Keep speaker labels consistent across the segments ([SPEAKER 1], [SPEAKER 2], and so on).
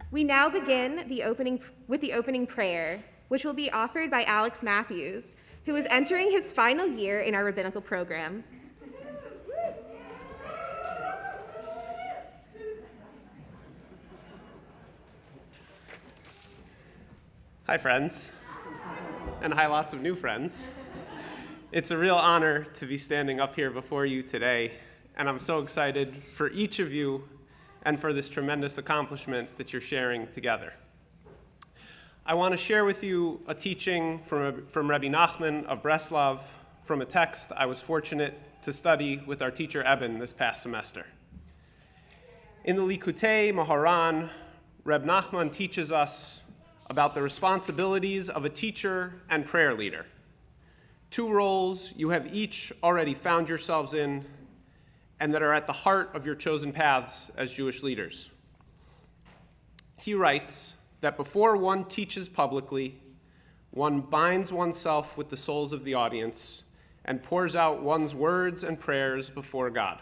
[SPEAKER 1] We now begin with the opening prayer, which will be offered by Alex Matthews, who is entering his final year in our rabbinical program.
[SPEAKER 2] Hi, friends, and hi, lots of new friends. It's a real honor to be standing up here before you today, and I'm so excited for each of you and for this tremendous accomplishment that you're sharing together. I want to share with you a teaching from Rabbi Nachman of Breslov from a text I was fortunate to study with our teacher Eben this past semester. In the Likutei Maharan, Reb Nachman teaches us about the responsibilities of a teacher and prayer leader. Two roles you have each already found yourselves in and that are at the heart of your chosen paths as Jewish leaders. He writes that before one teaches publicly, one binds oneself with the souls of the audience and pours out one's words and prayers before God.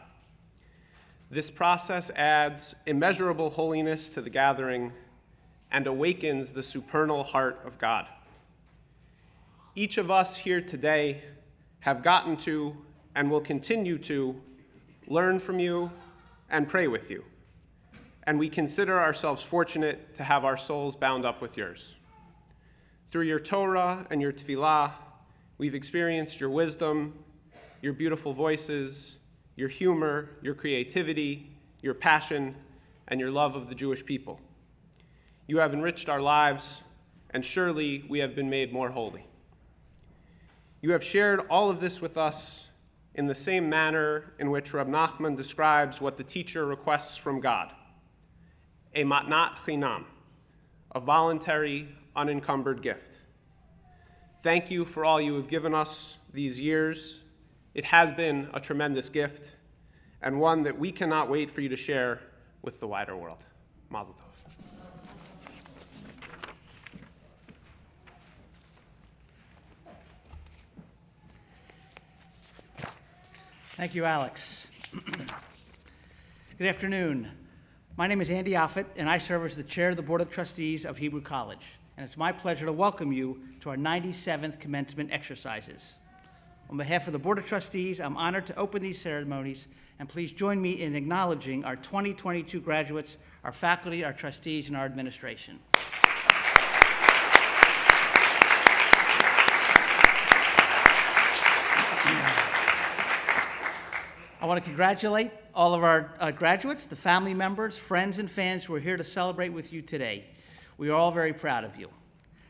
[SPEAKER 2] This process adds immeasurable holiness to the gathering and awakens the supernal heart of God. Each of us here today have gotten to and will continue to learn from you and pray with you. And we consider ourselves fortunate to have our souls bound up with yours. Through your Torah and your Tefillah, we've experienced your wisdom, your beautiful voices, your humor, your creativity, your passion, and your love of the Jewish people. You have enriched our lives, and surely we have been made more holy. You have shared all of this with us in the same manner in which Reb Nachman describes what the teacher requests from God, a matnat chinam, a voluntary, unencumbered gift. Thank you for all you have given us these years. It has been a tremendous gift, and one that we cannot wait for you to share with the wider world. Mazel tov.
[SPEAKER 3] Thank you, Alex. Good afternoon. My name is Andy Offit, and I serve as the chair of the Board of Trustees of Hebrew College. And it's my pleasure to welcome you to our 97th commencement exercises. On behalf of the Board of Trustees, I'm honored to open these ceremonies, and please join me in acknowledging our 2022 graduates, our faculty, our trustees, and our administration. I want to congratulate all of our graduates, the family members, friends, and fans who are here to celebrate with you today. We are all very proud of you.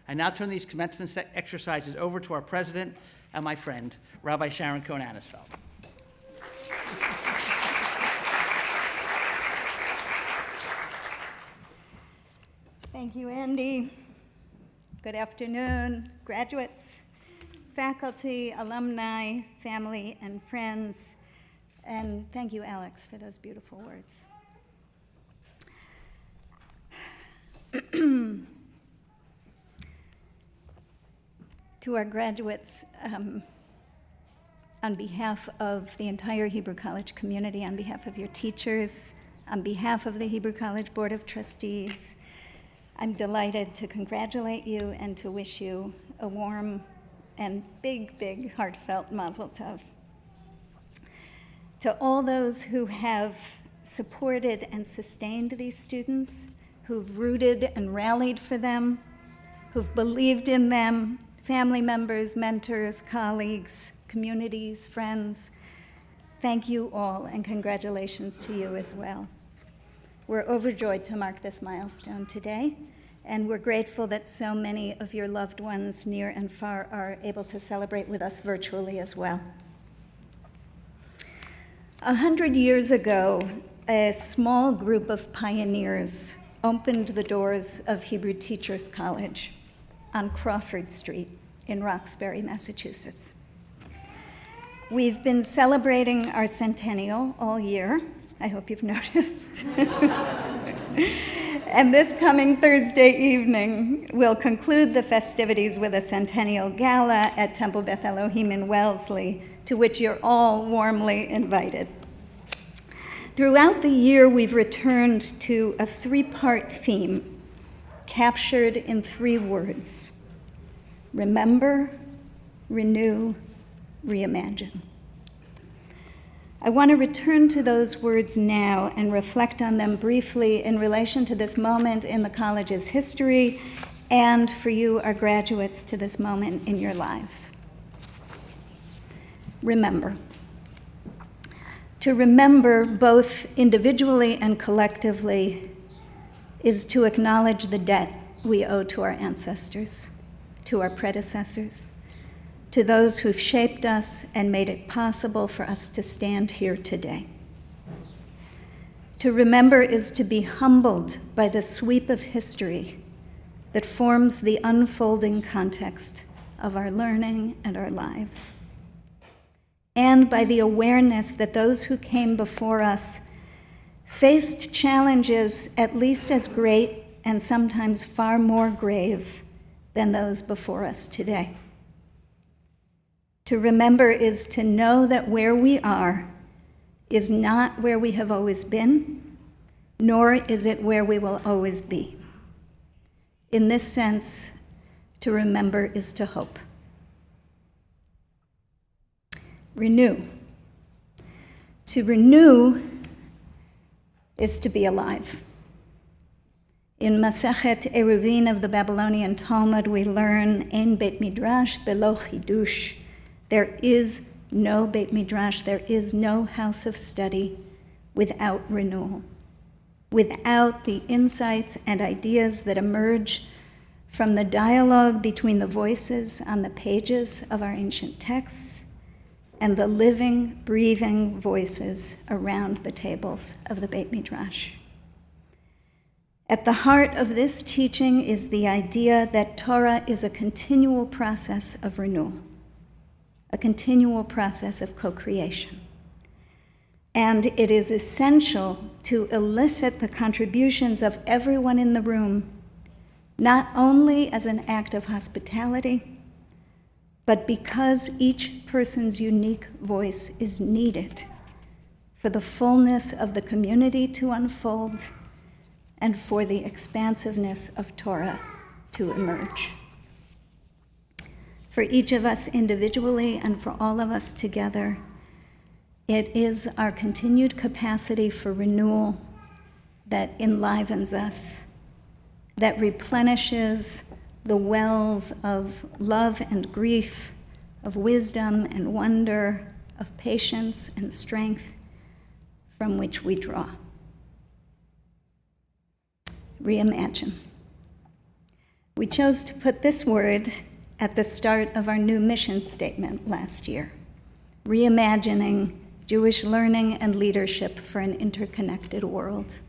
[SPEAKER 3] I now turn these commencement exercises over to our president and my friend, Rabbi Sharon Cohen-Anisfeld.
[SPEAKER 4] Thank you, Andy. Good afternoon, graduates, faculty, alumni, family, and friends. And thank you, Alex, for those beautiful words. To our graduates, on behalf of the entire Hebrew College community, on behalf of your teachers, on behalf of the Hebrew College Board of Trustees, I'm delighted to congratulate you and to wish you a warm and big, heartfelt mazel tov. To all those who have supported and sustained these students, who've rooted and rallied for them, who've believed in them, family members, mentors, colleagues, communities, friends, thank you all, and congratulations to you as well. We're overjoyed to mark this milestone today, and we're grateful that so many of your loved ones near and far are able to celebrate with us virtually as well. 100 years ago, a small group of pioneers opened the doors of Hebrew Teachers College on Crawford Street in Roxbury, Massachusetts. We've been celebrating our centennial all year. I hope you've noticed. And this coming Thursday evening, we'll conclude the festivities with a centennial gala at Temple Beth Elohim in Wellesley, to which you're all warmly invited. Throughout the year, we've returned to a three-part theme captured in 3 words: remember, renew, reimagine. I want to return to those words now and reflect on them briefly in relation to this moment in the college's history and for you, our graduates, to this moment in your lives. Remember. To remember, both individually and collectively, is to acknowledge the debt we owe to our ancestors, to our predecessors, to those who've shaped us and made it possible for us to stand here today. To remember is to be humbled by the sweep of history that forms the unfolding context of our learning and our lives, and by the awareness that those who came before us faced challenges at least as great and sometimes far more grave than those before us today. To remember is to know that where we are is not where we have always been, nor is it where we will always be. In this sense, to remember is to hope. Renew. To renew is to be alive. In Masechet Eruvin of the Babylonian Talmud, we learn, Ein Beit Midrash belo chidush. There is no Beit Midrash, there is no house of study without renewal, without the insights and ideas that emerge from the dialogue between the voices on the pages of our ancient texts and the living, breathing voices around the tables of the Beit Midrash. At the heart of this teaching is the idea that Torah is a continual process of renewal, a continual process of co-creation. And it is essential to elicit the contributions of everyone in the room, not only as an act of hospitality, but because each person's unique voice is needed for the fullness of the community to unfold and for the expansiveness of Torah to emerge. For each of us individually and for all of us together, it is our continued capacity for renewal that enlivens us, that replenishes the wells of love and grief, of wisdom and wonder, of patience and strength from which we draw. Reimagine. We chose to put this word at the start of our new mission statement last year, reimagining Jewish learning and leadership for an interconnected world.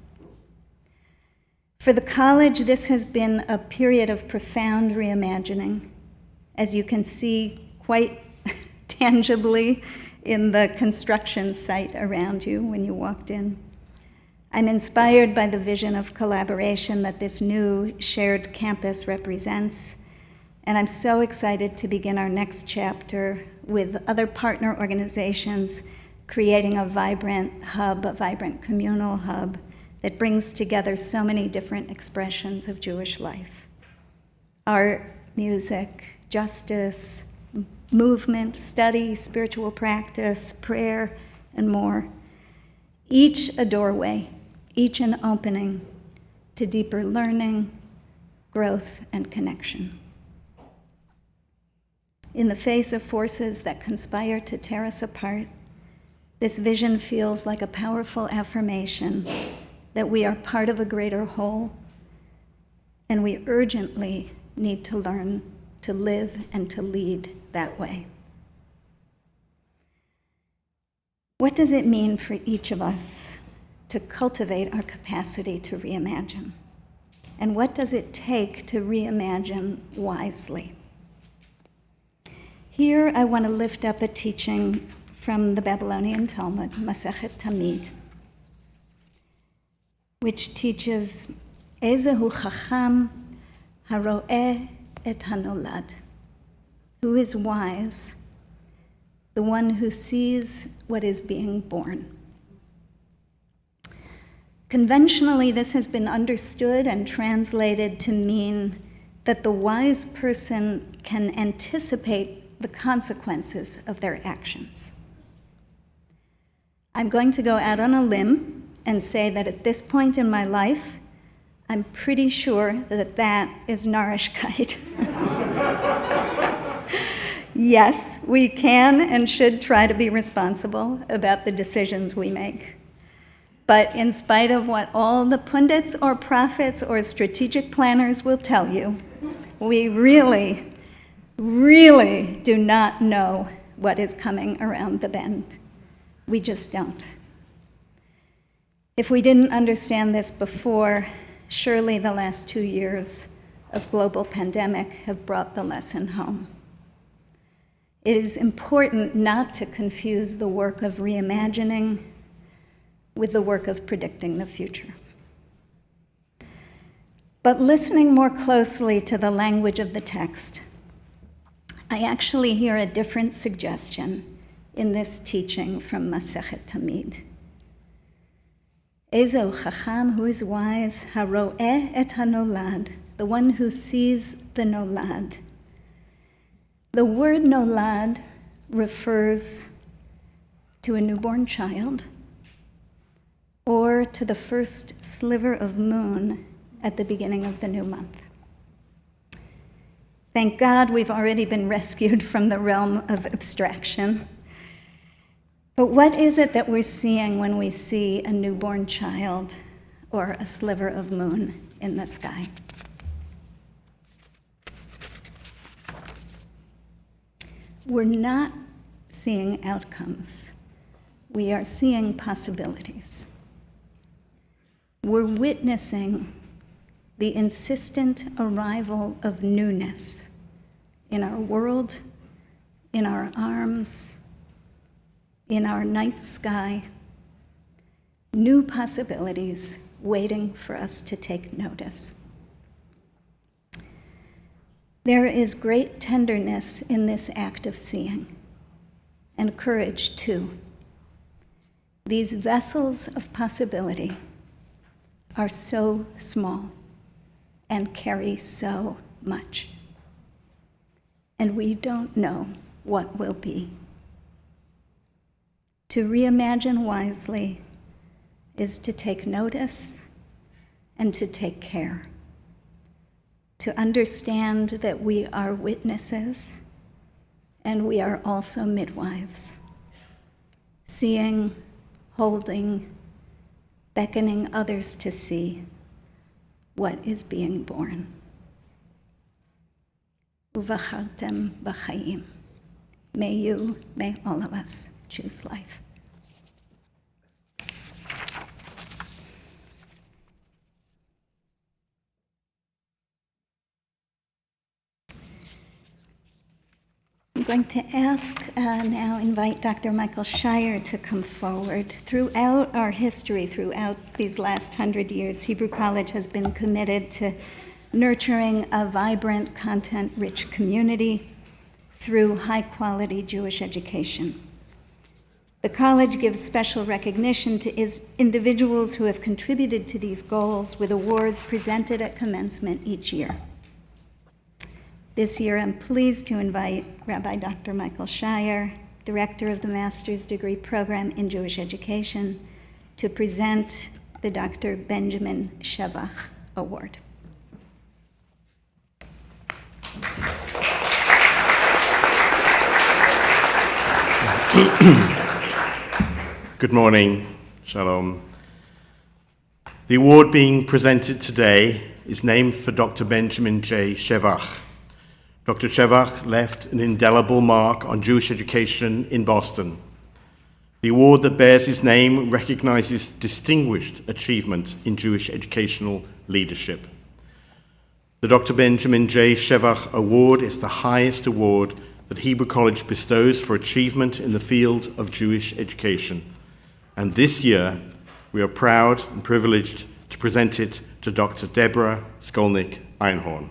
[SPEAKER 4] For the college, this has been a period of profound reimagining, as you can see quite tangibly in the construction site around you when you walked in. I'm inspired by the vision of collaboration that this new shared campus represents, And I'm so excited to begin our next chapter with other partner organizations creating a vibrant hub, a vibrant communal hub that brings together so many different expressions of Jewish life. Art, music, justice, movement, study, spiritual practice, prayer, and more. Each a doorway, each an opening to deeper learning, growth, and connection. In the face of forces that conspire to tear us apart, this vision feels like a powerful affirmation that we are part of a greater whole, and we urgently need to learn to live and to lead that way. What does it mean for each of us to cultivate our capacity to reimagine? And what does it take to reimagine wisely? Here I want to lift up a teaching from the Babylonian Talmud, Masechet Tamid, which teaches, Ezehu Chacham haro'eh et hanolad, who is wise, the one who sees what is being born. Conventionally, this has been understood and translated to mean that the wise person can anticipate the consequences of their actions. I'm going to go out on a limb and say that at this point in my life, I'm pretty sure that that is Narishkeit. Yes, we can and should try to be responsible about the decisions we make. But in spite of what all the pundits or prophets or strategic planners will tell you, we really, really do not know what is coming around the bend. We just don't. If we didn't understand this before, surely the last 2 years of global pandemic have brought the lesson home. It is important not to confuse the work of reimagining with the work of predicting the future. But listening more closely to the language of the text, I actually hear a different suggestion in this teaching from Masechet Tamid. Ezo Chacham, who is wise, haro'eh et hanolad, the one who sees the nolad. The word nolad refers to a newborn child or to the first sliver of moon at the beginning of the new month. Thank God we've already been rescued from the realm of abstraction. But what is it that we're seeing when we see a newborn child or a sliver of moon in the sky? We're not seeing outcomes. We are seeing possibilities. We're witnessing the insistent arrival of newness in our world, in our arms, in our night sky, new possibilities waiting for us to take notice. There is great tenderness in this act of seeing, and courage too. These vessels of possibility are so small and carry so much, and we don't know what will be. To reimagine wisely is to take notice and to take care, to understand that we are witnesses and we are also midwives, seeing, holding, beckoning others to see what is being born. Uvachartem b'chaim. May you, may all of us choose life. I'm going to now invite Dr. Michael Shire to come forward. Throughout our history, throughout these last 100 years, Hebrew College has been committed to nurturing a vibrant, content-rich community through high-quality Jewish education. The college gives special recognition to individuals who have contributed to these goals with awards presented at commencement each year. This year, I'm pleased to invite Rabbi Dr. Michael Shire, Director of the Master's Degree Program in Jewish Education, to present the Dr. Benjamin Shevach Award.
[SPEAKER 5] Good morning, Shalom. The award being presented today is named for Dr. Benjamin J. Shevach. Dr. Shevach left an indelible mark on Jewish education in Boston. The award that bears his name recognizes distinguished achievement in Jewish educational leadership. The Dr. Benjamin J. Shevach Award is the highest award that Hebrew College bestows for achievement in the field of Jewish education. And this year, we are proud and privileged to present it to Dr. Deborah Skolnick Einhorn.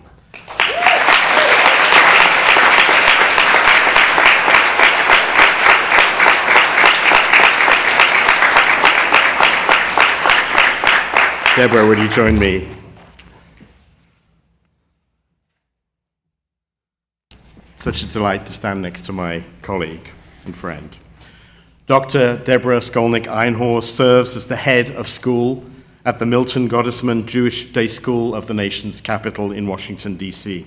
[SPEAKER 5] Deborah, would you join me? Such a delight to stand next to my colleague and friend. Dr. Deborah Skolnick Einhorn serves as the head of school at the Milton Gottesman Jewish Day School of the nation's capital in Washington, D.C.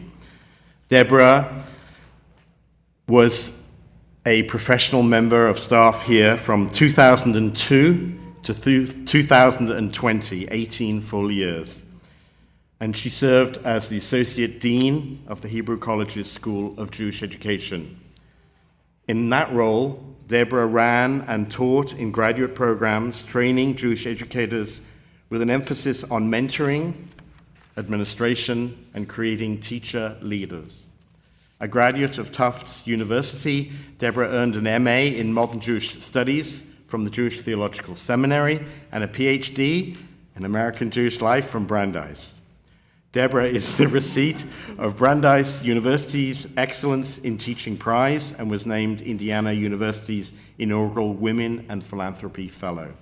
[SPEAKER 5] Deborah was a professional member of staff here from 2002 to 2020, 18 full years. And she served as the Associate Dean of the Hebrew College's School of Jewish Education. In that role, Deborah ran and taught in graduate programs, training Jewish educators with an emphasis on mentoring, administration, and creating teacher leaders. A graduate of Tufts University, Deborah earned an MA in Modern Jewish Studies from the Jewish Theological Seminary and a PhD in American Jewish Life from Brandeis. Deborah is the recipient of Brandeis University's Excellence in Teaching Prize and was named Indiana University's inaugural Women and Philanthropy Fellow.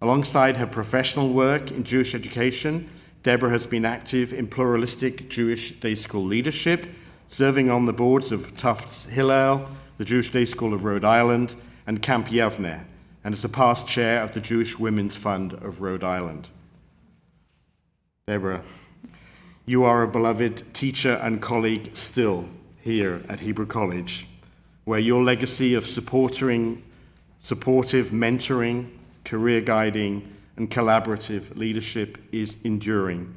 [SPEAKER 5] Alongside her professional work in Jewish education, Deborah has been active in pluralistic Jewish day school leadership, serving on the boards of Tufts Hillel, the Jewish Day School of Rhode Island, and Camp Yavneh, and is a past chair of the Jewish Women's Fund of Rhode Island. Deborah, you are a beloved teacher and colleague still here at Hebrew College, where your legacy of supportive mentoring, career guiding, and collaborative leadership is enduring,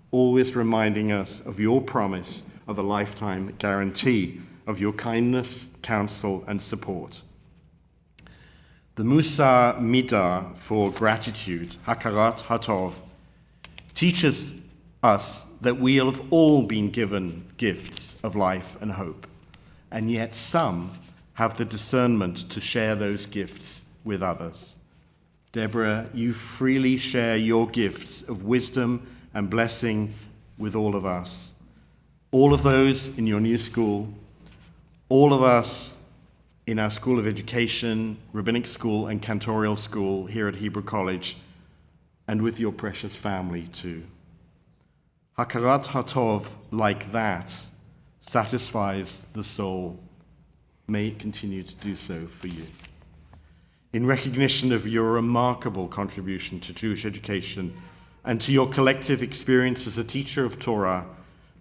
[SPEAKER 5] always reminding us of your promise of a lifetime guarantee of your kindness, counsel, and support. The Musar Midah for gratitude, Hakarat Hatov, teaches us that we have all been given gifts of life and hope, and yet some have the discernment to share those gifts with others. Deborah, you freely share your gifts of wisdom and blessing with all of us. All of those in your new school, all of us in our School of Education, Rabbinic School, and Cantorial School here at Hebrew College, and with your precious family too. Hakarat Hatov like that satisfies the soul. May it continue to do so for you. In recognition of your remarkable contribution to Jewish education and to your collective experience as a teacher of Torah,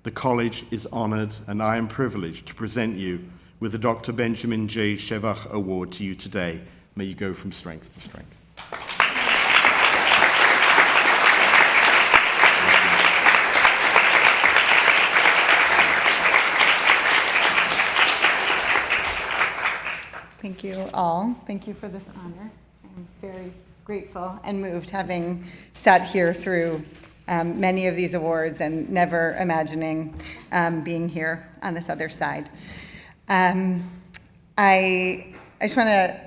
[SPEAKER 5] the college is honored, and I am privileged to present you with the Dr. Benjamin J. Shevach Award to you today. May you go from strength to strength.
[SPEAKER 6] Thank you all. Thank you for this honor. I'm very grateful and moved, having sat here through many of these awards and never imagining being here on this other side. I just want to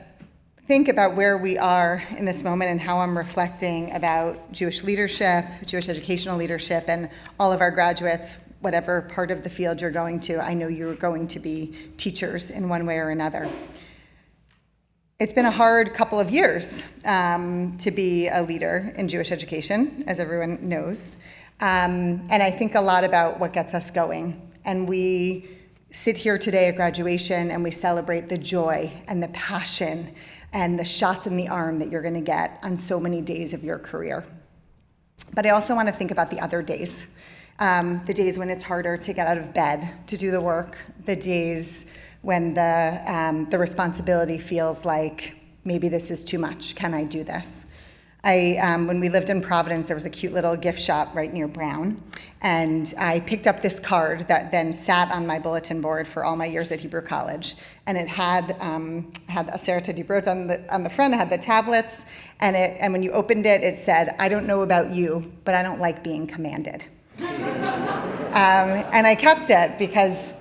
[SPEAKER 6] think about where we are in this moment and how I'm reflecting about Jewish leadership, Jewish educational leadership, and all of our graduates, whatever part of the field you're going to, I know you're going to be teachers in one way or another. It's been a hard couple of years to be a leader in Jewish education, as everyone knows. And I think a lot about what gets us going. And we sit here today at graduation and we celebrate the joy and the passion and the shots in the arm that you're going to get on so many days of your career. But I also want to think about the other days, the days when it's harder to get out of bed to do the work, the days when the responsibility feels like maybe this is too much. Can I do this? When we lived in Providence, there was a cute little gift shop right near Brown, and I picked up this card that then sat on my bulletin board for all my years at Hebrew College, and it had a Serta Dibrot on the front. It had the tablets, and when you opened it, it said, "I don't know about you, but I don't like being commanded." And I kept it because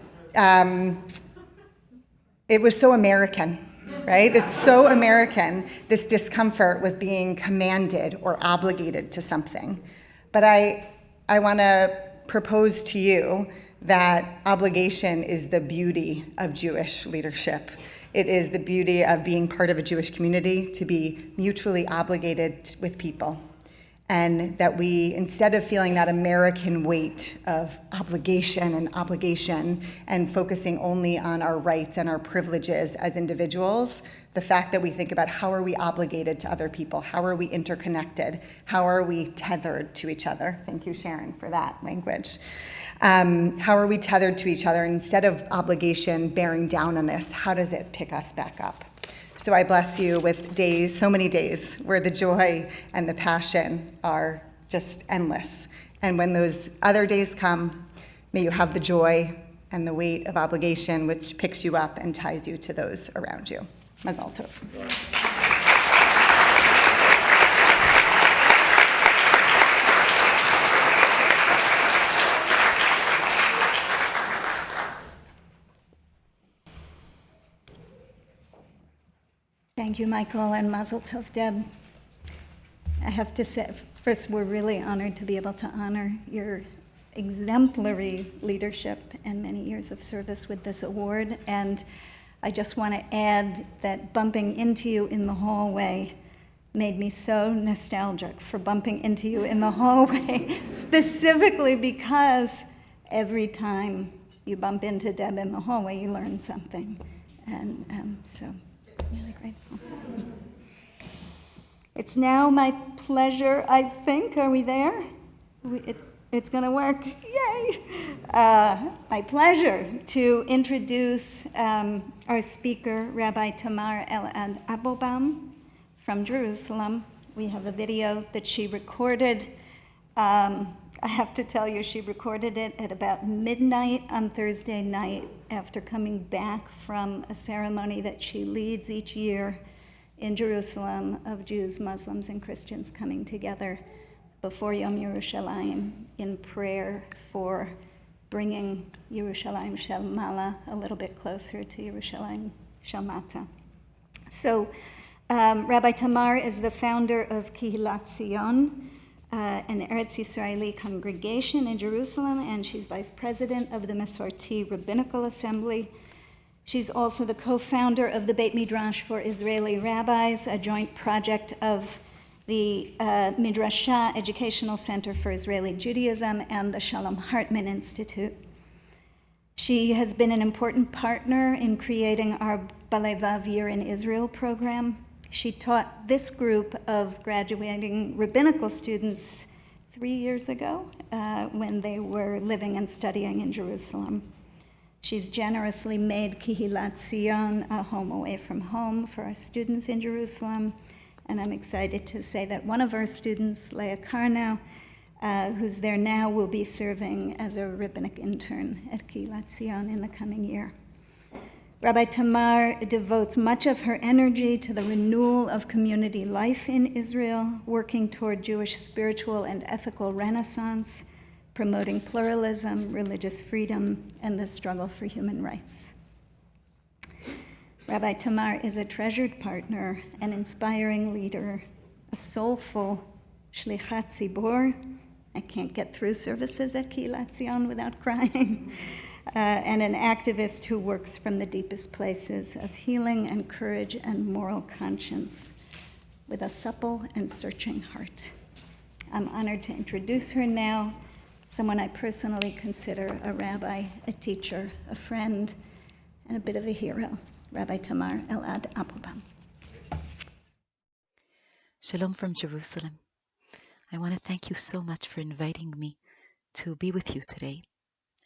[SPEAKER 6] it was so American. Right? It's so American, this discomfort with being commanded or obligated to something. But I want to propose to you that obligation is the beauty of Jewish leadership. It is the beauty of being part of a Jewish community, to be mutually obligated with people. And that we, instead of feeling that American weight of obligation and focusing only on our rights and our privileges as individuals, the fact that we think about how are we obligated to other people, how are we interconnected, how are we tethered to each other. Thank you, Sharon, for that language. How are we tethered to each other? And instead of obligation bearing down on us, how does it pick us back up? So I bless you with days, so many days, where the joy and the passion are just endless. And when those other days come, may you have the joy and the weight of obligation which picks you up and ties you to those around you. Mazal tov.
[SPEAKER 4] Thank you, Michael, and Mazel Tov, Deb. I have to say, first, we're really honored to be able to honor your exemplary leadership and many years of service with this award. And I just want to add that bumping into you in the hallway made me so nostalgic for bumping into you in the hallway, specifically because every time you bump into Deb in the hallway, you learn something. And so really grateful. It's now my pleasure, I think, are we there? It's going to work. Yay! My pleasure to introduce our speaker, Rabbi Tamar Elad Applebaum from Jerusalem. We have a video that she recorded. I have to tell you, she recorded it at about midnight on Thursday night after coming back from a ceremony that she leads each year in Jerusalem of Jews, Muslims, and Christians coming together before Yom Yerushalayim in prayer for bringing Yerushalayim Shel Mala a little bit closer to Yerushalayim Shel Mata. So Rabbi Tamar is the founder of Kihilat Zion, an Eretz Yisraeli congregation in Jerusalem, and she's vice president of the Mesorti Rabbinical Assembly. She's also the co-founder of the Beit Midrash for Israeli Rabbis, a joint project of the Midrasha Educational Center for Israeli Judaism and the Shalom Hartman Institute. She has been an important partner in creating our Balei Vav Year in Israel program. She taught this group of graduating rabbinical students 3 years ago when they were living and studying in Jerusalem. She's generously made Kihilat Zion a home away from home for our students in Jerusalem. And I'm excited to say that one of our students, Leah Karnow, who's there now, will be serving as a rabbinic intern at Kihilat Zion in the coming year. Rabbi Tamar devotes much of her energy to the renewal of community life in Israel, working toward Jewish spiritual and ethical renaissance, promoting pluralism, religious freedom, and the struggle for human rights. Rabbi Tamar is a treasured partner, an inspiring leader, a soulful shlichat tzibor. I can't get through services at Kilat Zion without crying. And an activist who works from the deepest places of healing and courage and moral conscience with a supple and searching heart. I'm honored to introduce her now, someone I personally consider a rabbi, a teacher, a friend, and a bit of a hero, Rabbi Tamar Elad Applebaum.
[SPEAKER 7] Shalom from Jerusalem. I want to thank you so much for inviting me to be with you today.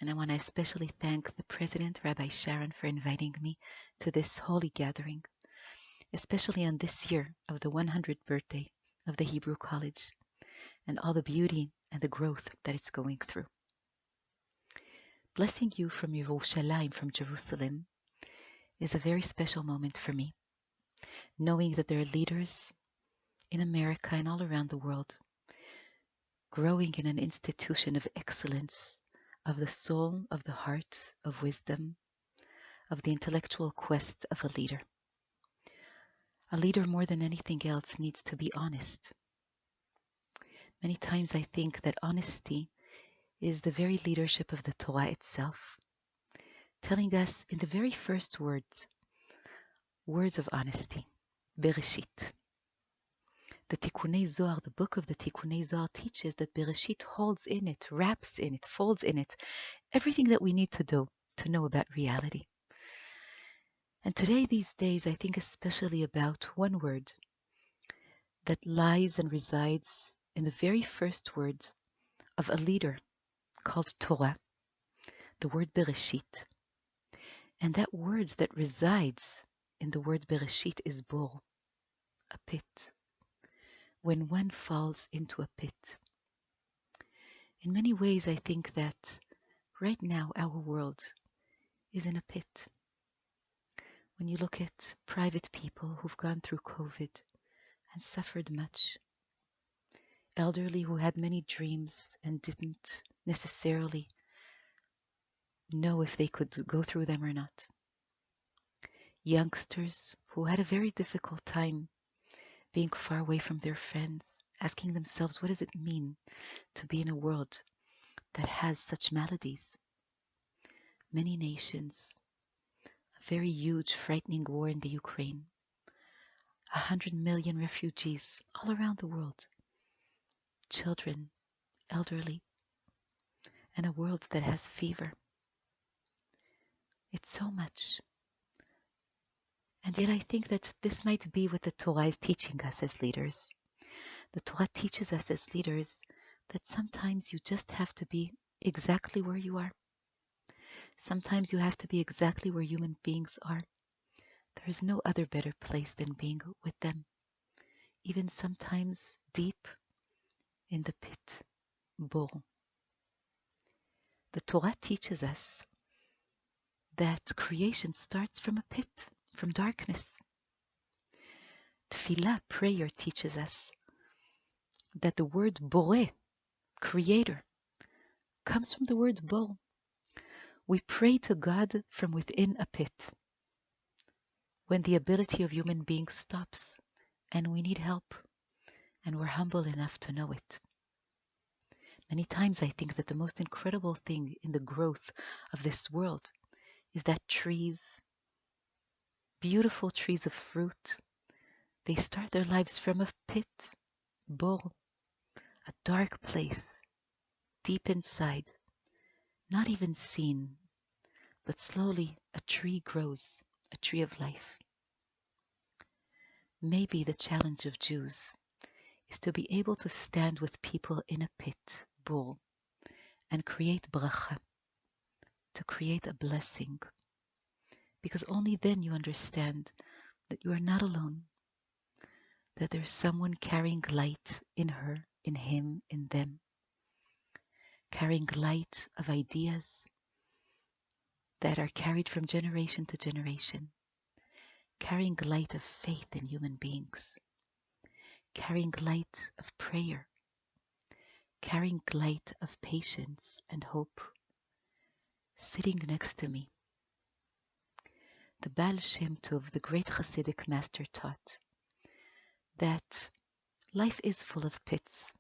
[SPEAKER 7] And I want to especially thank the President, Rabbi Sharon, for inviting me to this holy gathering, especially on this year of the 100th birthday of the Hebrew College and all the beauty and the growth that it's going through. Blessing you from Yerushalayim, from Jerusalem, is a very special moment for me, knowing that there are leaders in America and all around the world growing in an institution of excellence, of the soul, of the heart, of wisdom, of the intellectual quest of a leader. A leader, more than anything else, needs to be honest. Many times I think that honesty is the very leadership of the Torah itself, telling us in the very first words of honesty, Bereshit. The Tikkunei Zohar, the book of the Tikkunei Zohar, teaches that Bereshit holds in it, wraps in it, folds in it, everything that we need to do to know about reality. And today, these days, I think especially about one word that lies and resides in the very first word of a leader called Torah, the word Bereshit. And that word that resides in the word Bereshit is bor, a pit. When one falls into a pit. In many ways, I think that right now our world is in a pit. When you look at private people who've gone through COVID and suffered much, elderly who had many dreams and didn't necessarily know if they could go through them or not, youngsters who had a very difficult time being far away from their friends, asking themselves, what does it mean to be in a world that has such maladies? Many nations, a very huge, frightening war in the Ukraine, 100 million refugees all around the world, children, elderly, and a world that has fever. It's so much. And yet I think that this might be what the Torah is teaching us as leaders. The Torah teaches us as leaders that sometimes you just have to be exactly where you are. Sometimes you have to be exactly where human beings are. There is no other better place than being with them, even sometimes deep in the pit, bor. The Torah teaches us that creation starts from a pit, from darkness. Tefillah, prayer, teaches us that the word boreh, creator, comes from the word bor. We pray to God from within a pit, when the ability of human beings stops and we need help, and we're humble enough to know it. Many times I think that the most incredible thing in the growth of this world is that trees, beautiful trees of fruit, they start their lives from a pit, bor, a dark place, deep inside, not even seen, but slowly a tree grows, a tree of life. Maybe the challenge of Jews is to be able to stand with people in a pit, bor, and create bracha, to create a blessing. Because only then you understand that you are not alone, that there's someone carrying light in her, in him, in them, carrying light of ideas that are carried from generation to generation, carrying light of faith in human beings, carrying light of prayer, carrying light of patience and hope, sitting next to me. the Baal Shem Tov, the great Hasidic master, taught that life is full of pits.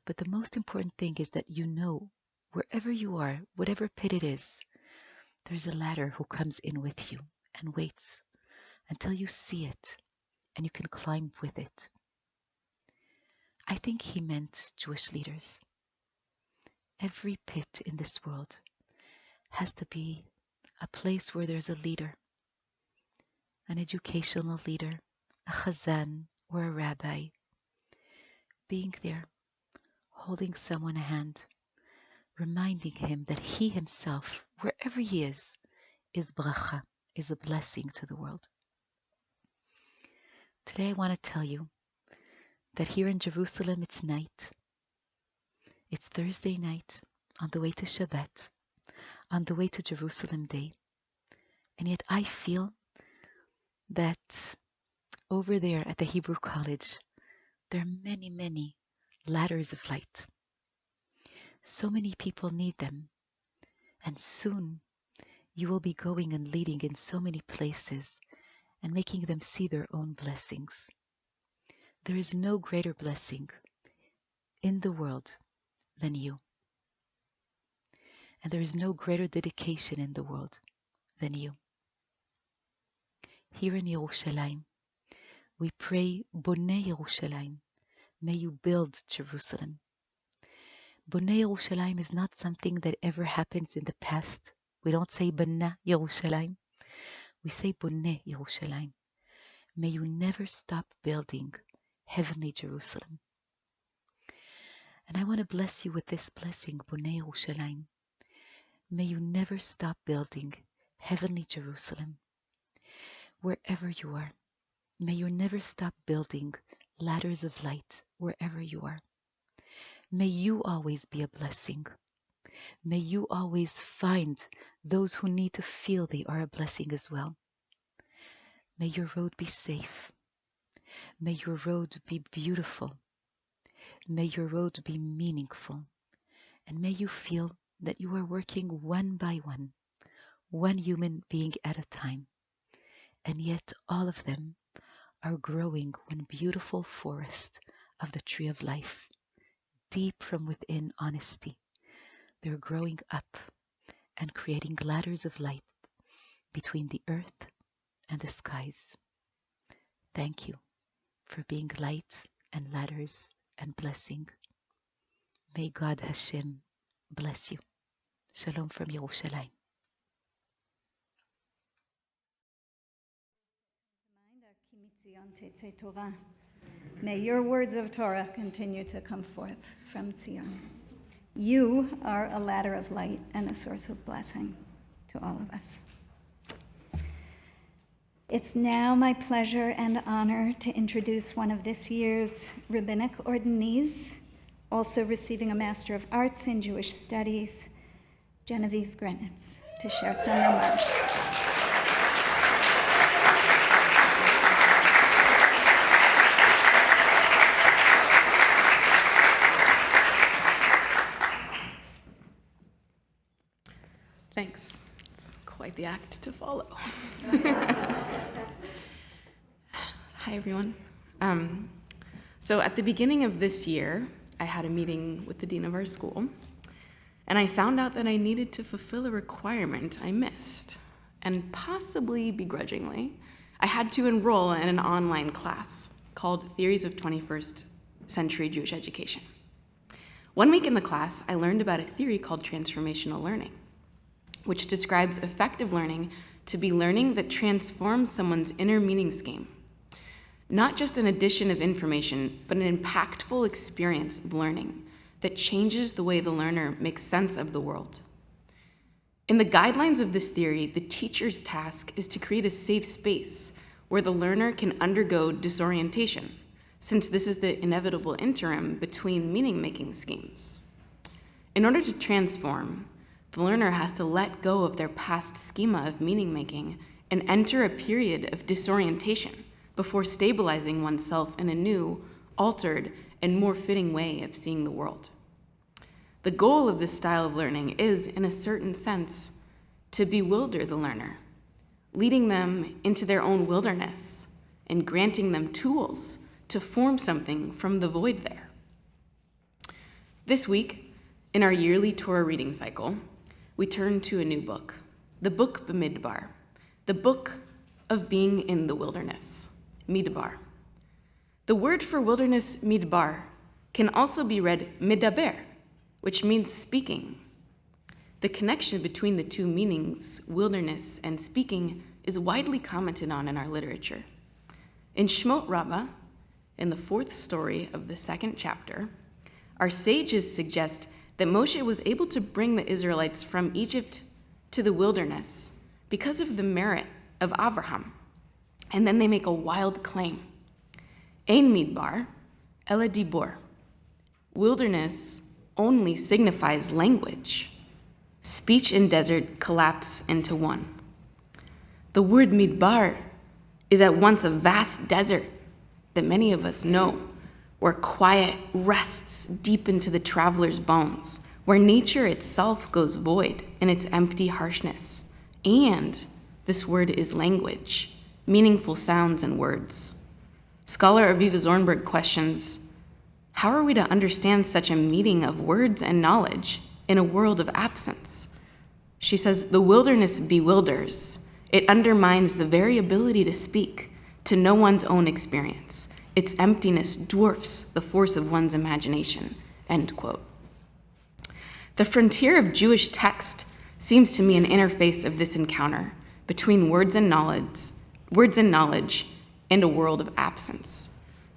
[SPEAKER 7] But the most important thing is that you know, wherever you are, whatever pit it is, there's a ladder who comes in with you and waits until you see it and you can climb with it. I think he meant Jewish leaders. Every pit in this world has to be a place where there's a leader, an educational leader, a chazan or a rabbi, being there, holding someone a hand, reminding him that he himself, wherever he is bracha, is a blessing to the world. Today I want to tell you that here in Jerusalem it's night. It's Thursday night, on the way to Shabbat, on the way to Jerusalem Day. And yet I feel that over there at the Hebrew College, there are many, many ladders of light. So many people need them. And soon you will be going and leading in so many places and making them see their own blessings. There is no greater blessing in the world than you. And there is no greater dedication in the world than you. Here in Yerushalayim, we pray, Bonei Yerushalayim, may you build Jerusalem. Bonei Yerushalayim is not something that ever happens in the past. We don't say Bana Yerushalayim. We say Bonei Yerushalayim. May you never stop building heavenly Jerusalem. And I want to bless you with this blessing, Bonei Yerushalayim. May you never stop building heavenly Jerusalem. Wherever you are, may you never stop building ladders of light wherever you are. May you always be a blessing. May you always find those who need to feel they are a blessing as well. May your road be safe. May your road be beautiful. May your road be meaningful. And may you feel that you are working one by one human being at a time. And yet all of them are growing one beautiful forest of the tree of life, deep from within honesty. They're growing up and creating ladders of light between the earth and the skies. Thank you for being light and ladders and blessing. May God Hashem bless you. Shalom from Yerushalayim.
[SPEAKER 4] May your words of Torah continue to come forth from Zion. You are a ladder of light and a source of blessing to all of us. It's now my pleasure and honor to introduce one of this year's Rabbinic Ordination, also receiving a Master of Arts in Jewish Studies, Genevieve Grenitz, to share some remarks.
[SPEAKER 8] Thanks. It's quite the act to follow. Hi, everyone. So at the beginning of this year, I had a meeting with the dean of our school, and I found out that I needed to fulfill a requirement I missed, and possibly begrudgingly, I had to enroll in an online class called Theories of 21st Century Jewish Education. 1 week in the class, I learned about a theory called transformational learning, which describes effective learning to be learning that transforms someone's inner meaning scheme. Not just an addition of information, but an impactful experience of learning that changes the way the learner makes sense of the world. In the guidelines of this theory, the teacher's task is to create a safe space where the learner can undergo disorientation, since this is the inevitable interim between meaning-making schemes. In order to transform, the learner has to let go of their past schema of meaning-making and enter a period of disorientation before stabilizing oneself in a new, altered, and more fitting way of seeing the world. The goal of this style of learning is, in a certain sense, to bewilder the learner, leading them into their own wilderness and granting them tools to form something from the void there. This week, in our yearly Torah reading cycle, we turn to a new book, the book B'Midbar, the book of being in the wilderness, Midbar. The word for wilderness, Midbar, can also be read Midaber, which means speaking. The connection between the two meanings, wilderness and speaking, is widely commented on in our literature. In Shmot Rabbah, in the 4th story of the 2nd chapter, our sages suggest that Moshe was able to bring the Israelites from Egypt to the wilderness because of the merit of Avraham. And then they make a wild claim. Ein midbar, ela dibor. Wilderness only signifies language. Speech and desert collapse into one. The word midbar is at once a vast desert that many of us know, where quiet rests deep into the traveler's bones, where nature itself goes void in its empty harshness. And this word is language, meaningful sounds and words. Scholar Aviva Zornberg questions, how are we to understand such a meeting of words and knowledge in a world of absence? She says, the wilderness bewilders. It undermines the very ability to speak, to know one's own experience. Its emptiness dwarfs the force of one's imagination, end quote. The frontier of Jewish text seems to me an interface of this encounter between words and knowledge, and a world of absence.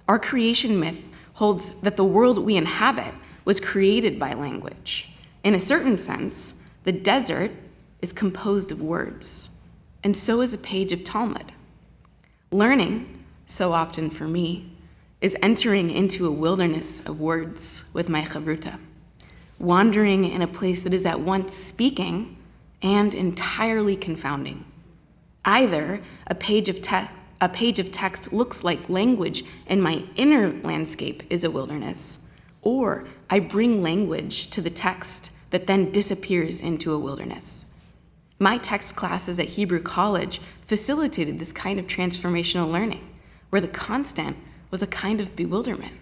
[SPEAKER 8] Our creation myth holds that the world we inhabit was created by language. In a certain sense, the desert is composed of words, and so is a page of Talmud. Learning, so often for me, is entering into a wilderness of words with my chavruta, wandering in a place that is at once speaking and entirely confounding. Either a page of text looks like language and my inner landscape is a wilderness, or I bring language to the text that then disappears into a wilderness. My text classes at Hebrew College facilitated this kind of transformational learning, where the constant was a kind of bewilderment.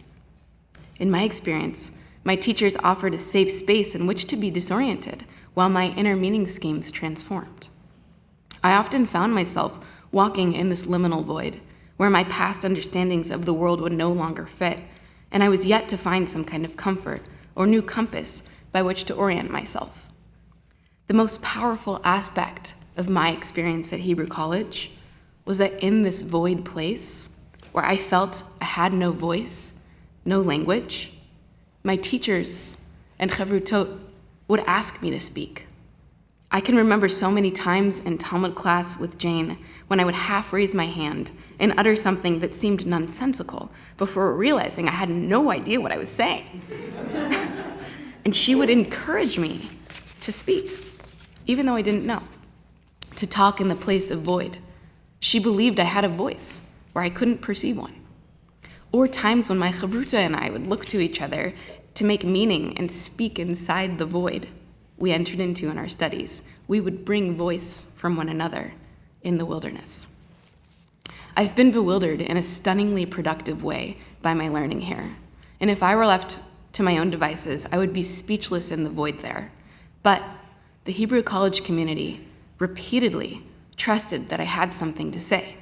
[SPEAKER 8] In my experience, my teachers offered a safe space in which to be disoriented while my inner meaning schemes transformed. I often found myself walking in this liminal void, where my past understandings of the world would no longer fit, and I was yet to find some kind of comfort or new compass by which to orient myself. The most powerful aspect of my experience at Hebrew College was that in this void place, where I felt I had no voice, no language, my teachers and chavrutot would ask me to speak. I can remember so many times in Talmud class with Jane when I would half raise my hand and utter something that seemed nonsensical before realizing I had no idea what I was saying. And she would encourage me to speak, even though I didn't know, to talk in the place of void. She believed I had a voice where I couldn't perceive one. Or times when my chavruta and I would look to each other to make meaning and speak inside the void we entered into in our studies. We would bring voice from one another in the wilderness. I've been bewildered in a stunningly productive way by my learning here. And if I were left to my own devices, I would be speechless in the void there. But the Hebrew College community repeatedly trusted that I had something to say.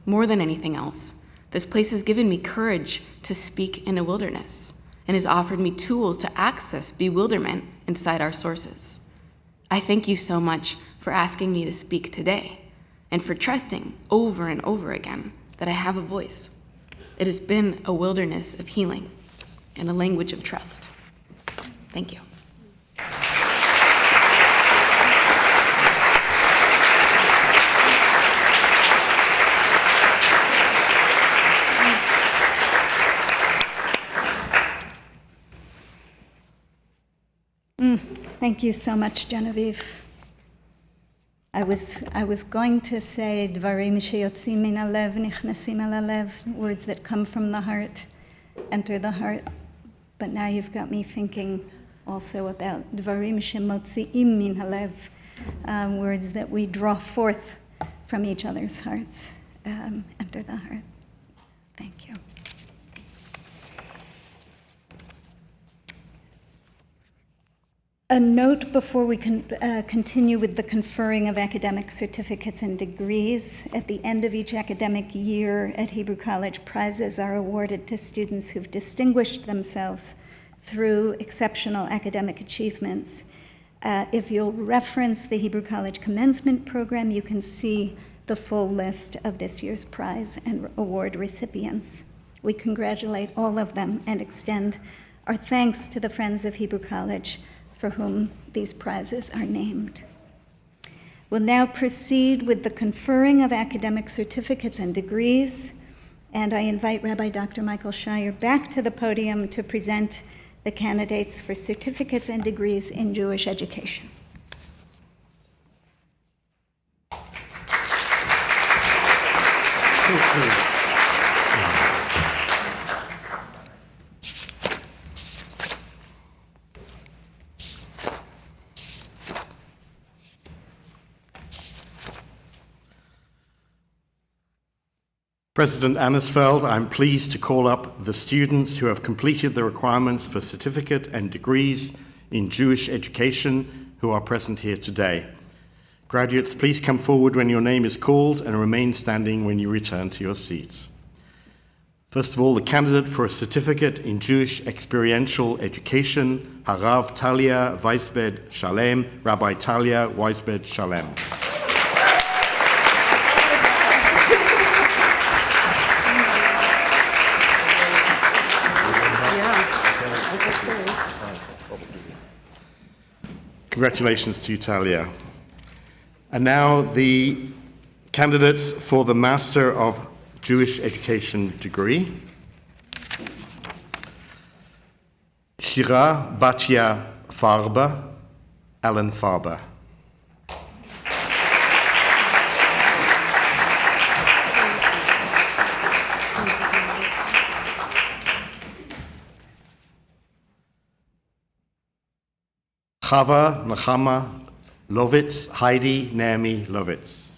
[SPEAKER 8] More than anything else, this place has given me courage to speak in a wilderness and has offered me tools to access bewilderment inside our sources. I thank you so much for asking me to speak today and for trusting over and over again that I have a voice. It has been a wilderness of healing and a language of trust. Thank you.
[SPEAKER 4] Thank you so much, Genevieve. I was going to say dvarim sheyotzim min halev nichnasim el halev, words that come from the heart, enter the heart. But now you've got me thinking also about dvarim shemotziim min halev, words that we draw forth from each other's hearts enter the heart. Thank you. A note before we continue with the conferring of academic certificates and degrees. At the end of each academic year at Hebrew College, prizes are awarded to students who've distinguished themselves through exceptional academic achievements. If you'll reference the Hebrew College Commencement program, you can see the full list of this year's prize and award recipients. We congratulate all of them and extend our thanks to the Friends of Hebrew College for whom these prizes are named. We'll now proceed with the conferring of academic certificates and degrees, and I invite Rabbi Dr. Michael Shire back to the podium to present the candidates for certificates and degrees in Jewish education.
[SPEAKER 5] President Annisfeld, I'm pleased to call up the students who have completed the requirements for certificate and degrees in Jewish education who are present here today. Graduates, please come forward when your name is called and remain standing when you return to your seats. First of all, the candidate for a certificate in Jewish experiential education, Harav Talia Weisbed Shalem, Rabbi Talia Weisbed Shalem. Congratulations to you, Talia. And now the candidates for the Master of Jewish Education degree. Shira Batya Farber, Alan Farber. Chava Nechama Lovitz, Heidi Naomi Lovitz.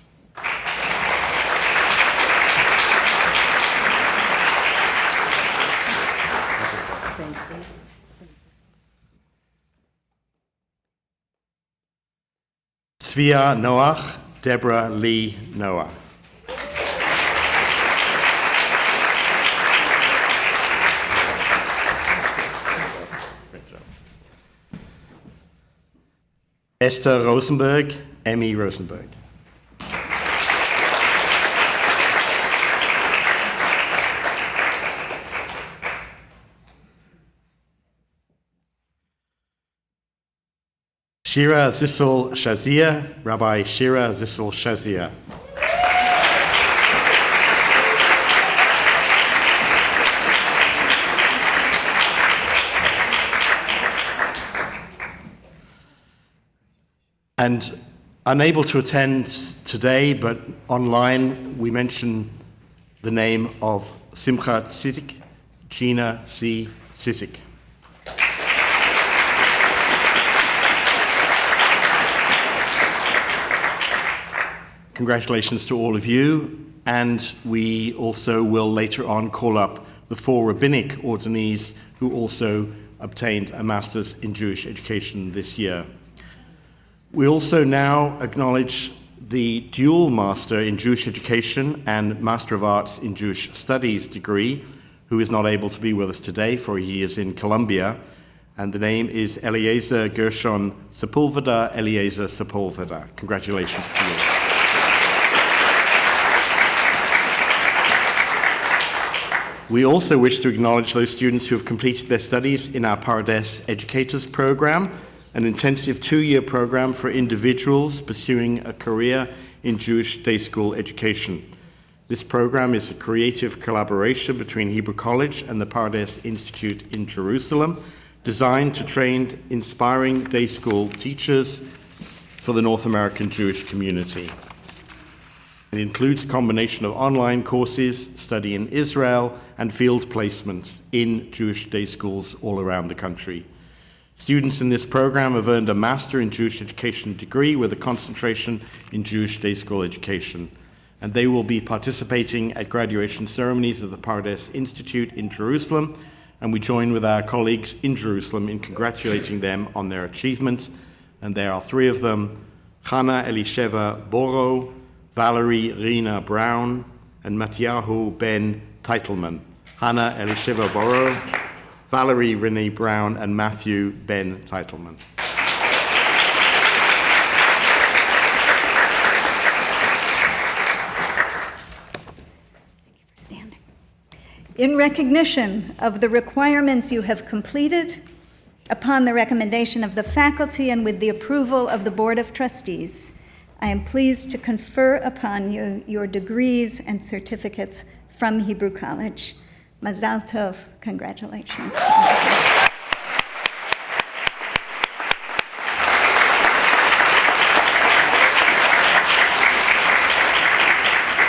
[SPEAKER 5] Svia Noach, Deborah Lee Noah. Esther Rosenberg, Emmy Rosenberg. Shira Zissel Shazia, Rabbi Shira Zissel Shazia. And unable to attend today, but online, we mention the name of Simcha Tzidik, Gina C. Tzidik. Congratulations to all of you, and we also will later on call up the 4 rabbinic ordinees who also obtained a Master's in Jewish Education this year. We also now acknowledge the dual Master in Jewish Education and Master of Arts in Jewish Studies degree, who is not able to be with us today, for he is in Colombia, and the name is Eliezer Gershon Sepulveda. Eliezer Sepulveda. Congratulations to you. We also wish to acknowledge those students who have completed their studies in our Pardes Educators Program, an intensive 2-year program for individuals pursuing a career in Jewish day school education. This program is a creative collaboration between Hebrew College and the Pardes Institute in Jerusalem, designed to train inspiring day school teachers for the North American Jewish community. It includes a combination of online courses, study in Israel, and field placements in Jewish day schools all around the country. Students in this program have earned a Master in Jewish Education degree with a concentration in Jewish day school education, and they will be participating at graduation ceremonies at the Pardes Institute in Jerusalem, and we join with our colleagues in Jerusalem in congratulating them on their achievements. And there are three of them: Chana Elisheva Boro, Valerie Rina Brown, and Matyahu Ben Teitelman. Hannah Elisheva Boro, Valerie Renee Brown, and Matthew Ben Teitelman.
[SPEAKER 4] Standing. In recognition of the requirements you have completed, upon the recommendation of the faculty and with the approval of the Board of Trustees, I am pleased to confer upon you your degrees and certificates from Hebrew College. Mazal Tov, congratulations.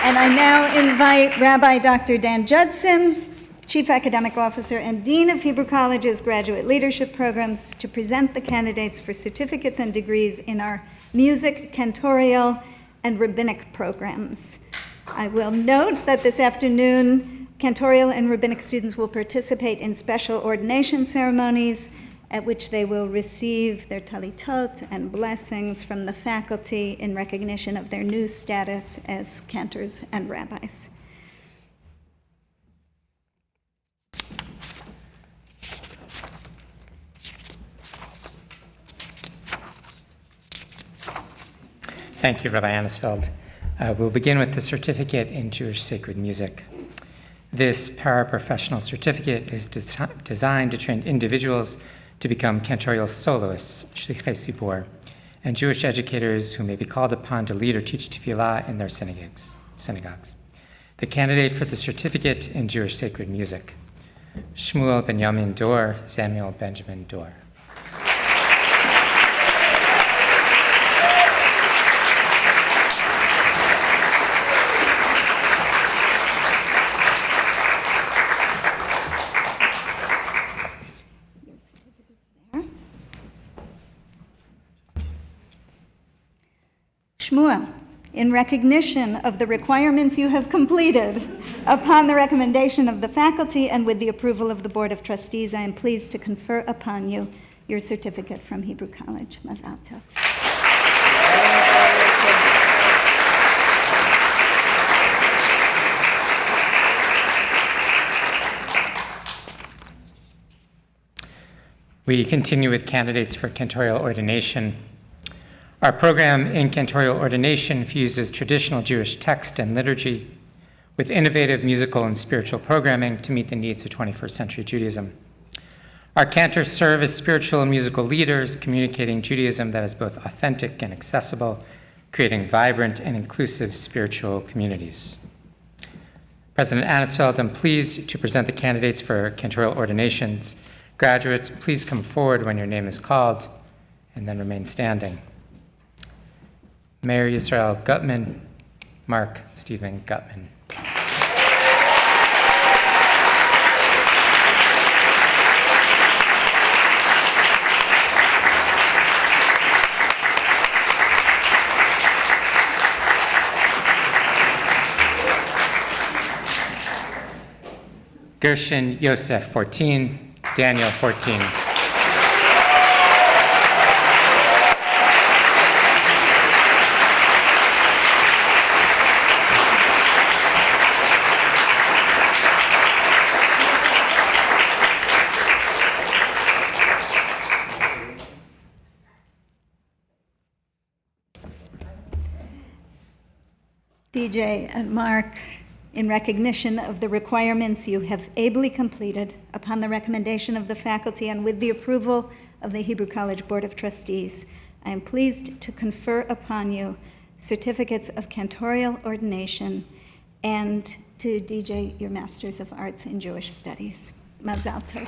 [SPEAKER 4] And I now invite Rabbi Dr. Dan Judson, Chief Academic Officer and Dean of Hebrew College's Graduate Leadership Programs, to present the candidates for certificates and degrees in our music, cantorial, and rabbinic programs. I will note that this afternoon, cantorial and rabbinic students will participate in special ordination ceremonies at which they will receive their talitot and blessings from the faculty in recognition of their new status as cantors and rabbis.
[SPEAKER 9] Thank you, Rabbi Anisfeld. We'll begin with the certificate in Jewish sacred music. This paraprofessional certificate is designed to train individuals to become cantorial soloists, shlichei sipor, and Jewish educators who may be called upon to lead or teach tefillah in their synagogues. The candidate for the certificate in Jewish sacred music: Shmuel Benjamin Dor, Samuel Benjamin Dor.
[SPEAKER 4] Shmuel, in recognition of the requirements you have completed, upon the recommendation of the faculty and with the approval of the Board of Trustees, I am pleased to confer upon you your certificate from Hebrew College. Mazal Tov.
[SPEAKER 9] We continue with candidates for Cantorial Ordination. Our program in Cantorial Ordination fuses traditional Jewish text and liturgy with innovative musical and spiritual programming to meet the needs of 21st century Judaism. Our cantors serve as spiritual and musical leaders, communicating Judaism that is both authentic and accessible, creating vibrant and inclusive spiritual communities. President Anisfeld, I'm pleased to present the candidates for Cantorial Ordinations. Graduates, please come forward when your name is called, and then remain standing. Mayor Yisrael Gutman, Mark Stephen Gutman. Gershon Yosef 14, Daniel 14.
[SPEAKER 4] DJ and Mark, in recognition of the requirements you have ably completed, upon the recommendation of the faculty and with the approval of the Hebrew College Board of Trustees, I am pleased to confer upon you certificates of Cantorial Ordination and to DJ your Masters of Arts in Jewish Studies. Mazal Tov.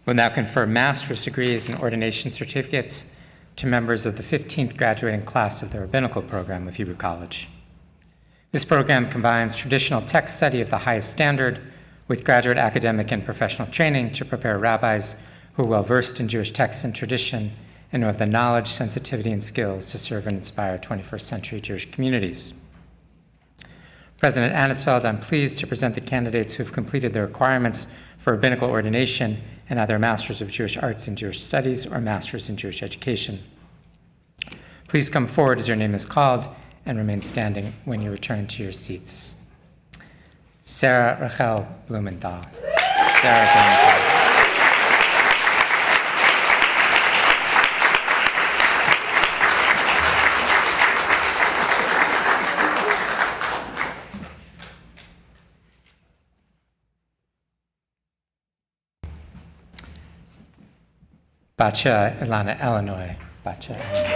[SPEAKER 9] We'll now confer master's degrees and ordination certificates to members of the 15th graduating class of the Rabbinical program of Hebrew College. This program combines traditional text study of the highest standard with graduate academic and professional training to prepare rabbis who are well-versed in Jewish texts and tradition and who have the knowledge, sensitivity, and skills to serve and inspire 21st century Jewish communities. President Anisfeld, I'm pleased to present the candidates who have completed the requirements for rabbinical ordination and either Masters of Jewish Arts in Jewish Studies or Masters in Jewish Education. Please come forward as your name is called and remain standing when you return to your seats. Sarah Rachel Blumenthal. Sarah Blumenthal. Bacha Ilana Illinois. Bacha Illinois.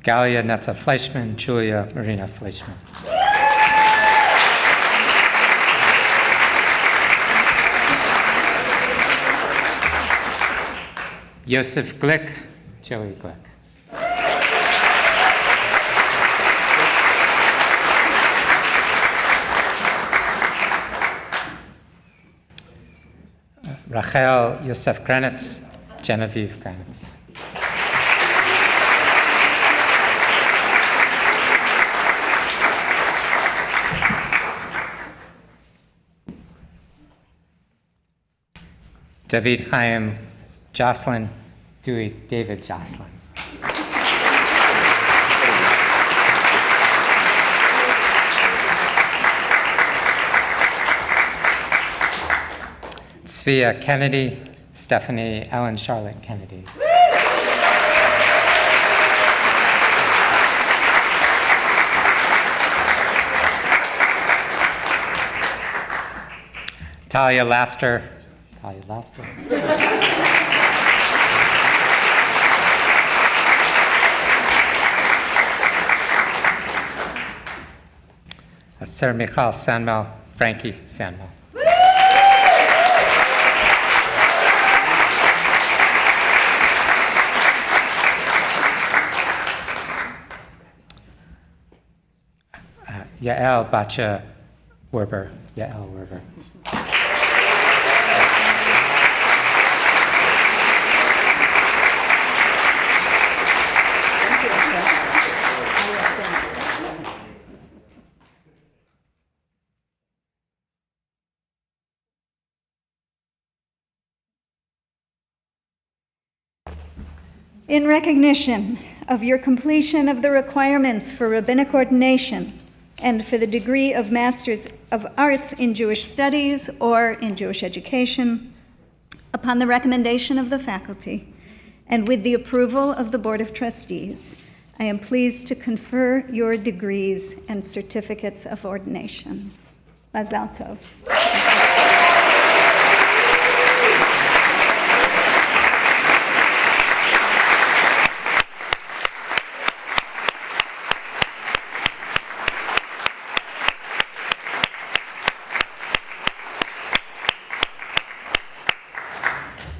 [SPEAKER 9] Galia Netza Fleischman, Julia Marina Fleischman. Joseph Glick, Joey Glick. Rachel Yosef Granitz, Genevieve Granitz. David Chaim Jocelyn, Dewey David Jocelyn. Svea Kennedy, Stephanie Ellen Charlotte Kennedy. Talia Laster. Talia Laster. Sir Michal Sanmel, Frankie Sanmel. Yael Bacha Werber. Yael Werber.
[SPEAKER 4] In recognition of your completion of the requirements for rabbinic ordination and for the degree of Masters of Arts in Jewish Studies or in Jewish Education, upon the recommendation of the faculty and with the approval of the Board of Trustees, I am pleased to confer your degrees and certificates of ordination. Mazal tov.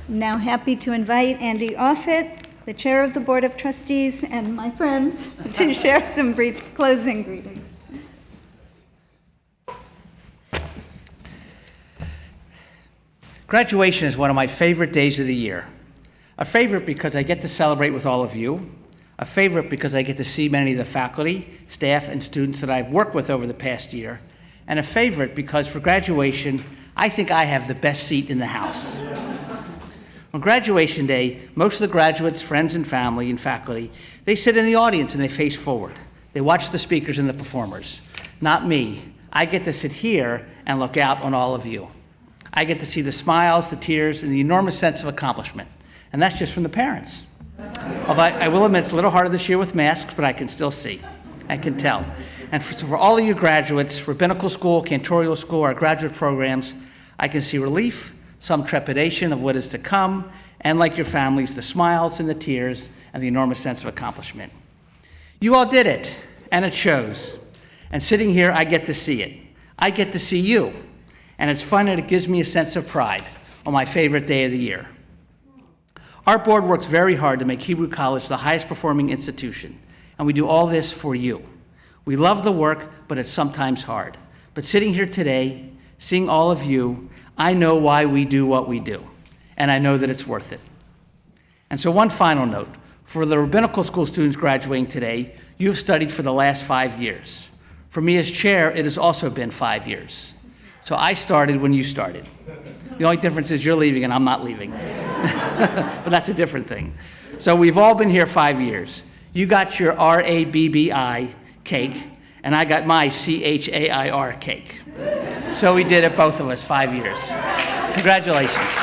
[SPEAKER 4] Now happy to invite Andy Offit, the chair of the Board of Trustees, and my friend, to share some brief closing greetings.
[SPEAKER 3] Graduation is one of my favorite days of the year. A favorite because I get to celebrate with all of you. A favorite because I get to see many of the faculty, staff, and students that I've worked with over the past year. And a favorite because for graduation, I think I have the best seat in the house. On graduation day, most of the graduates, friends and family and faculty, they sit in the audience and they face forward. They watch the speakers and the performers. Not me. I get to sit here and look out on all of you. I get to see the smiles, the tears, and the enormous sense of accomplishment. And that's just from the parents. Although I will admit it's a little harder this year with masks, but I can still see. I can tell. And for all of you graduates, Rabbinical School, Cantorial School, our graduate programs, I can see relief, some trepidation of what is to come, and like your families, the smiles and the tears and the enormous sense of accomplishment. You all did it, and it shows. And sitting here, I get to see it. I get to see you, and it's fun and it gives me a sense of pride on my favorite day of the year. Our board works very hard to make Hebrew College the highest performing institution, and we do all this for you. We love the work, but it's sometimes hard. But sitting here today, seeing all of you, I know why we do what we do, and I know that it's worth it. And so one final note. For the rabbinical school students graduating today, you've studied for the last 5 years. For me as chair, it has also been 5 years. So I started when you started. The only difference is you're leaving and I'm not leaving. But that's a different thing. So we've all been here 5 years. You got your RABBI cake, and I got my CHAIR cake. So we did it, both of us, 5 years. Congratulations.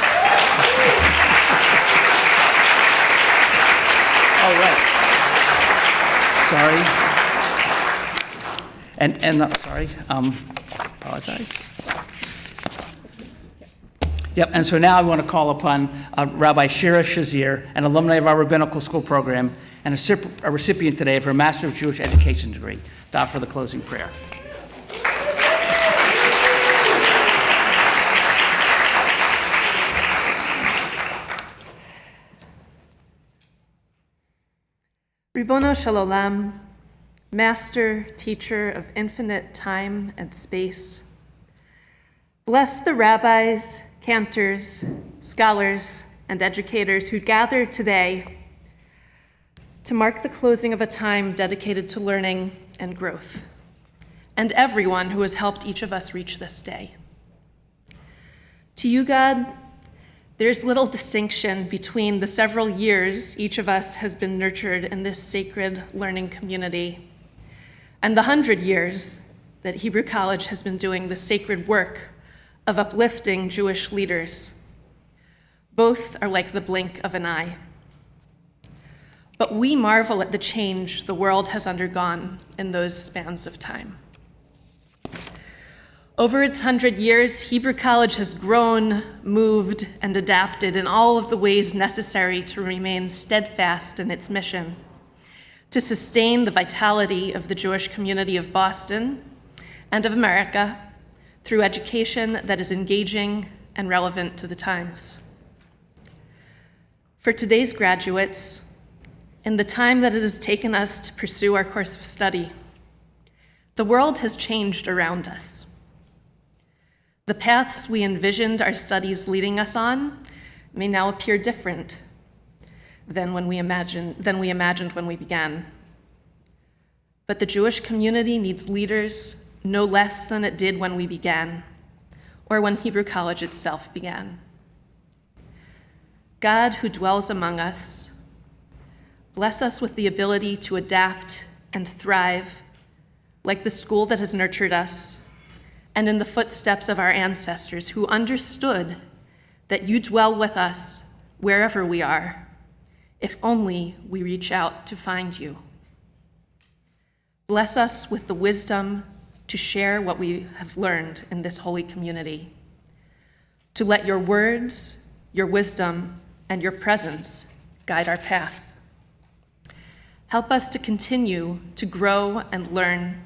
[SPEAKER 3] Oh, right. Sorry. Apologize. Yep, and so now I want to call upon Rabbi Shira Shazir, an alumni of our rabbinical school program and a recipient today of her Master of Jewish Education degree, to offer the closing prayer.
[SPEAKER 10] Ribono Shel Olam, Master, Teacher of infinite time and space, bless the rabbis, cantors, scholars, and educators who gathered today to mark the closing of a time dedicated to learning and growth, and everyone who has helped each of us reach this day. To you, God, there's little distinction between the several years each of us has been nurtured in this sacred learning community and the 100 years that Hebrew College has been doing the sacred work of uplifting Jewish leaders. Both are like the blink of an eye. But we marvel at the change the world has undergone in those spans of time. Over its 100 years, Hebrew College has grown, moved, and adapted in all of the ways necessary to remain steadfast in its mission, to sustain the vitality of the Jewish community of Boston and of America through education that is engaging and relevant to the times. For today's graduates, in the time that it has taken us to pursue our course of study, the world has changed around us. The paths we envisioned our studies leading us on may now appear different than we imagined when we began. But the Jewish community needs leaders no less than it did when we began, or when Hebrew College itself began. God, who dwells among us, bless us with the ability to adapt and thrive like the school that has nurtured us, and in the footsteps of our ancestors who understood that you dwell with us wherever we are, if only we reach out to find you. Bless us with the wisdom to share what we have learned in this holy community, to let your words, your wisdom, and your presence guide our path. Help us to continue to grow and learn,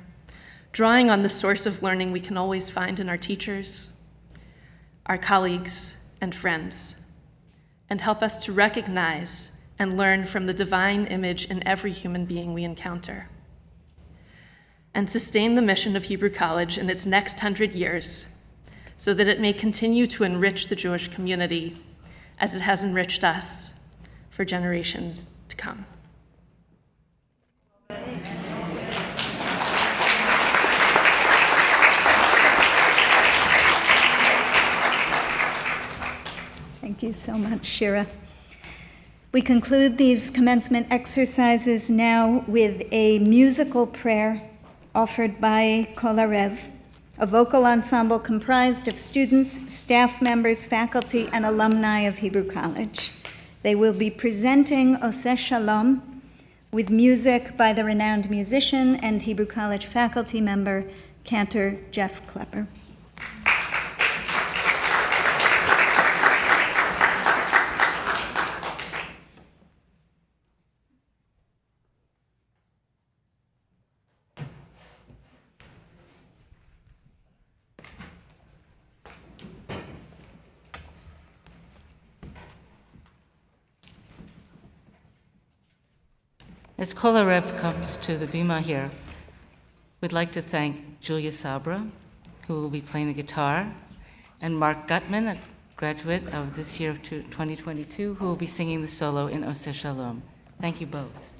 [SPEAKER 10] drawing on the source of learning we can always find in our teachers, our colleagues, and friends, and help us to recognize and learn from the divine image in every human being we encounter, and sustain the mission of Hebrew College in its next 100 years so that it may continue to enrich the Jewish community as it has enriched us for generations to come.
[SPEAKER 4] Thank you so much, Shira. We conclude these commencement exercises now with a musical prayer offered by Kol Harev, a vocal ensemble comprised of students, staff members, faculty, and alumni of Hebrew College. They will be presenting Oseh Shalom with music by the renowned musician and Hebrew College faculty member, Cantor Jeff Klepper.
[SPEAKER 11] As Kolarev comes to the bima here, we'd like to thank Julia Sabra, who will be playing the guitar, and Mark Gutman, a graduate of this year of 2022, who will be singing the solo in Oseh Shalom. Thank you both.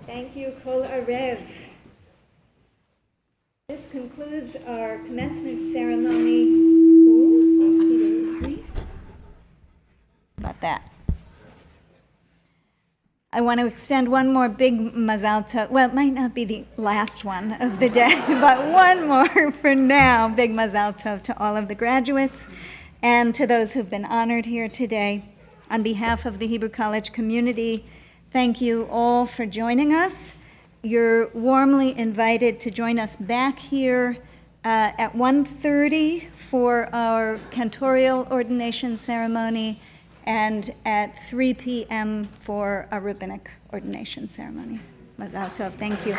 [SPEAKER 4] Thank you, Kol Arev. This concludes our commencement ceremony. About that. I want to extend one more big mazal tov. Well, it might not be the last one of the day, but one more for now. Big mazal tov to all of the graduates and to those who've been honored here today. On behalf of the Hebrew College community, Thank you all for joining us. You're warmly invited to join us back here at 1:30 for our Cantorial Ordination ceremony and at 3 p.m. for a Rabbinic Ordination ceremony. Mazal tov. Thank you.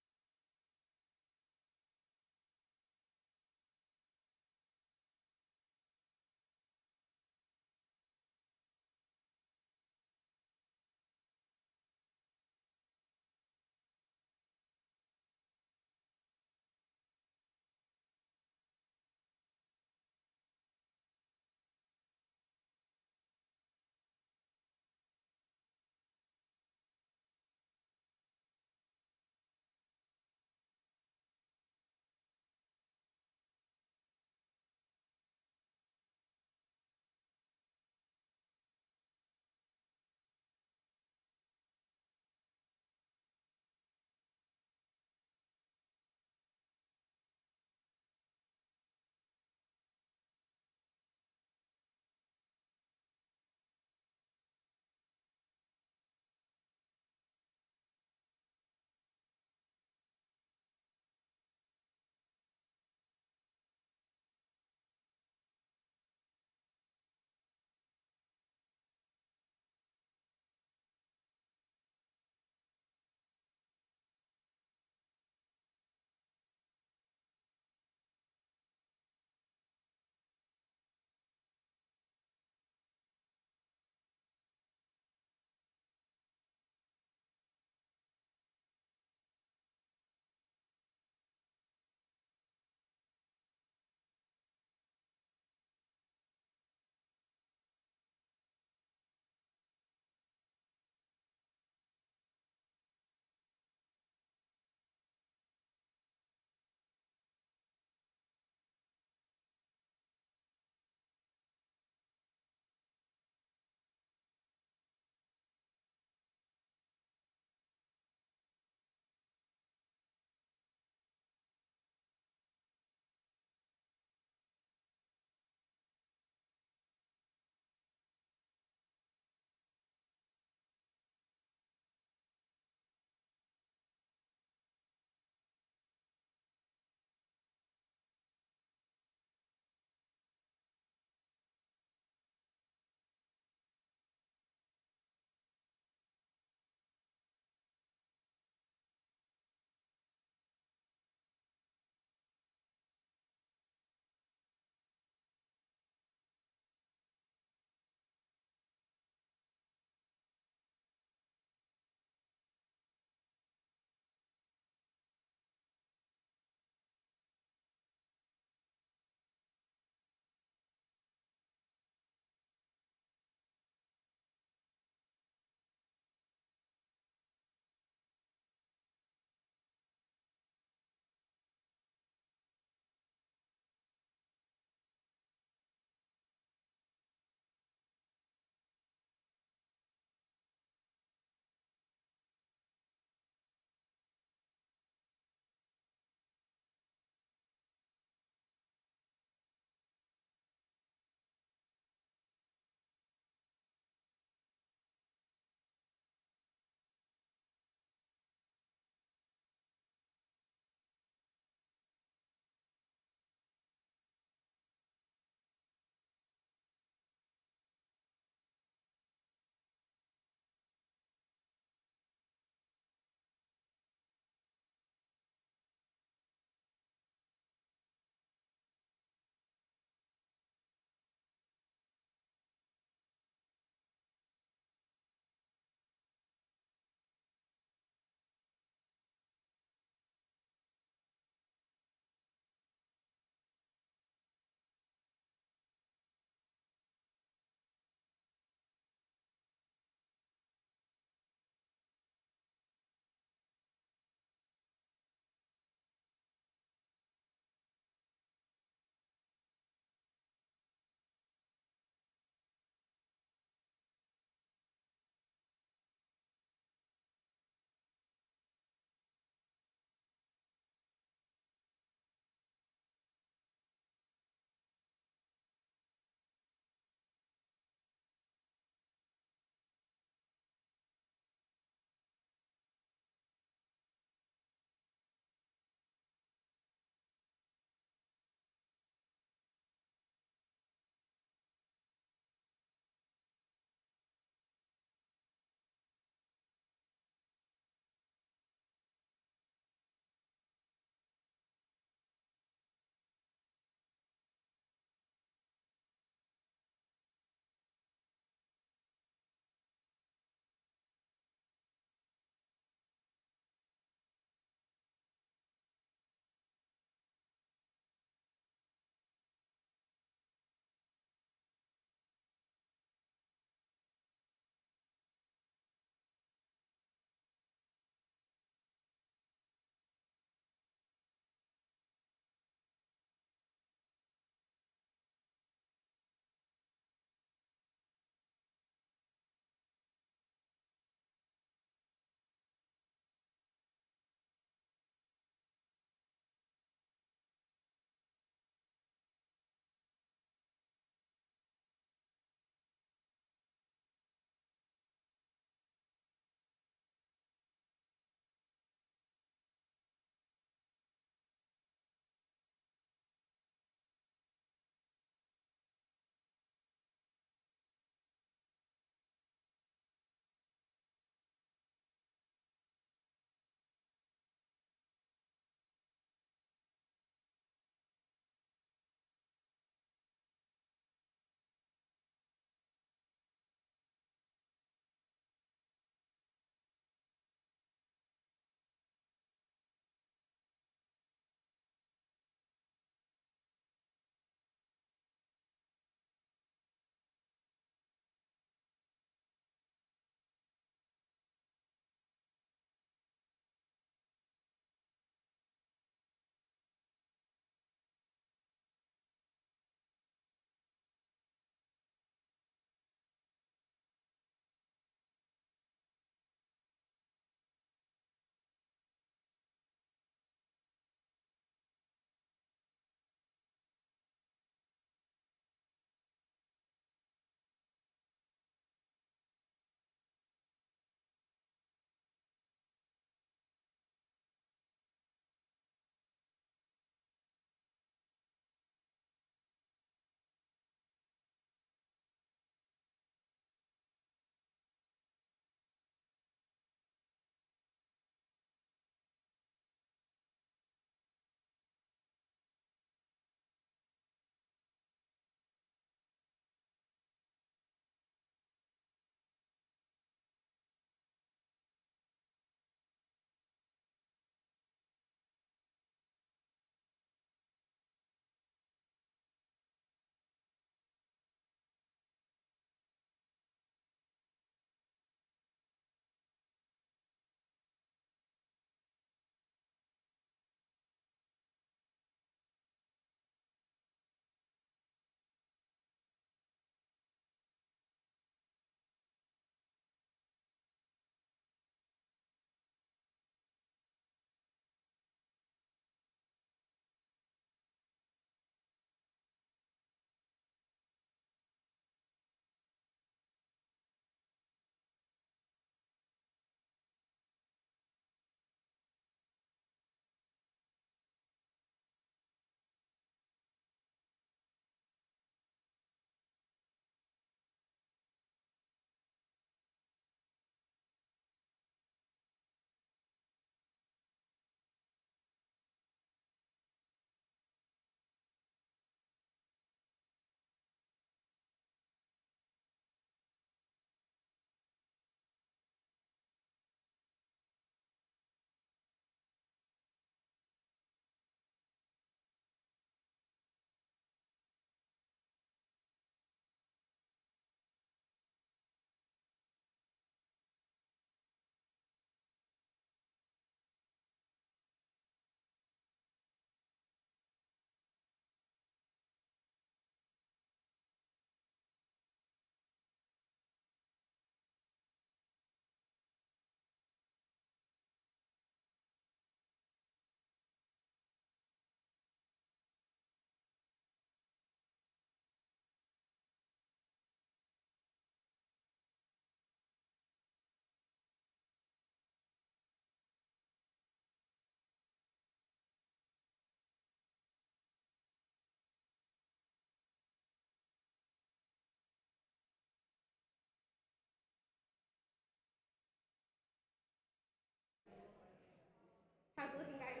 [SPEAKER 1] How's it looking, guys?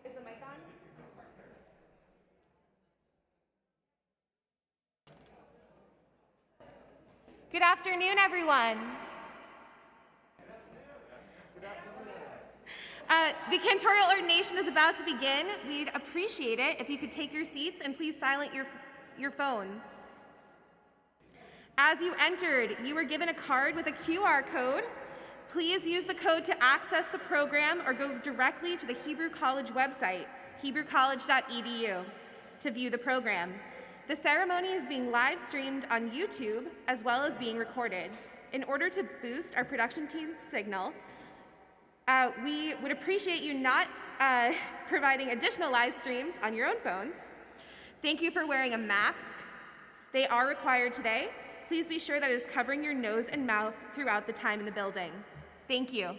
[SPEAKER 1] Is the mic on? Good afternoon, everyone. The Cantorial Ordination is about to begin. We'd appreciate it if you could take your seats and please silent your phones. As you entered, you were given a card with a QR code. Please use the code to access the program or go directly to the Hebrew College website, hebrewcollege.edu, to view the program. The ceremony is being live streamed on YouTube as well as being recorded. In order to boost our production team's signal, we would appreciate you not providing additional live streams on your own phones. Thank you for wearing a mask. They are required today. Please be sure that it is covering your nose and mouth throughout the time in the building. Thank you.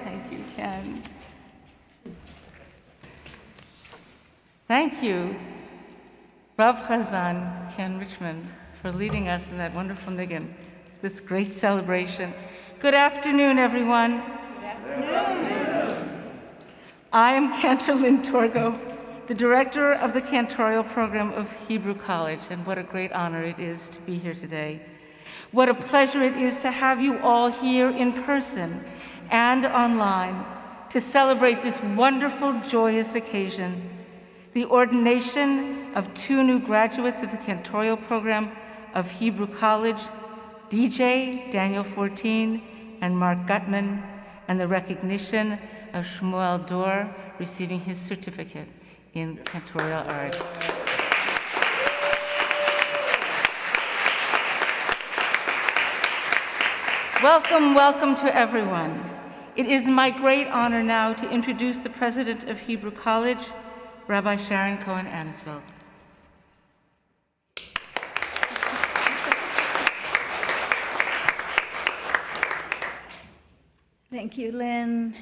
[SPEAKER 11] Thank you, Ken. Thank you, Rav Chazan, Ken Richmond, for leading us in that wonderful niggin, this great celebration. Good afternoon, everyone. Good afternoon. I am Cantor Lynn Torgov, the director of the Cantorial program of Hebrew College, and what a great honor it is to be here today. What a pleasure it is to have you all here in person and online to celebrate this wonderful, joyous occasion, the ordination of two new graduates of the Cantorial program of Hebrew College, DJ Daniel 14 and Mark Gutman, and the recognition of Shmuel Dor receiving his certificate in Cantorial Arts. Welcome, welcome to everyone. It is my great honor now to introduce the president of Hebrew College, Rabbi Sharon Cohen Anisfeld.
[SPEAKER 4] Thank you, Lynn.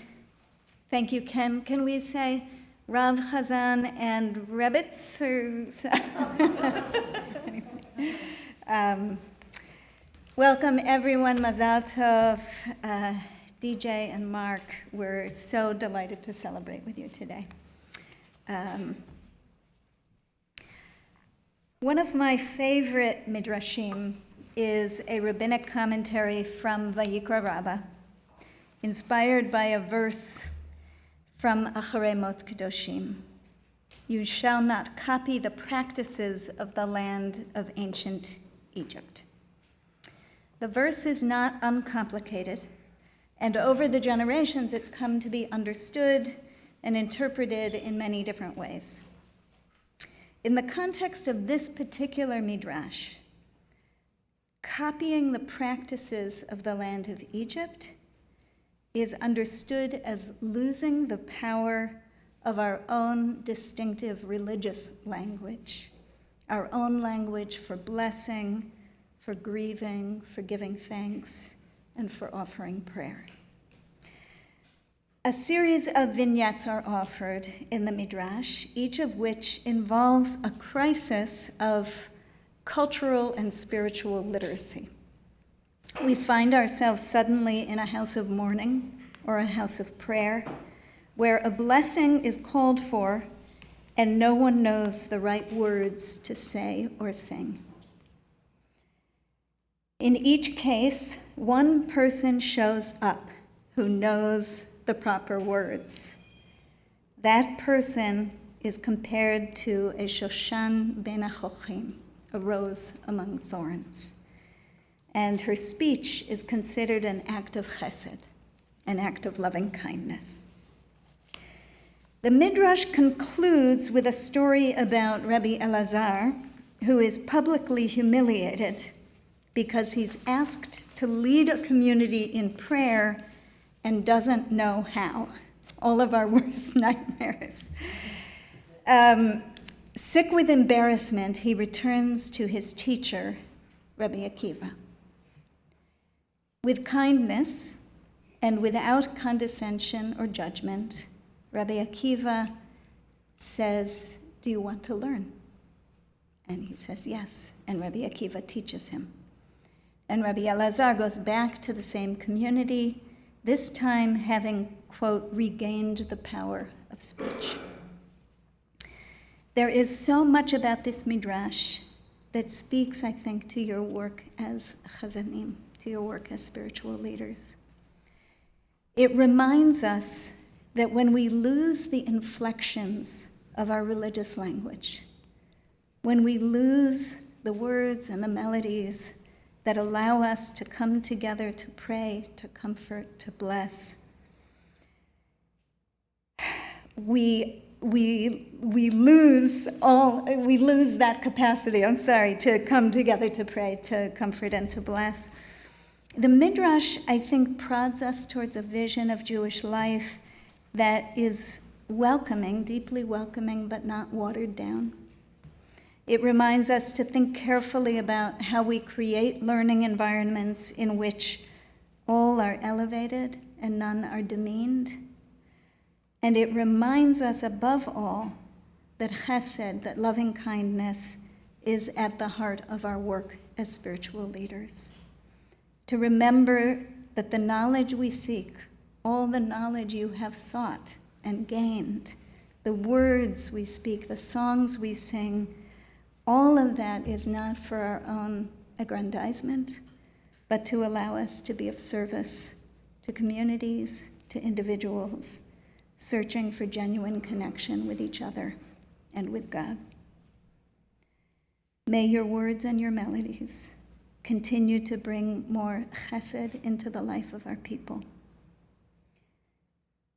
[SPEAKER 4] Thank you, Ken. Can we say Rav Chazan and Rebitz? Welcome, everyone. Mazal Tov, DJ and Mark. We're so delighted to celebrate with you today. One of my favorite midrashim is a rabbinic commentary from Vayikra Rabbah, inspired by a verse from Acharei Mot Kedoshim. You shall not copy the practices of the land of ancient Egypt. The verse is not uncomplicated, and over the generations, it's come to be understood and interpreted in many different ways. In the context of this particular midrash, copying the practices of the land of Egypt is understood as losing the power of our own distinctive religious language, our own language for blessing, for grieving, for giving thanks, and for offering prayer. A series of vignettes are offered in the Midrash, each of which involves a crisis of cultural and spiritual literacy. We find ourselves suddenly in a house of mourning or a house of prayer, where a blessing is called for and no one knows the right words to say or sing. In each case, one person shows up who knows the proper words. That person is compared to a Shoshan ben Achochim, a rose among thorns. And her speech is considered an act of chesed, an act of loving kindness. The Midrash concludes with a story about Rabbi Elazar, who is publicly humiliated because he's asked to lead a community in prayer and doesn't know how. All of our worst nightmares. Sick with embarrassment, he returns to his teacher, Rabbi Akiva. With kindness and without condescension or judgment, Rabbi Akiva says, "Do you want to learn?" And he says, "Yes." And Rabbi Akiva teaches him. And Rabbi Elazar goes back to the same community, this time having, quote, regained the power of speech. There is so much about this midrash that speaks, I think, to your work as chazanim, to your work as spiritual leaders. It reminds us that when we lose the inflections of our religious language, when we lose the words and the melodies that allow us to come together to pray, to comfort, to bless, we lose that capacity, to come together to pray, to comfort, and to bless. The Midrash, I think, prods us towards a vision of Jewish life that is welcoming, deeply welcoming, but not watered down. It reminds us to think carefully about how we create learning environments in which all are elevated and none are demeaned. And it reminds us, above all, that chesed, that loving kindness, is at the heart of our work as spiritual leaders. To remember that the knowledge we seek, all the knowledge you have sought and gained, the words we speak, the songs we sing, all of that is not for our own aggrandizement, but to allow us to be of service to communities, to individuals, searching for genuine connection with each other and with God. May your words and your melodies continue to bring more chesed into the life of our people.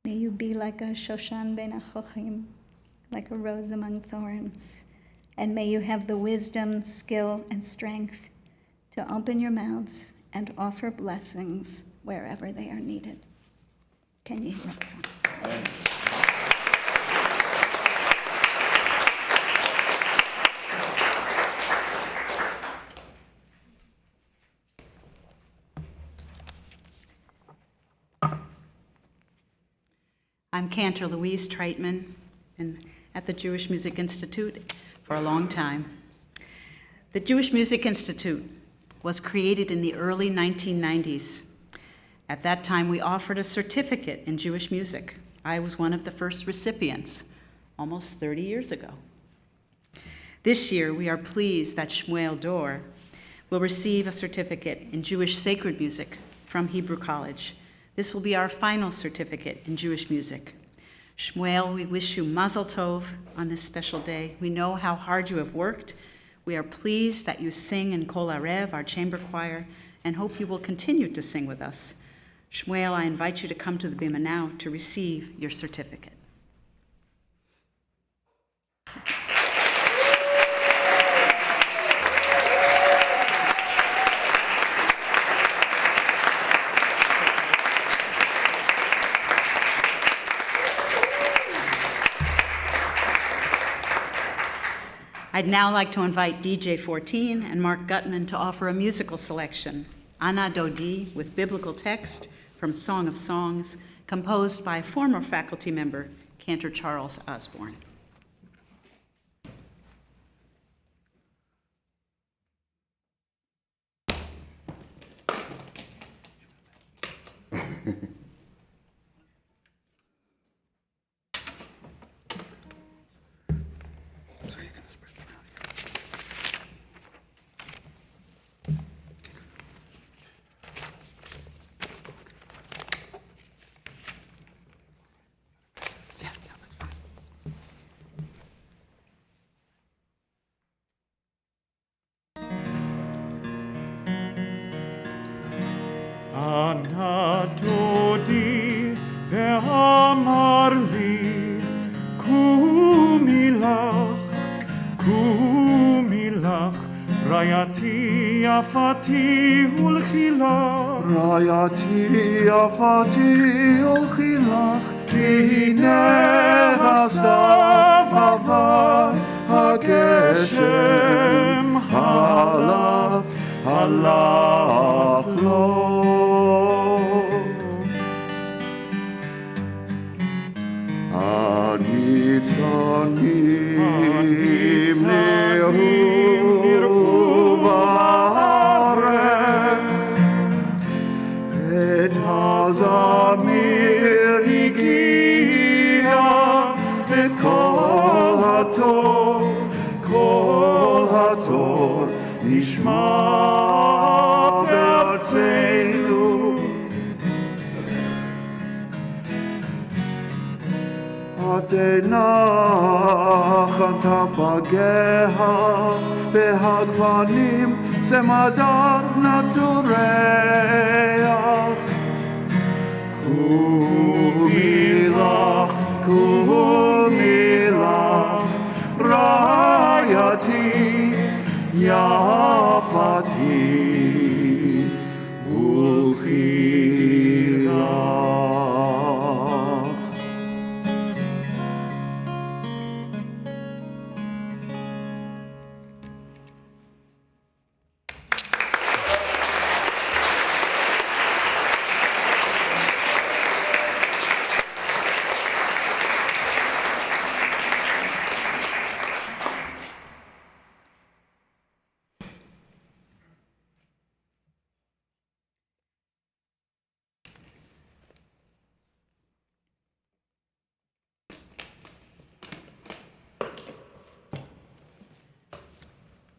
[SPEAKER 4] May you be like a Shoshan ben Achochim, like a rose among thorns. And may you have the wisdom, skill, and strength to open your mouths and offer blessings wherever they are needed. Can you hear us?
[SPEAKER 12] I'm Cantor Louise Treitman, and at the Jewish Music Institute for a long time. The Jewish Music Institute was created in the early 1990s. At that time, we offered a certificate in Jewish music. I was one of the first recipients, almost 30 years ago. This year, we are pleased that Shmuel Dor will receive a certificate in Jewish sacred music from Hebrew College. This will be our final certificate in Jewish music. Shmuel, we wish you mazel tov on this special day. We know how hard you have worked. We are pleased that you sing in Kol Arev, our chamber choir, and hope you will continue to sing with us. Shmuel, I invite you to come to the bima now to receive your certificate. I'd now like to invite DJ 14 and Mark Gutman to offer a musical selection, Ana Dodi, with biblical text from Song of Songs, composed by former faculty member Cantor Charles Osborne.
[SPEAKER 13] Ana Dodi ve'amar li kumilach rayati afati ulchilach ki nehasdav avad hageshem halach lo Anitzani miru v'aretz et hazamir higia v'kol hator nishma be'artzeinu Atenach atafageha behagvanim semadar natureach kumilach rayati yafati uchilach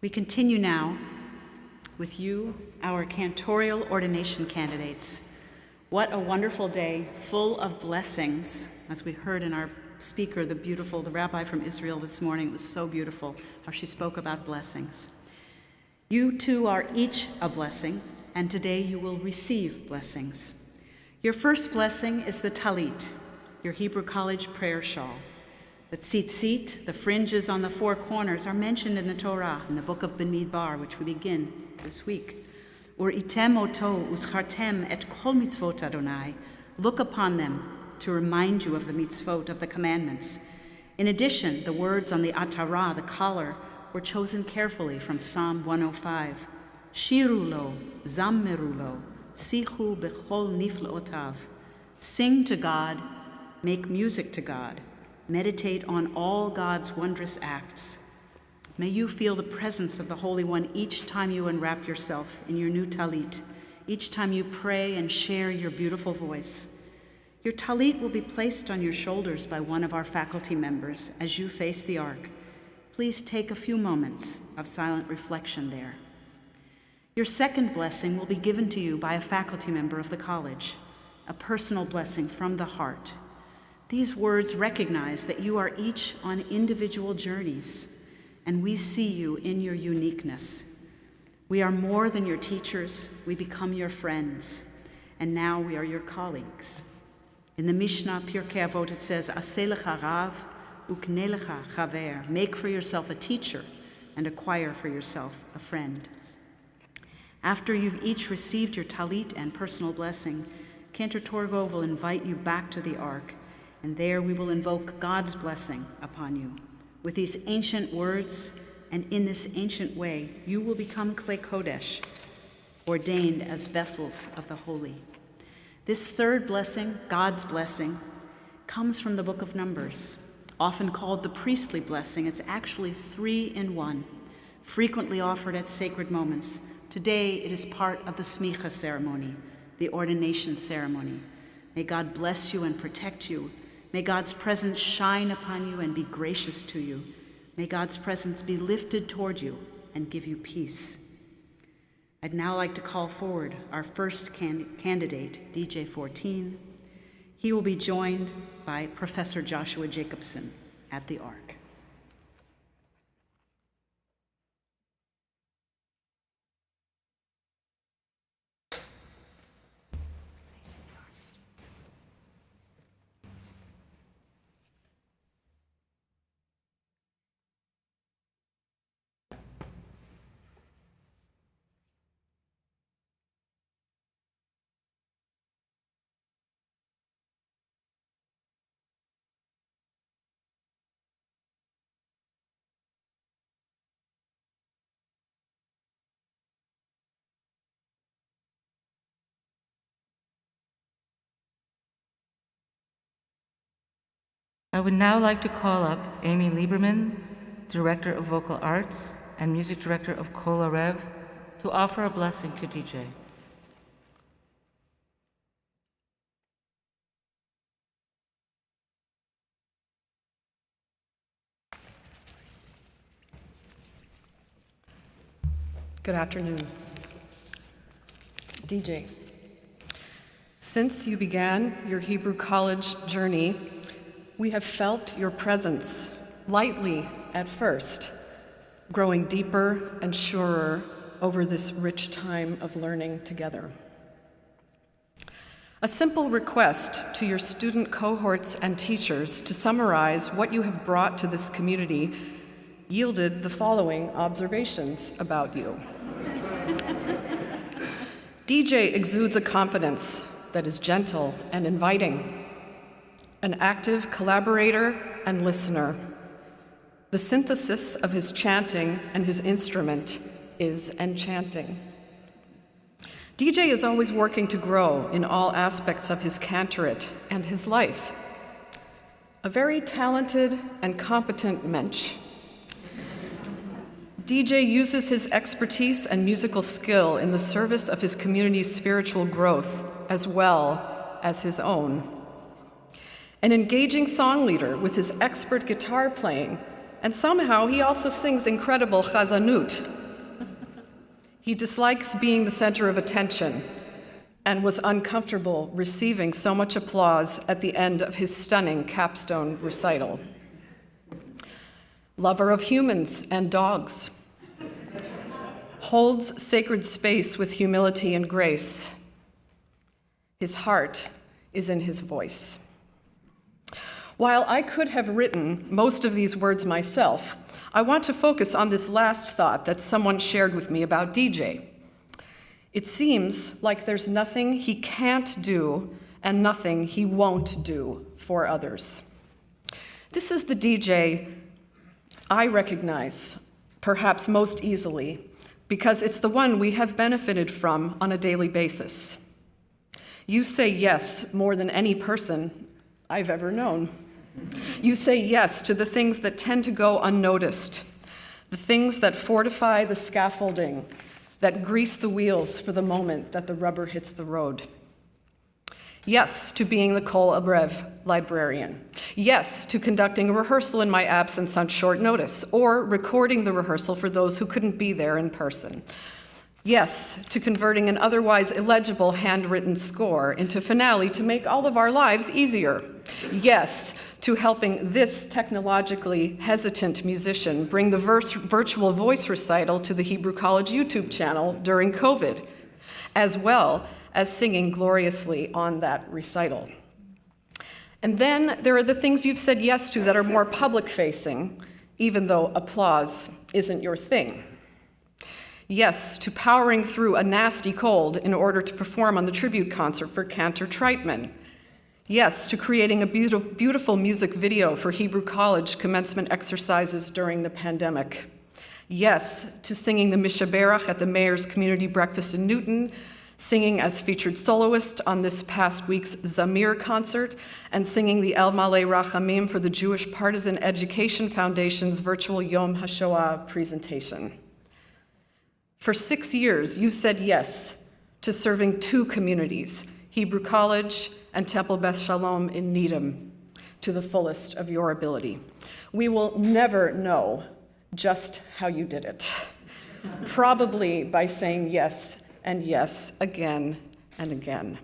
[SPEAKER 12] We continue now with you, our Cantorial Ordination candidates. What a wonderful day, full of blessings. As we heard in our speaker, the rabbi from Israel this morning, it was so beautiful how she spoke about blessings. You too are each a blessing, and today you will receive blessings. Your first blessing is the talit, your Hebrew College prayer shawl. The tzitzit, the fringes on the four corners, are mentioned in the Torah, in the book of Bamidbar, which we begin this week. Uritem oto uschartem et kol mitzvot Adonai. Look upon them to remind you of the mitzvot, of the commandments. In addition, the words on the atara, the collar, were chosen carefully from Psalm 105. Shiru lo, zammeru lo, sichu bechol niflaotav. Sing to God, make music to God. Meditate on all God's wondrous acts. May you feel the presence of the Holy One each time you unwrap yourself in your new talit, each time you pray and share your beautiful voice. Your talit will be placed on your shoulders by one of our faculty members as you face the ark. Please take a few moments of silent reflection there. Your second blessing will be given to you by a faculty member of the college, a personal blessing from the heart. These words recognize that you are each on individual journeys, and we see you in your uniqueness. We are more than your teachers, we become your friends, and now we are your colleagues. In the Mishnah, Pirkei Avot, it says, Aseh lecha rav ukne lecha chaver. Make for yourself a teacher and acquire for yourself a friend. After you've each received your talit and personal blessing, Cantor Torgo will invite you back to the ark, and there we will invoke God's blessing upon you. With these ancient words and in this ancient way, you will become Klei Kodesh, ordained as vessels of the holy. This third blessing, God's blessing, comes from the book of Numbers. Often called the priestly blessing, it's actually 3 in 1, frequently offered at sacred moments. Today, it is part of the smicha ceremony, the ordination ceremony. May God bless you and protect you. May God's presence shine upon you and be gracious to you. May God's presence be lifted toward you and give you peace. I'd now like to call forward our first candidate, DJ 14. He will be joined by Professor Joshua Jacobson at the ark.
[SPEAKER 11] I would now like to call up Amy Lieberman, Director of Vocal Arts and Music Director of Kol Arev, to offer a blessing to DJ.
[SPEAKER 14] Good afternoon. DJ, since you began your Hebrew College journey, we have felt your presence, lightly at first, growing deeper and surer over this rich time of learning together. A simple request to your student cohorts and teachers to summarize what you have brought to this community yielded the following observations about you. DJ exudes a confidence that is gentle and inviting, an active collaborator and listener. The synthesis of his chanting and his instrument is enchanting. DJ is always working to grow in all aspects of his cantorate and his life. A very talented and competent mensch. DJ uses his expertise and musical skill in the service of his community's spiritual growth as well as his own. An engaging song leader with his expert guitar playing, and somehow he also sings incredible chazanut. He dislikes being the center of attention and was uncomfortable receiving so much applause at the end of his stunning capstone recital. Lover of humans and dogs. Holds sacred space with humility and grace. His heart is in his voice. While I could have written most of these words myself, I want to focus on this last thought that someone shared with me about DJ. It seems like there's nothing he can't do and nothing he won't do for others. This is the DJ I recognize, perhaps most easily, because it's the one we have benefited from on a daily basis. You say yes more than any person I've ever known. You say yes to the things that tend to go unnoticed, the things that fortify the scaffolding, that grease the wheels for the moment that the rubber hits the road. Yes to being the Kol Arev librarian. Yes to conducting a rehearsal in my absence on short notice, or recording the rehearsal for those who couldn't be there in person. Yes to converting an otherwise illegible handwritten score into finale to make all of our lives easier. Yes, to helping this technologically hesitant musician bring the virtual voice recital to the Hebrew College YouTube channel during COVID, as well as singing gloriously on that recital. And then there are the things you've said yes to that are more public-facing, even though applause isn't your thing. Yes, to powering through a nasty cold in order to perform on the tribute concert for Cantor Treitman. Yes, to creating a beautiful music video for Hebrew College commencement exercises during the pandemic. Yes, to singing the Mishaberach at the Mayor's Community Breakfast in Newton, singing as featured soloist on this past week's Zamir concert, and singing the El Malei Rachamim for the Jewish Partisan Education Foundation's virtual Yom HaShoah presentation. For 6 years, you said yes to serving 2 communities, Hebrew College and Temple Beth Shalom in Needham, to the fullest of your ability. We will never know just how you did it, probably by saying yes and yes again and again.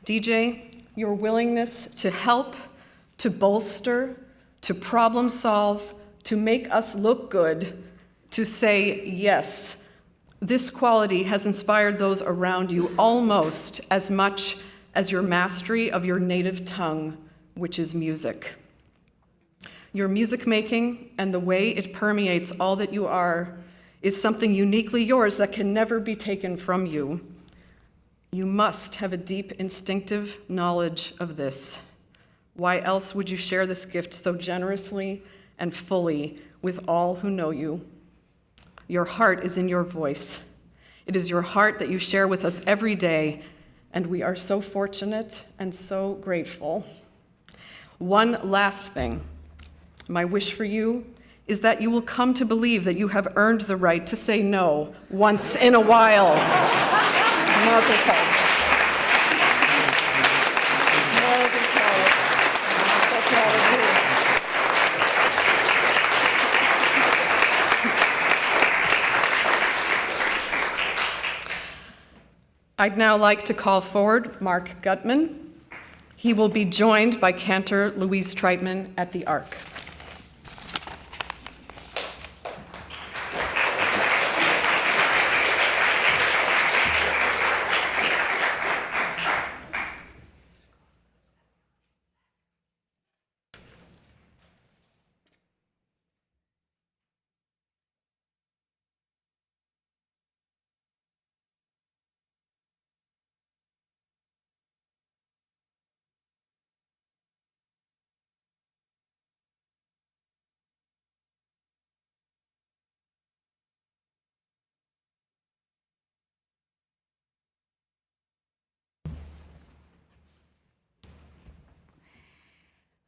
[SPEAKER 14] DJ, your willingness to help, to bolster, to problem solve, to make us look good, to say yes, this quality has inspired those around you almost as much as your mastery of your native tongue, which is music. Your music making and the way it permeates all that you are is something uniquely yours that can never be taken from you. You must have a deep instinctive knowledge of this. Why else would you share this gift so generously and fully with all who know you? Your heart is in your voice. It is your heart that you share with us every day, and we are so fortunate and so grateful. One last thing. My wish for you is that you will come to believe that you have earned the right to say no once in a while. Mazel tov. Mazel tov. That's all of you. I'd now like to call forward Mark Gutman. He will be joined by Cantor Louise Treitman at the Ark.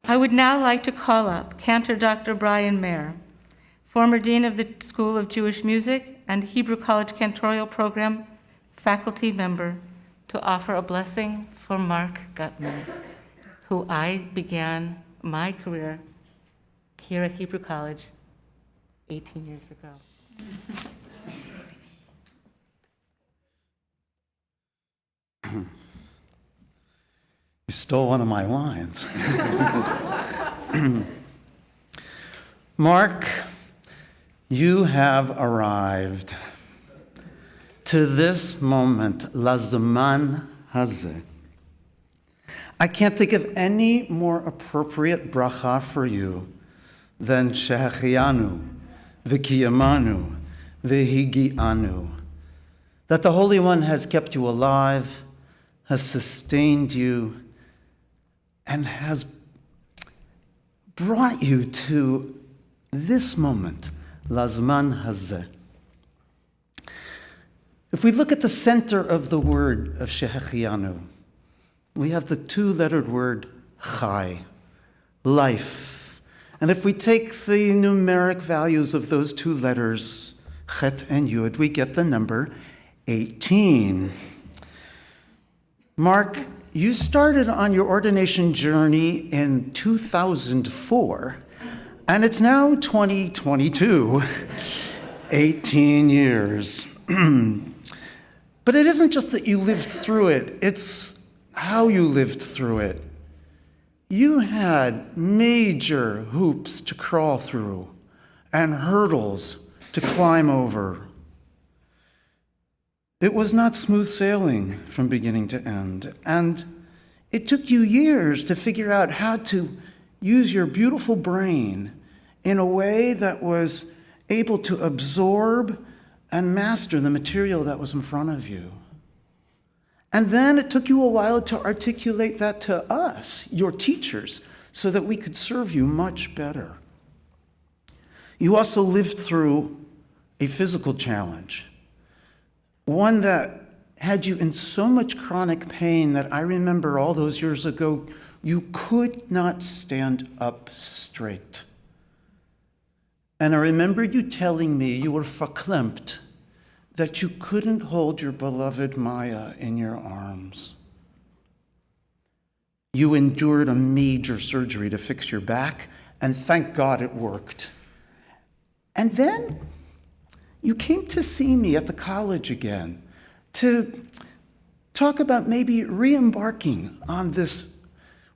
[SPEAKER 11] I would now like to call up Cantor Dr. Brian Mayer, former Dean of the School of Jewish Music and Hebrew College Cantorial Program faculty member, to offer a blessing for Mark Gutman, who I began my career here at Hebrew College 18 years ago.
[SPEAKER 15] You stole one of my lines. Mark, you have arrived to this moment, Lazaman Hazeh. I can't think of any more appropriate bracha for you than Shehechianu, V'kiyamanu, V'higianu. That the Holy One has kept you alive, has sustained you, and has brought you to this moment, Lazman Hazeh. If we look at the center of the word of Shehechianu, we have the 2-lettered word Chai, life. And if we take the numeric values of those 2 letters, Chet and Yud, we get the number 18. Mark, you started on your ordination journey in 2004, and it's now 2022, 18 years. But it isn't just that you lived through it, it's how you lived through it. You had major hoops to crawl through and hurdles to climb over. It was not smooth sailing from beginning to end, and it took you years to figure out how to use your beautiful brain in a way that was able to absorb and master the material that was in front of you. And then it took you a while to articulate that to us, your teachers, so that we could serve you much better. You also lived through a physical challenge, one that had you in so much chronic pain that I remember all those years ago, you could not stand up straight. And I remember you telling me you were verklempt, that you couldn't hold your beloved Maya in your arms. You endured a major surgery to fix your back, and thank God it worked. And then you came to see me at the college again to talk about maybe re-embarking on this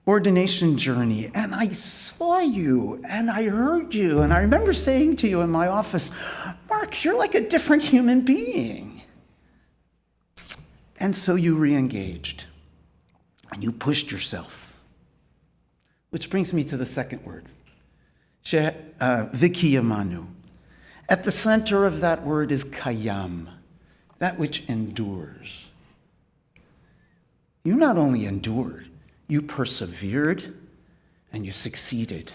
[SPEAKER 15] ordination journey. And I saw you, and I heard you, and I remember saying to you in my office, Mark, you're like a different human being. And so you re-engaged, and you pushed yourself. Which brings me to the second word, vikiyamanu. At the center of that word is kayam, that which endures. You not only endured, you persevered, and you succeeded.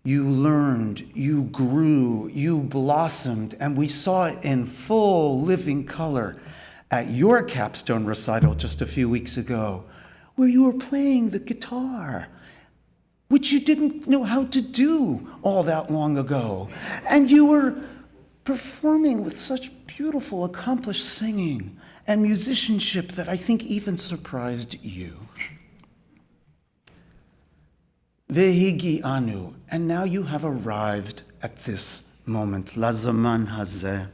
[SPEAKER 15] You learned, you grew, you blossomed, and we saw it in full living color at your capstone recital just a few weeks ago, where you were playing the guitar, which you didn't know how to do all that long ago. And you were performing with such beautiful, accomplished singing and musicianship that I think even surprised you. Vehigi anu, and now you have arrived at this moment, lazaman hazeh.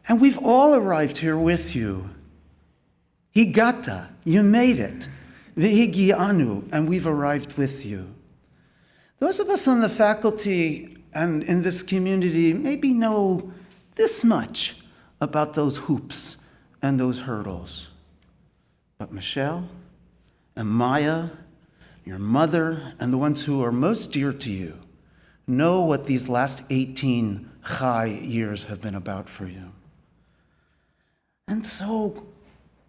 [SPEAKER 15] And we've all arrived here with you. Higata, you made it. Vehigi anu, and we've arrived with you. Those of us on the faculty and in this community maybe know this much about those hoops and those hurdles. But Michelle and Maya, your mother, and the ones who are most dear to you know what these last 18 Chai years have been about for you. And so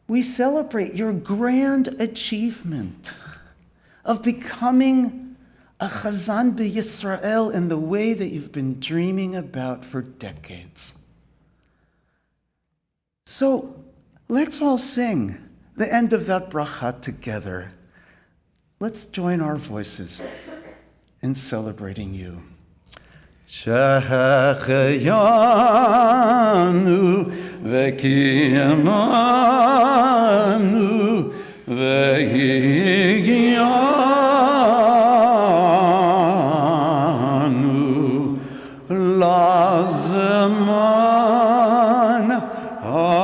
[SPEAKER 15] we celebrate your grand achievement of becoming a Chazan b'Yisrael in the way that you've been dreaming about for decades. So let's all sing the end of that bracha together. Let's join our voices in celebrating you. Shehecheyanu v'kiyamanu v'higyanu lazaman hazeh.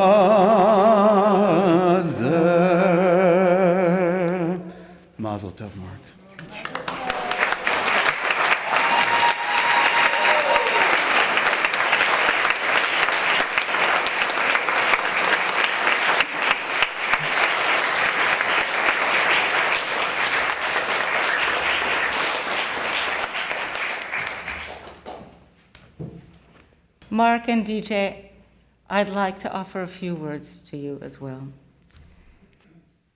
[SPEAKER 15] Mazel tov, Mark.
[SPEAKER 11] Mark and DJ, I'd like to offer a few words to you as well.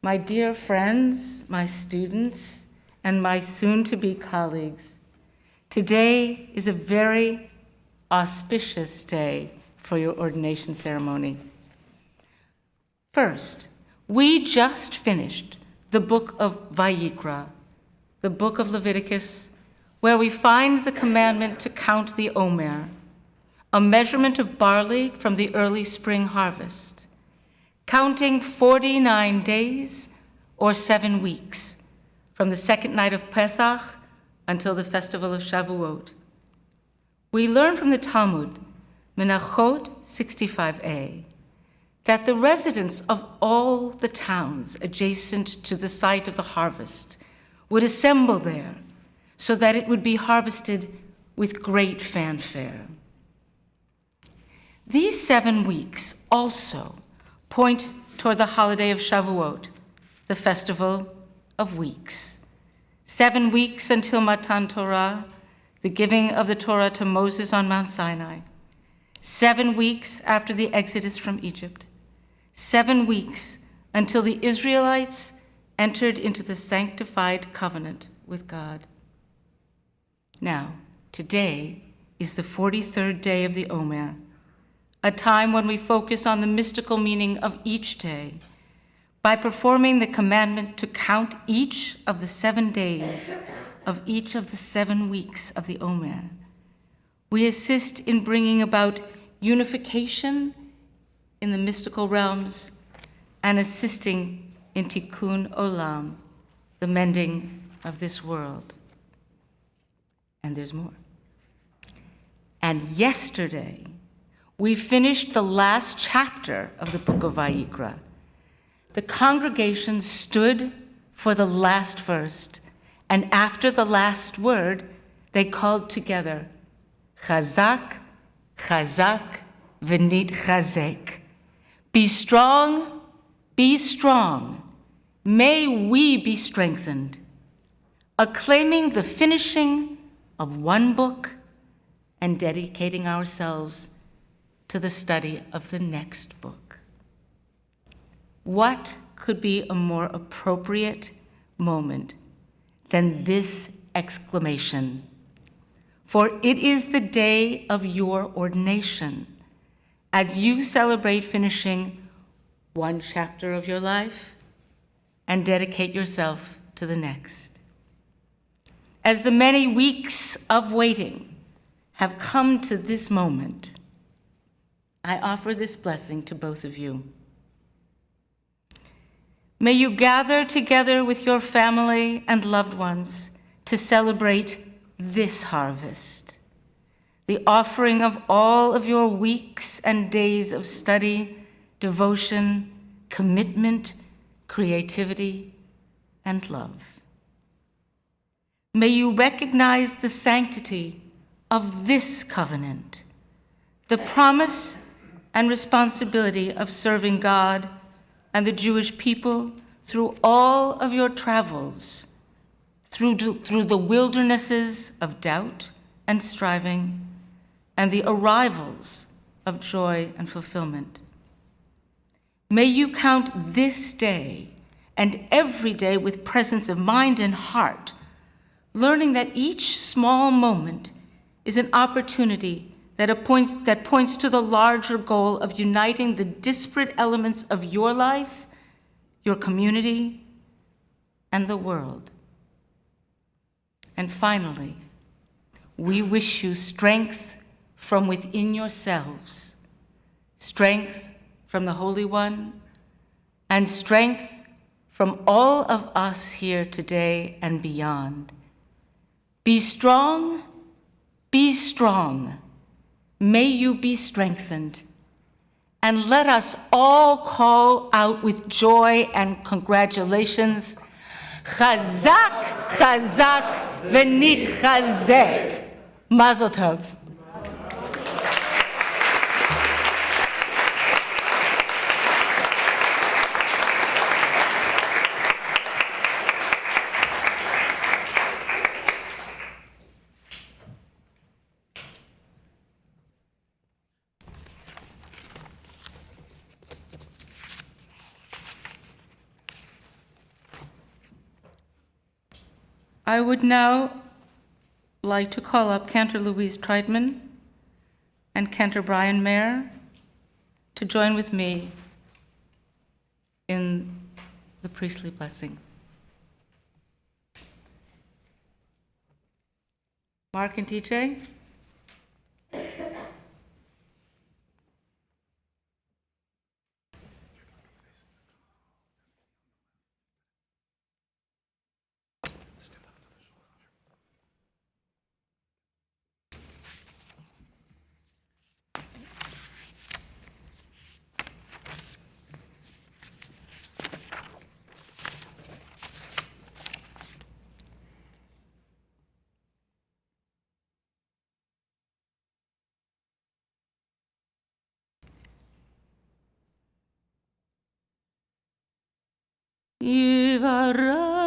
[SPEAKER 11] My dear friends, my students, and my soon-to-be colleagues, today is a very auspicious day for your ordination ceremony. First, we just finished the book of Vayikra, the book of Leviticus, where we find the commandment to count the omer, a measurement of barley from the early spring harvest, counting 49 days or 7 weeks from the second night of Pesach until the festival of Shavuot. We learn from the Talmud, Menachot 65a, that the residents of all the towns adjacent to the site of the harvest would assemble there so that it would be harvested with great fanfare. These 7 weeks also point toward the holiday of Shavuot, the festival of weeks. 7 weeks until Matan Torah, the giving of the Torah to Moses on Mount Sinai. 7 weeks after the exodus from Egypt. 7 weeks until the Israelites entered into the sanctified covenant with God. Now, today is the 43rd day of the Omer, a time when we focus on the mystical meaning of each day by performing the commandment to count each of the 7 days of each of the 7 weeks of the Omer. We assist in bringing about unification in the mystical realms and assisting in tikkun olam, the mending of this world. And there's more. And yesterday, we finished the last chapter of the book of Vayikra. The congregation stood for the last verse, and after the last word, they called together, Chazak, Chazak, v'nit chazek. Be strong, may we be strengthened, acclaiming the finishing of one book and dedicating ourselves to the study of the next book. What could be a more appropriate moment than this exclamation? For it is the day of your ordination, as you celebrate finishing one chapter of your life and dedicate yourself to the next. As the many weeks of waiting have come to this moment, I offer this blessing to both of you. May you gather together with your family and loved ones to celebrate this harvest, the offering of all of your weeks and days of study, devotion, commitment, creativity, and love. May you recognize the sanctity of this covenant, the promise and responsibility of serving God and the Jewish people through all of your travels, through the wildernesses of doubt and striving, and the arrivals of joy and fulfillment. May you count this day and every day with presence of mind and heart, learning that each small moment is an opportunity that points to the larger goal of uniting the disparate elements of your life, your community, and the world. And finally, we wish you strength from within yourselves, strength from the Holy One, and strength from all of us here today and beyond. Be strong, may you be strengthened. And let us all call out with joy and congratulations, Chazak, Chazak, v'nit chazek. Mazel tov. I would now like to call up Cantor Louise Treitman and Cantor Brian Mayer to join with me in the priestly blessing. Mark and DJ. Yivarechecha.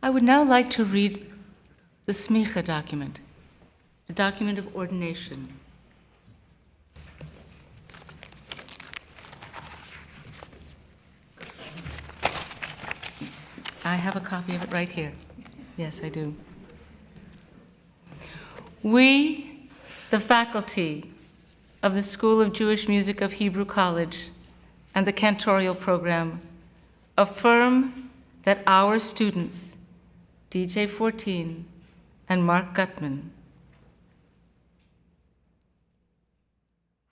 [SPEAKER 11] I would now like to read the smicha document, the document of ordination. I have a copy of it right here. Yes, I do. We, the faculty of the School of Jewish Music of Hebrew College and the Cantorial program, affirm that our students, DJ 14 and Mark Gutman,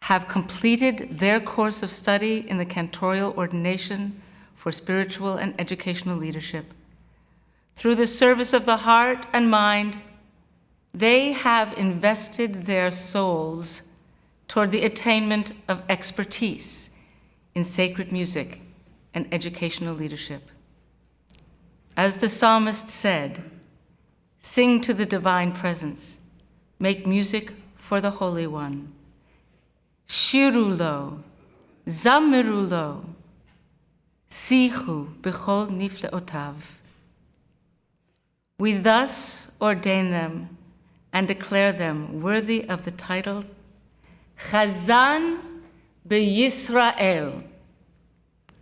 [SPEAKER 11] have completed their course of study in the Cantorial Ordination for Spiritual and Educational Leadership. Through the service of the heart and mind, they have invested their souls toward the attainment of expertise in sacred music and educational leadership. As the psalmist said, sing to the divine presence, make music for the Holy One. Shiru lo, zamiru lo, Sichu b'chol nifleotav. We thus ordain them and declare them worthy of the title Chazan b'Yisrael,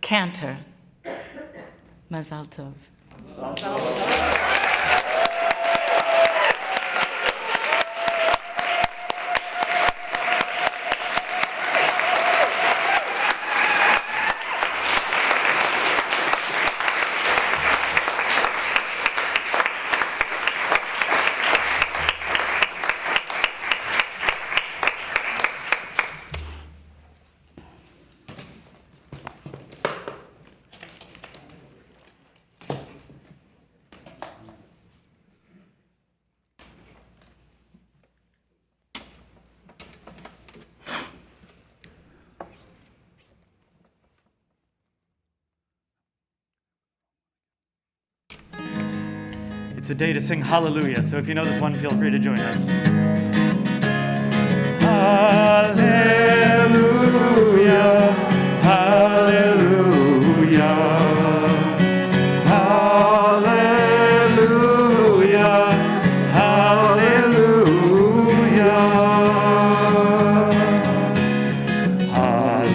[SPEAKER 11] cantor. Mazal tov.
[SPEAKER 16] It's a day to sing hallelujah, so if you know this one, feel free to join us. Hallelujah, hallelujah, hallelujah, hallelujah,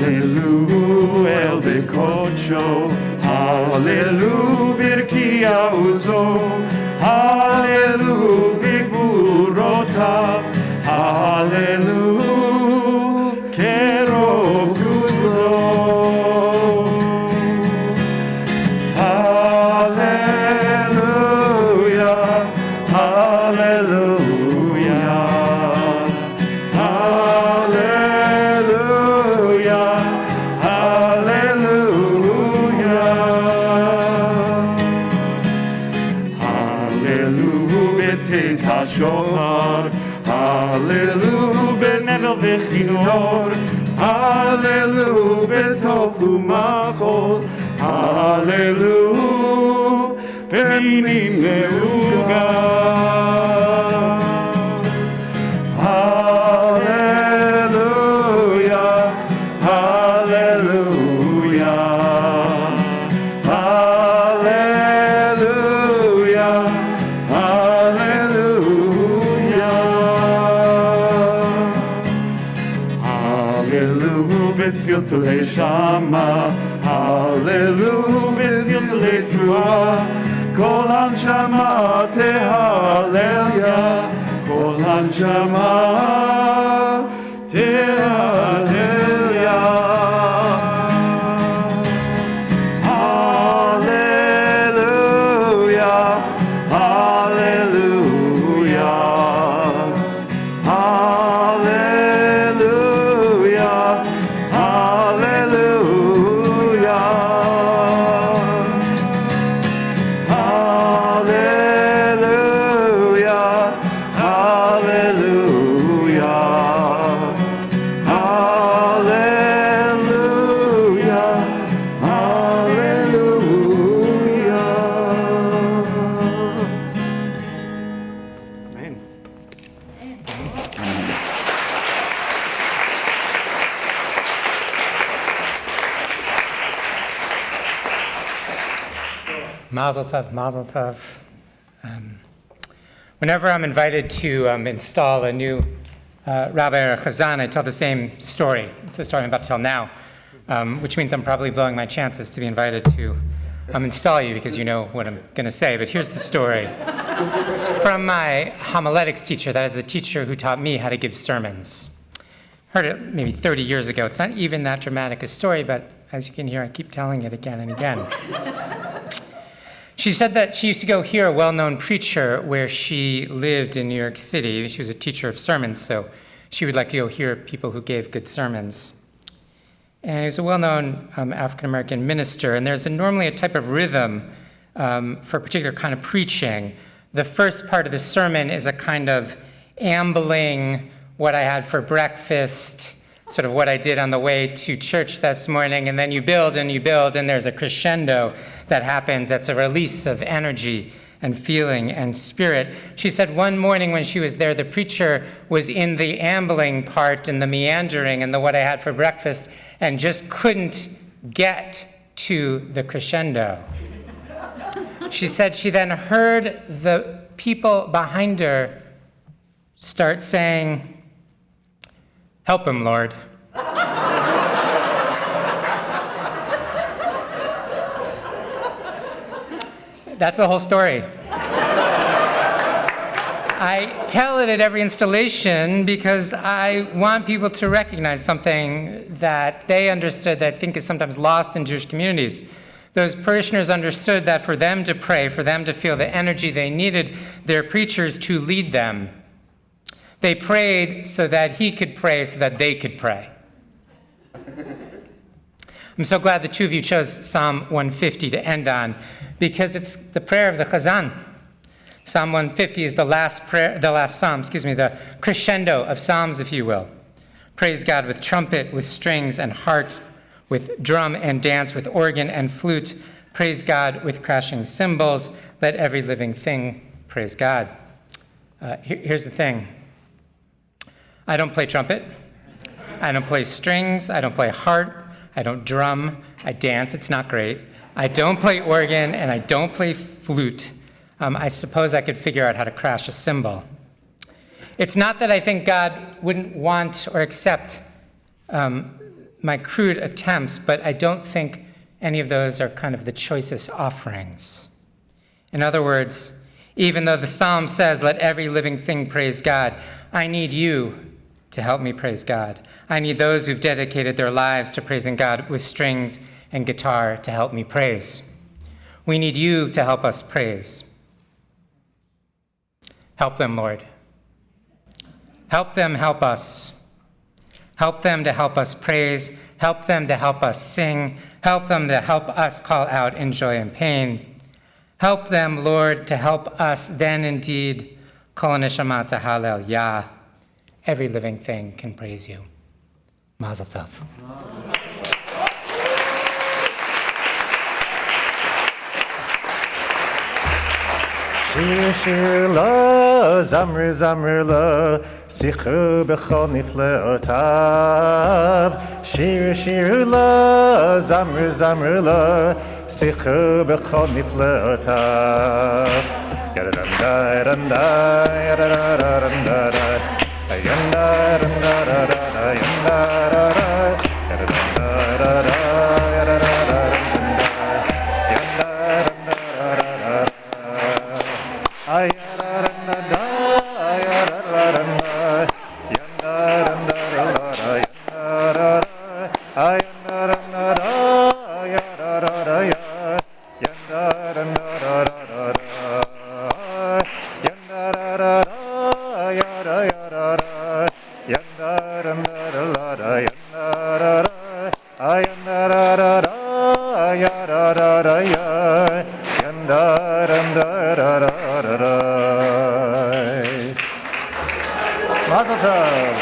[SPEAKER 16] hallelujah, el bekocho, hallelujah, birkia uzo. Hallelujah, Gvurotav, Hallelujah, Kerov Gudo. Hallelujah, Hallelujah, Hallelujah, Hallelujah. Tit hashofar, hallelujah, benevel v'chinor, hallelujah, betov u'machol, hallelujah, b'mim ve'uga. Hallelujah, hallelujah, hallelujah. B'tziltzilei shama, hallelujah, b'tziltzilei trua, kol hanshama tehallelya, kol hanshama tehallelya. Hallelujah, hallelujah, hallelujah. Hallelujah, hallelujah, hallelujah, hallelujah, hallelujah. Amen.
[SPEAKER 9] Mazel tov, mazel tov. Whenever I'm invited to install a new rabbi or chazan, I tell the same story. It's the story I'm about to tell now, which means I'm probably blowing my chances to be invited to install you because you know what I'm going to say. But here's the story. It's from my homiletics teacher. That is the teacher who taught me how to give sermons. Heard it maybe 30 years ago. It's not even that dramatic a story, but as you can hear, I keep telling it again and again. She said that she used to go hear a well-known preacher where she lived in New York City. She was a teacher of sermons, so she would like to go hear people who gave good sermons. And he was a well-known African-American minister, and there's normally a type of rhythm for a particular kind of preaching. The first part of the sermon is a kind of ambling, what I had for breakfast, sort of what I did on the way to church this morning, and then you build, and there's a crescendo that happens. That's a release of energy and feeling and spirit. She said one morning when she was there, the preacher was in the ambling part and the meandering and the what I had for breakfast and just couldn't get to the crescendo. She said she then heard the people behind her start saying, "Help him, Lord." That's the whole story. I tell it at every installation because I want people to recognize something that they understood that I think is sometimes lost in Jewish communities. Those parishioners understood that for them to pray, for them to feel the energy, they needed their preachers to lead them. They prayed so that he could pray, so that they could pray. I'm so glad the two of you chose Psalm 150 to end on, because it's the prayer of the Chazan. Psalm 150 is the last psalm, the crescendo of psalms, if you will. Praise God with trumpet, with strings and harp, with drum and dance, with organ and flute. Praise God with crashing cymbals. Let every living thing praise God. Here's the thing. I don't play trumpet. I don't play strings. I don't play harp. I don't drum. I dance. It's not great. I don't play organ, and I don't play flute. I suppose I could figure out how to crash a cymbal. It's not that I think God wouldn't want or accept my crude attempts, but I don't think any of those are kind of the choicest offerings. In other words, even though the psalm says, "Let every living thing praise God," I need you to help me praise God. I need those who've dedicated their lives to praising God with strings and guitar to help me praise. We need you to help us praise. Help them, Lord. Help them help us. Help them to help us praise. Help them to help us sing. Help them to help us call out in joy and pain. Help them, Lord, to help us then indeed kol neshama tahalel Yah. Every living thing can praise you. Mazel tov.
[SPEAKER 17] Shir shir la, zamr zamr la, sichu b'chol nifleotav. Shir shir la, zamr zamr la, sichu b'chol nifleotav. Yadadanda yadanda yadadanda yadanda yadanda yadanda Mazel tov.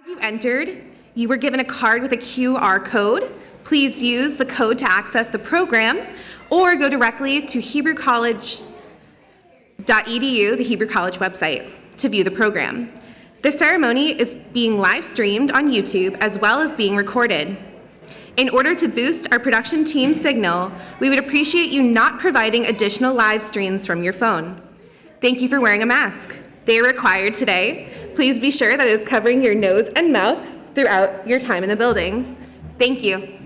[SPEAKER 1] As you entered, you were given a card with a QR code. Please use the code to access the program or go directly to HebrewCollege.edu, the Hebrew College website, to view the program. The ceremony is being live streamed on YouTube as well as being recorded. In order to boost our production team's signal, we would appreciate you not providing additional live streams from your phone. Thank you for wearing a mask. They are required today. Please be sure that it is covering your nose and mouth throughout your time in the building. Thank you.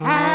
[SPEAKER 18] I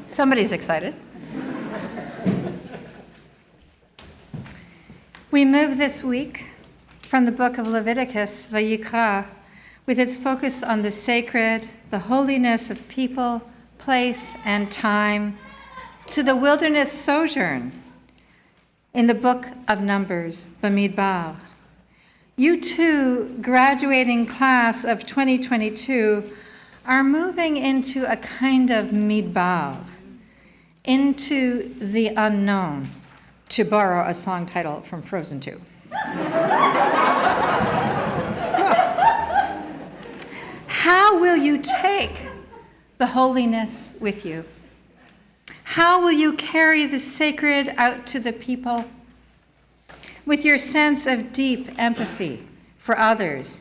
[SPEAKER 18] Somebody's excited. We move this week from the book of Leviticus, Vayikra, with its focus on the sacred, the holiness of people, place, and time, to the wilderness sojourn in the book of Numbers, Bamidbar. You too, graduating class of 2022, are moving into a kind of midbar, into the unknown, to borrow a song title from Frozen 2. How will you take the holiness with you? How will you carry the sacred out to the people? With your sense of deep empathy for others,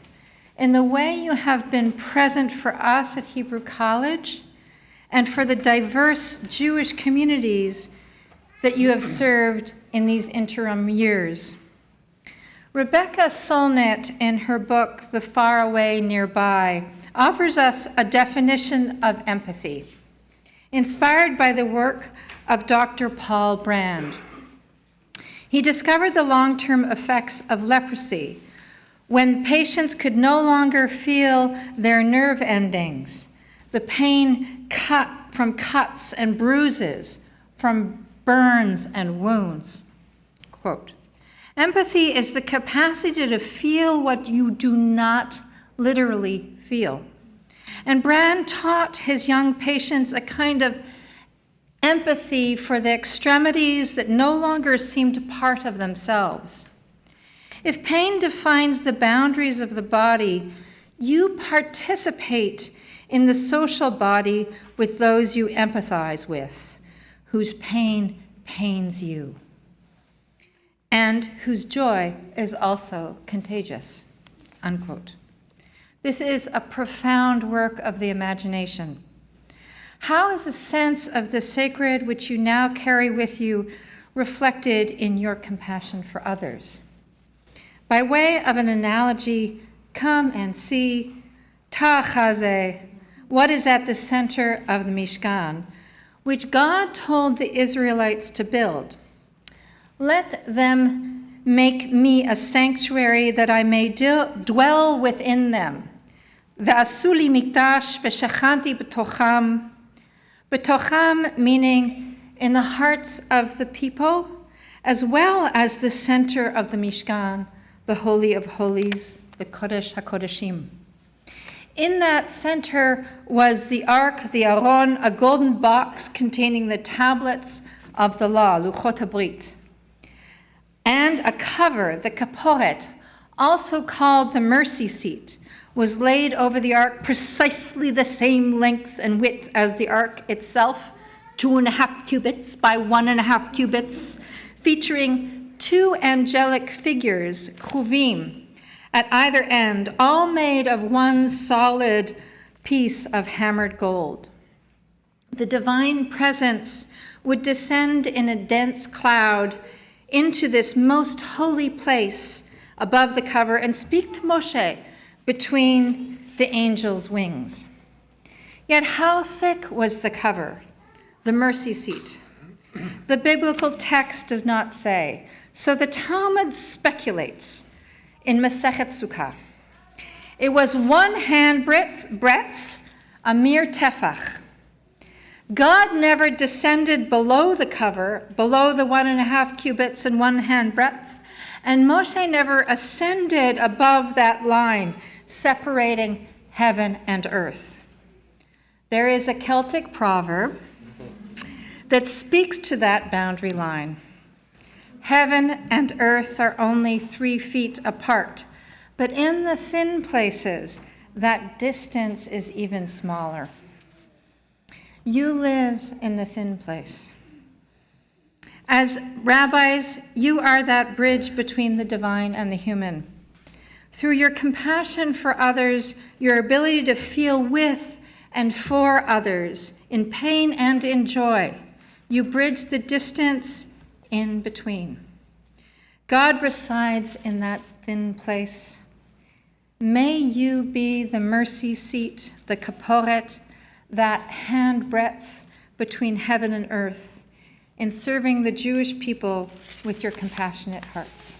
[SPEAKER 18] in the way you have been present for us at Hebrew College and for the diverse Jewish communities that you have served in these interim years. Rebecca Solnit, in her book, The Far Away Nearby, offers us a definition of empathy, inspired by the work of Dr. Paul Brand. He discovered the long-term effects of leprosy when patients could no longer feel their nerve endings, the pain from cuts and bruises, from burns and wounds. Quote, empathy is the capacity to feel what you do not literally feel. And Brand taught his young patients a kind of empathy for the extremities that no longer seemed part of themselves. If pain defines the boundaries of the body, you participate in the social body with those you empathize with, whose pain pains you, and whose joy is also contagious, unquote. This is a profound work of the imagination. How is a sense of the sacred which you now carry with you reflected in your compassion for others? By way of an analogy, come and see Ta'chazeh, what is at the center of the Mishkan, which God told the Israelites to build. Let them make me a sanctuary that I may dwell within them. Ve'asuli mikdash ve'shachanti b'tocham. B'tocham meaning in the hearts of the people, as well as the center of the Mishkan, the Holy of Holies, the Kodesh HaKodeshim. In that center was the Ark, the Aron, a golden box containing the tablets of the law, Luchot HaBrit, and a cover, the Kaporet, also called the mercy seat, was laid over the ark precisely the same length and width as the ark itself, 2.5 cubits by 1.5 cubits, featuring 2 angelic figures, chuvim, at either end, all made of one solid piece of hammered gold. The divine presence would descend in a dense cloud into this most holy place above the cover and speak to Moshe between the angel's wings. Yet how thick was the cover, the mercy seat? The biblical text does not say, so the Talmud speculates in Masechet Sukkah. It was 1 hand breadth, a mere tefach. God never descended below the cover, below the 1.5 cubits and 1 hand breadth, and Moshe never ascended above that line separating heaven and earth. There is a Celtic proverb that speaks to that boundary line. Heaven and earth are only 3 feet apart, but in the thin places, that distance is even smaller. You live in the thin place. As rabbis, you are that bridge between the divine and the human. Through your compassion for others, your ability to feel with and for others, in pain and in joy, you bridge the distance in between. God resides in that thin place. May you be the mercy seat, the kaporet, that hand breadth between heaven and earth, in serving the Jewish people with your compassionate hearts.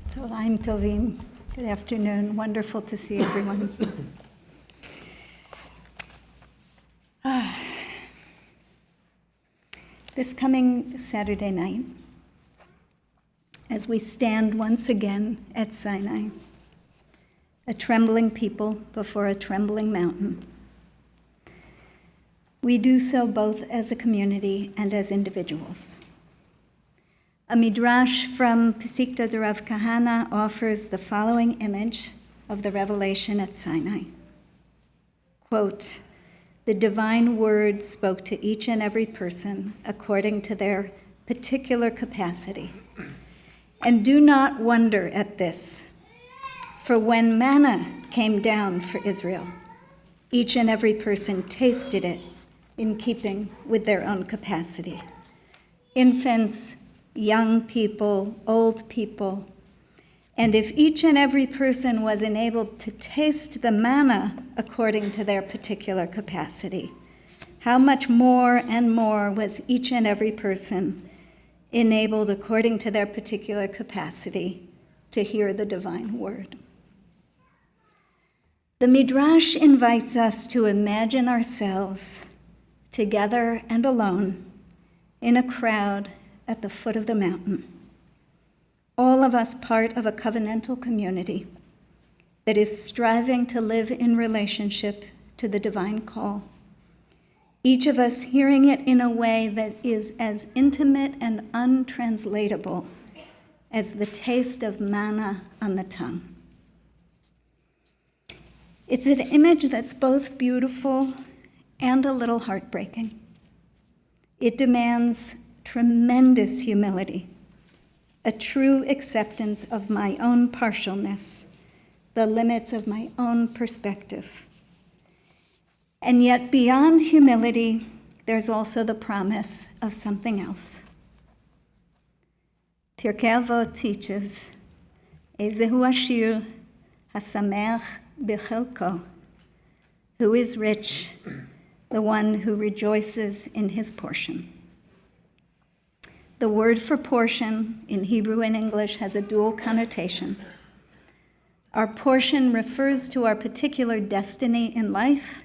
[SPEAKER 4] Tzolaim tovim. Good afternoon. Wonderful to see everyone. This coming Saturday night, as we stand once again at Sinai, a trembling people before a trembling mountain, we do so both as a community and as individuals. A midrash from Pesikta de Rav Kahana offers the following image of the revelation at Sinai. Quote, "The divine word spoke to each and every person according to their particular capacity. And do not wonder at this, for when manna came down for Israel, each and every person tasted it in keeping with their own capacity. Infants, young people, old people, and if each and every person was enabled to taste the manna according to their particular capacity, how much more and more was each and every person enabled according to their particular capacity to hear the divine word." The Midrash invites us to imagine ourselves together and alone in a crowd at the foot of the mountain. All of us part of a covenantal community that is striving to live in relationship to the divine call. Each of us hearing it in a way that is as intimate and untranslatable as the taste of manna on the tongue. It's an image that's both beautiful and a little heartbreaking. It demands tremendous humility, a true acceptance of my own partialness, the limits of my own perspective. And yet beyond humility, there's also the promise of something else. Pirkei Avot teaches, Ezehu ashir hasameach b'chelko, who is rich, the one who rejoices in his portion. The word for portion in Hebrew and English has a dual connotation. Our portion refers to our particular destiny in life,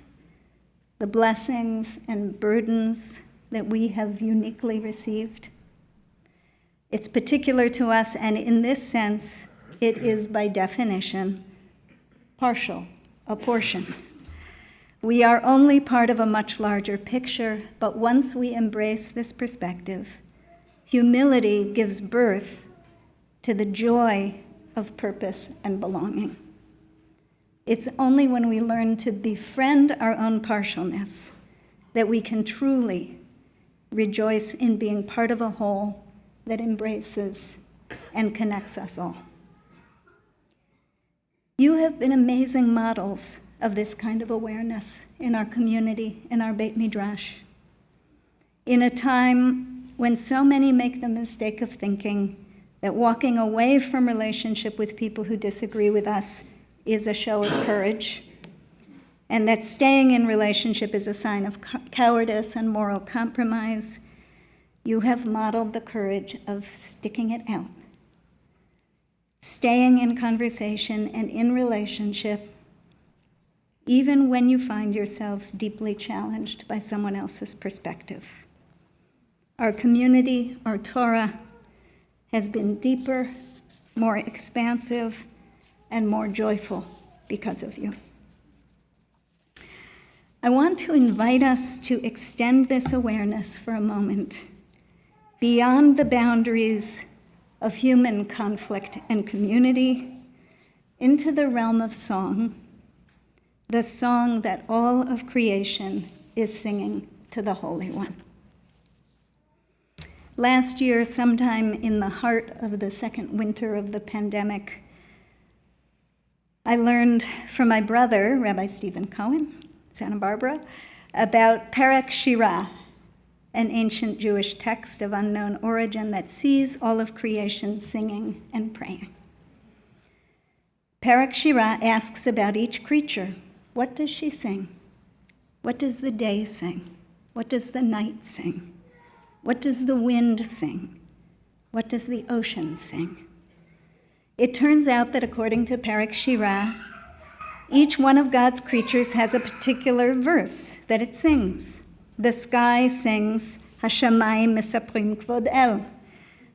[SPEAKER 4] the blessings and burdens that we have uniquely received. It's particular to us, and in this sense, it is by definition partial, a portion. We are only part of a much larger picture, but once we embrace this perspective, humility gives birth to the joy of purpose and belonging. It's only when we learn to befriend our own partialness that we can truly rejoice in being part of a whole that embraces and connects us all. You have been amazing models of this kind of awareness in our community, in our Beit Midrash. In a time when so many make the mistake of thinking that walking away from relationship with people who disagree with us is a show of courage, and that staying in relationship is a sign of cowardice and moral compromise. You have modeled the courage of sticking it out, staying in conversation and in relationship, even when you find yourselves deeply challenged by someone else's perspective. Our community, our Torah, has been deeper, more expansive, and more joyful because of you. I want to invite us to extend this awareness for a moment beyond the boundaries of human conflict and community into the realm of song, the song that all of creation is singing to the Holy One. Last year, sometime in the heart of the second winter of the pandemic, I learned from my brother, Rabbi Stephen Cohen, Santa Barbara, about Perek Shirah, an ancient Jewish text of unknown origin that sees all of creation singing and praying. Perek Shirah asks about each creature. What does she sing? What does the day sing? What does the night sing? What does the wind sing? What does the ocean sing? It turns out that according to Perek Shirah, each one of God's creatures has a particular verse that it sings. The sky sings, Hashamayim mesaprim kvod el.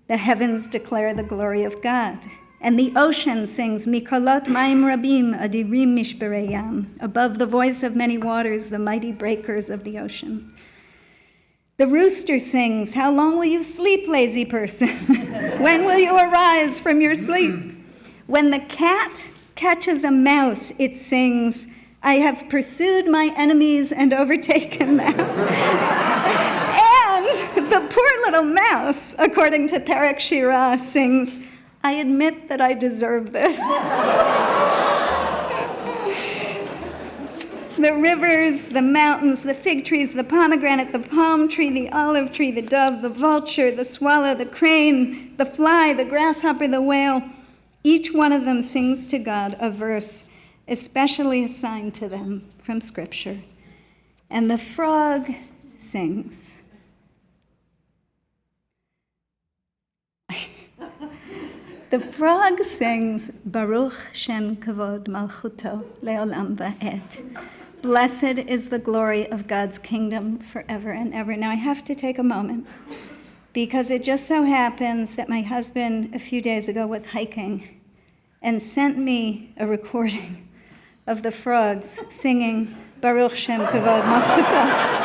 [SPEAKER 4] The heavens declare the glory of God. And the ocean sings, Mikolot mayim rabim adirim mishberei yam. Above the voice of many waters, the mighty breakers of the ocean. The rooster sings, how long will you sleep, lazy person? When will you arise from your sleep? When the cat catches a mouse, it sings, I have pursued my enemies and overtaken them. And the poor little mouse, according to Perek Shirah, sings, I admit that I deserve this. The rivers, the mountains, the fig trees, the pomegranate, the palm tree, the olive tree, the dove, the vulture, the swallow, the crane, the fly, the grasshopper, the whale, each one of them sings to God a verse especially assigned to them from Scripture. And the frog sings. The frog sings, Baruch Shem Kavod Malchuto Leolam Va'ed. Blessed is the glory of God's kingdom forever and ever. Now I have to take a moment because it just so happens that my husband a few days ago was hiking and sent me a recording of the frogs singing Baruch Shem Kavod Malchuto.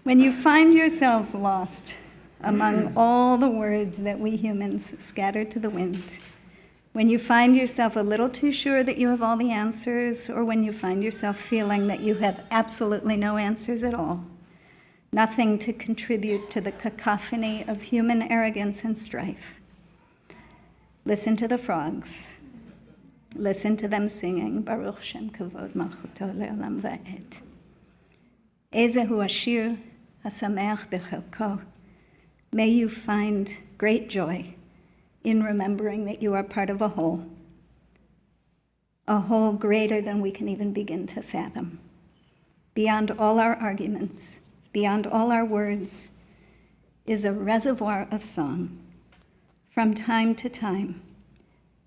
[SPEAKER 4] When you find yourselves lost among all the words that we humans scatter to the wind, when you find yourself a little too sure that you have all the answers, or when you find yourself feeling that you have absolutely no answers at all, nothing to contribute to the cacophony of human arrogance and strife, listen to the frogs. Listen to them singing, Baruch Shem Kavod Malchuto Leolam Va'ed. Ezehu Ashir Hasameach B'Chelko. May you find great joy in remembering that you are part of a whole greater than we can even begin to fathom. Beyond all our arguments, beyond all our words, is a reservoir of song. From time to time,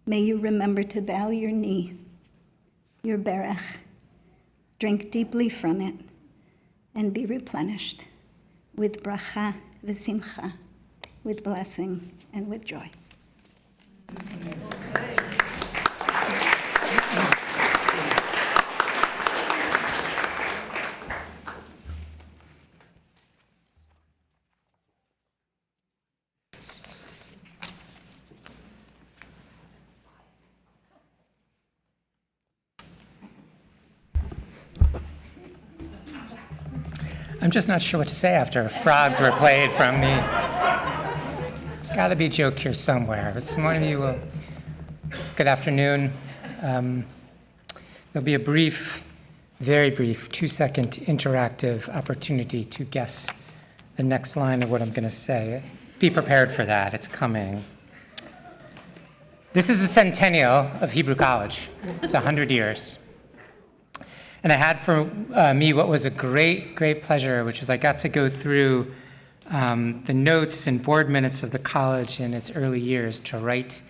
[SPEAKER 4] may you remember to bow your knee, your berech, drink deeply from it, and be replenished with bracha v'simcha, with blessing and with joy.
[SPEAKER 9] I'm just not sure what to say after frogs were played from me. There's got to be a joke here somewhere. But some of you will. Good afternoon. There'll be a brief, very brief, 2-second interactive opportunity to guess the next line of what I'm going to say. Be prepared for that. It's coming. This is the centennial of Hebrew College. It's 100 years. And I had for me what was a great, great pleasure, which was I got to go through the notes and board minutes of the college in its early years to write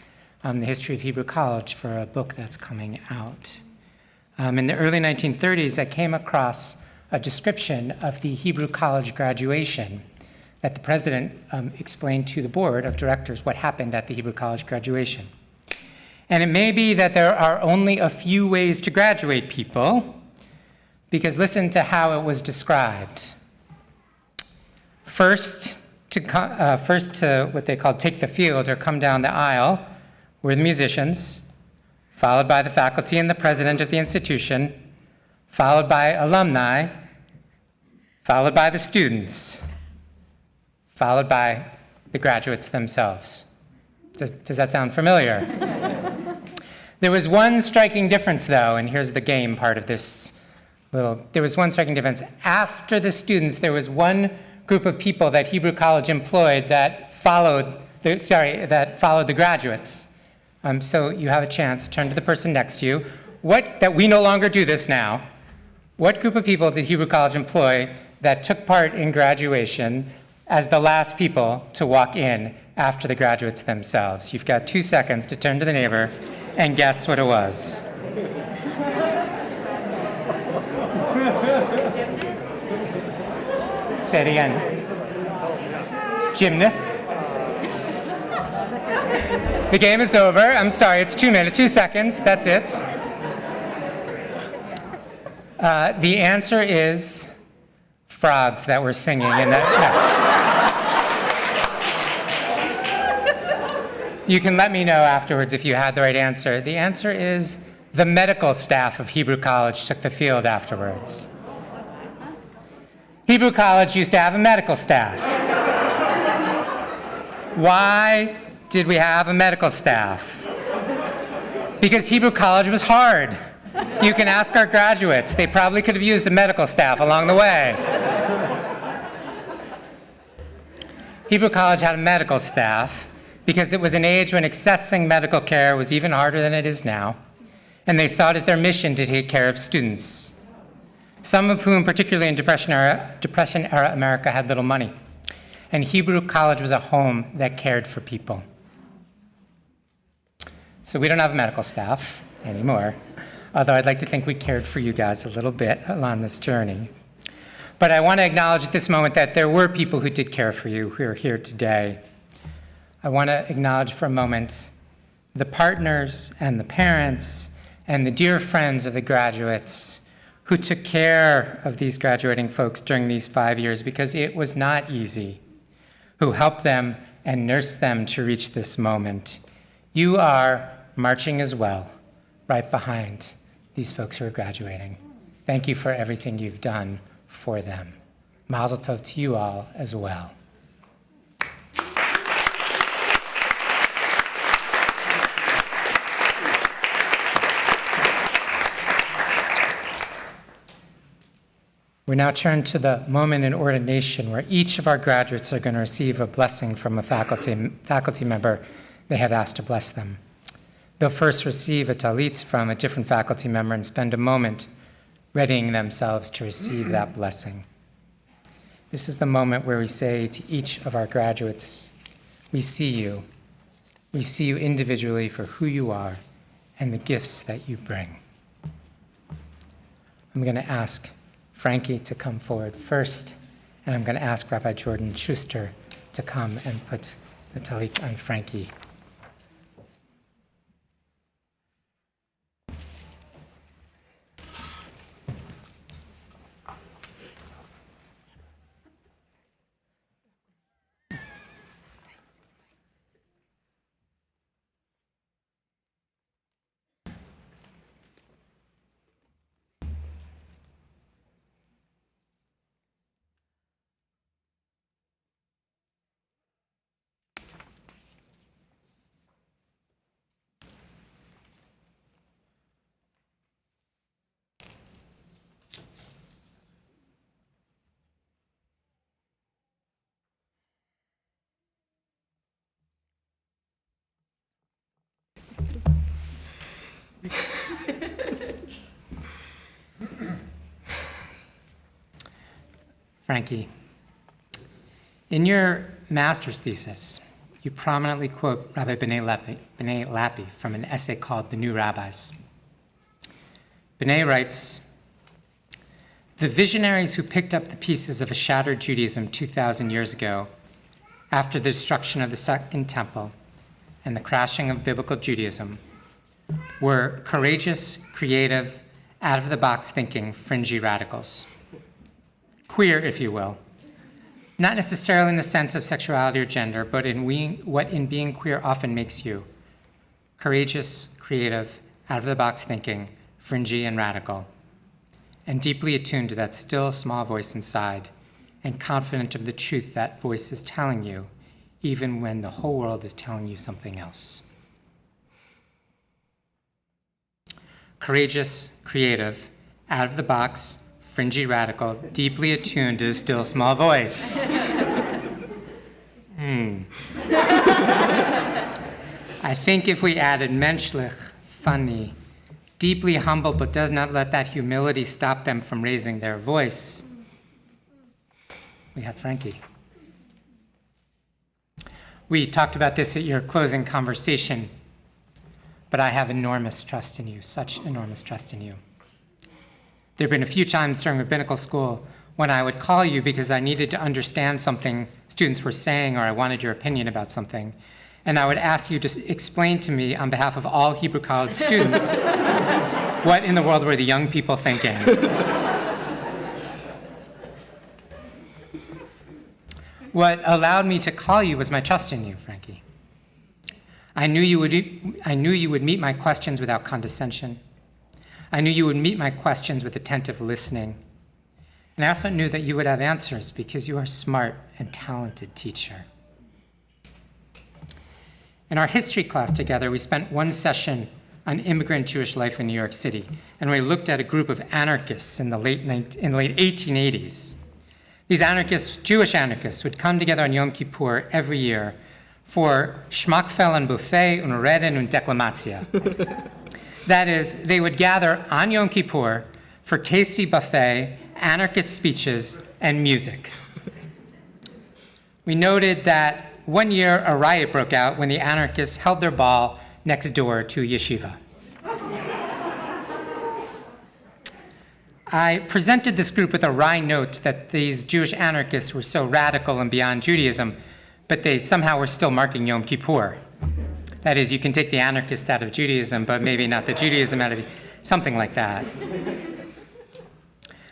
[SPEAKER 9] the history of Hebrew College for a book that's coming out. In the early 1930s, I came across a description of the Hebrew College graduation that the president explained to the board of directors what happened at the Hebrew College graduation. And it may be that there are only a few ways to graduate people, because listen to how it was described. First to what they called take the field or come down the aisle were the musicians, followed by the faculty and the president of the institution, followed by alumni, followed by the students, followed by the graduates themselves. Does that sound familiar? There was one striking difference, though, and here's the game part of this there was one striking difference. After the students, there was one group of people that Hebrew College employed that followed the graduates. So you have a chance. Turn to the person next to you. That we no longer do this now. What group of people did Hebrew College employ that took part in graduation as the last people to walk in after the graduates themselves? You've got 2 seconds to turn to the neighbor and guess what it was. Say it again. Gymnasts. The game is over. I'm sorry, it's 2 minutes, 2 seconds. That's it. The answer is frogs that were singing. You can let me know afterwards if you had the right answer. The answer is the medical staff of Hebrew College took the field afterwards. Hebrew College used to have a medical staff. Why did we have a medical staff? Because Hebrew College was hard. You can ask our graduates. They probably could have used a medical staff along the way. Hebrew College had a medical staff because it was an age when accessing medical care was even harder than it is now, and they saw it as their mission to take care of students, some of whom, particularly in Depression-era America, had little money. And Hebrew College was a home that cared for people. So we don't have a medical staff anymore, although I'd like to think we cared for you guys a little bit along this journey. But I want to acknowledge at this moment that there were people who did care for you who are here today. I want to acknowledge for a moment the partners and the parents and the dear friends of the graduates who took care of these graduating folks during these 5 years, because it was not easy, who helped them and nursed them to reach this moment. You are marching as well, right behind these folks who are graduating. Thank you for everything you've done for them. Mazel tov to you all as well. We now turn to the moment in ordination where each of our graduates are going to receive a blessing from a faculty member they have asked to bless them. They'll first receive a talit from a different faculty member and spend a moment readying themselves to receive that blessing. This is the moment where we say to each of our graduates, we see you. We see you individually for who you are and the gifts that you bring. I'm going to ask Frankie to come forward first, and I'm going to ask Rabbi Jordan Schuster to come and put the talit on Frankie. Frankie, in your master's thesis, you prominently quote Rabbi B'nai Lappi from an essay called The New Rabbis. B'nai writes, "The visionaries who picked up the pieces of a shattered Judaism 2,000 years ago, after the destruction of the Second Temple and the crashing of biblical Judaism, were courageous, creative, out-of-the-box thinking, fringy radicals. Queer, if you will. Not necessarily in the sense of sexuality or gender, but in what in being queer often makes you. Courageous, creative, out-of-the-box thinking, fringy and radical, and deeply attuned to that still small voice inside, and confident of the truth that voice is telling you, even when the whole world is telling you something else. Courageous, creative, out-of-the-box, fringy radical, deeply attuned to the still small voice." I think if we added menschlich, funny, deeply humble, but does not let that humility stop them from raising their voice, we have Frankie. We talked about this at your closing conversation, but I have enormous trust in you, such enormous trust in you. There have been a few times during rabbinical school when I would call you because I needed to understand something students were saying or I wanted your opinion about something. And I would ask you to explain to me on behalf of all Hebrew College students what in the world were the young people thinking. What allowed me to call you was my trust in you, Frankie. I knew you would meet my questions without condescension. I knew you would meet my questions with attentive listening. And I also knew that you would have answers because you are a smart and talented teacher. In our history class together, we spent one session on immigrant Jewish life in New York City, and we looked at a group of anarchists in the late 1880s. These anarchists, Jewish anarchists, would come together on Yom Kippur every year for Schmackfell and Buffet und Reden und Deklamatia. That is, they would gather on Yom Kippur for tasty buffet, anarchist speeches, and music. We noted that one year a riot broke out when the anarchists held their ball next door to yeshiva. I presented this group with a wry note that these Jewish anarchists were so radical and beyond Judaism, but they somehow were still marking Yom Kippur. That is, you can take the anarchist out of Judaism, but maybe not the Judaism out of something like that.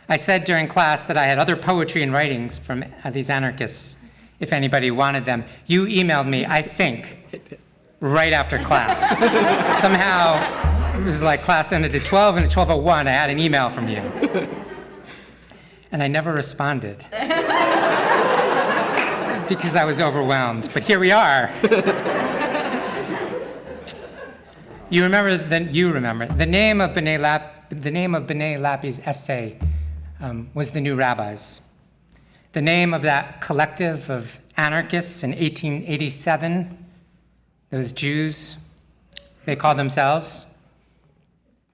[SPEAKER 9] I said during class that I had other poetry and writings from these anarchists, if anybody wanted them. You emailed me, I think, right after class. Somehow, it was like class ended at 12, and at 12:01, I had an email from you. And I never responded because I was overwhelmed, but here we are. You remember. The name of B'nai Lappi's essay was The New Rabbis. The name of that collective of anarchists in 1887, those Jews, they called themselves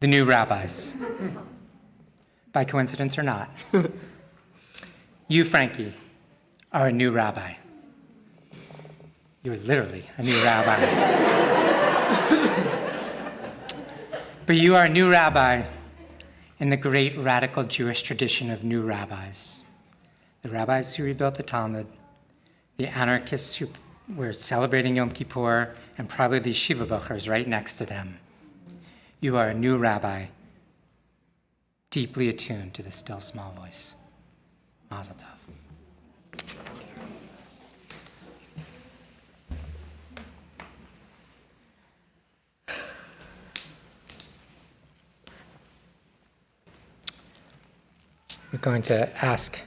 [SPEAKER 9] the New Rabbis. By coincidence or not. You, Frankie, are a new rabbi. You're literally a new rabbi. But you are a new rabbi in the great radical Jewish tradition of new rabbis. The rabbis who rebuilt the Talmud, the anarchists who were celebrating Yom Kippur, and probably the yeshiva bochers right next to them. You are a new rabbi, deeply attuned to the still small voice. Mazel tov. We're going to ask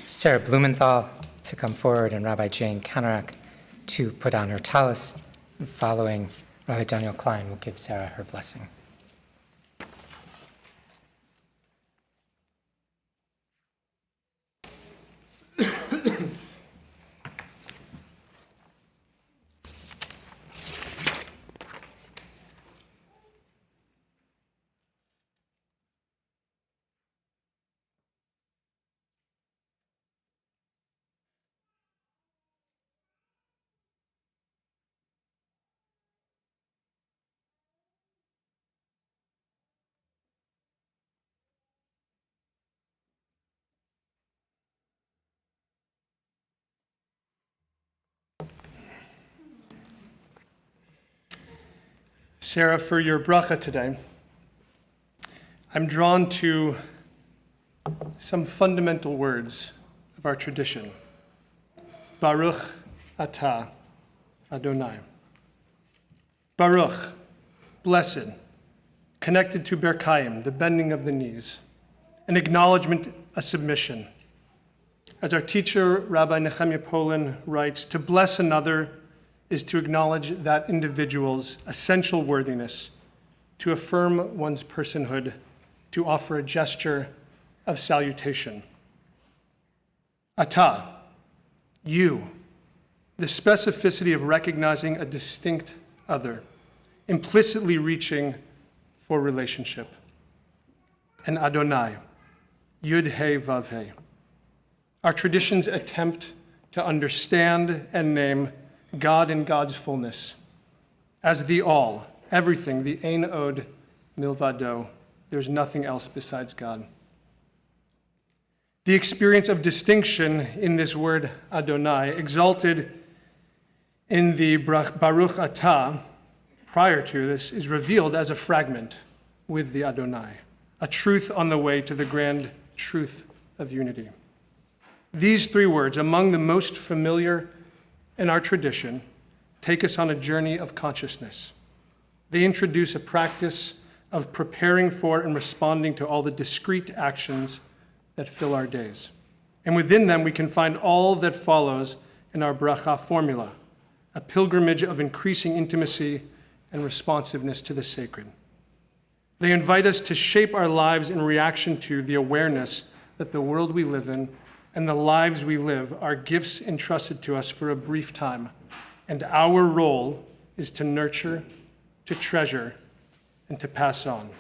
[SPEAKER 9] Sarah Blumenthal to come forward and Rabbi Jane Kanarak to put on her tallis. Following, Rabbi Daniel Klein will give Sarah her blessing.
[SPEAKER 19] Sarah, for your bracha today. I'm drawn to some fundamental words of our tradition. Baruch atah Adonai. Baruch, blessed, connected to Berkayim, the bending of the knees, an acknowledgement, a submission. As our teacher, Rabbi Nehemiah Polin, writes, to bless another is to acknowledge that individual's essential worthiness, to affirm one's personhood, to offer a gesture of salutation. Atah, you, the specificity of recognizing a distinct other, implicitly reaching for relationship. And Adonai, Yud He Vav He. Our traditions attempt to understand and name God in God's fullness as the all, everything, the Ein Od Milvado. There's nothing else besides God. The experience of distinction in this word Adonai, exalted in the Baruch Atah, prior to this, is revealed as a fragment with the Adonai, a truth on the way to the grand truth of unity. These three words, among the most familiar in our tradition, take us on a journey of consciousness. They introduce a practice of preparing for and responding to all the discrete actions that fill our days. And within them, we can find all that follows in our bracha formula, a pilgrimage of increasing intimacy and responsiveness to the sacred. They invite us to shape our lives in reaction to the awareness that the world we live in and the lives we live are gifts entrusted to us for a brief time, and our role is to nurture, to treasure, and to pass on.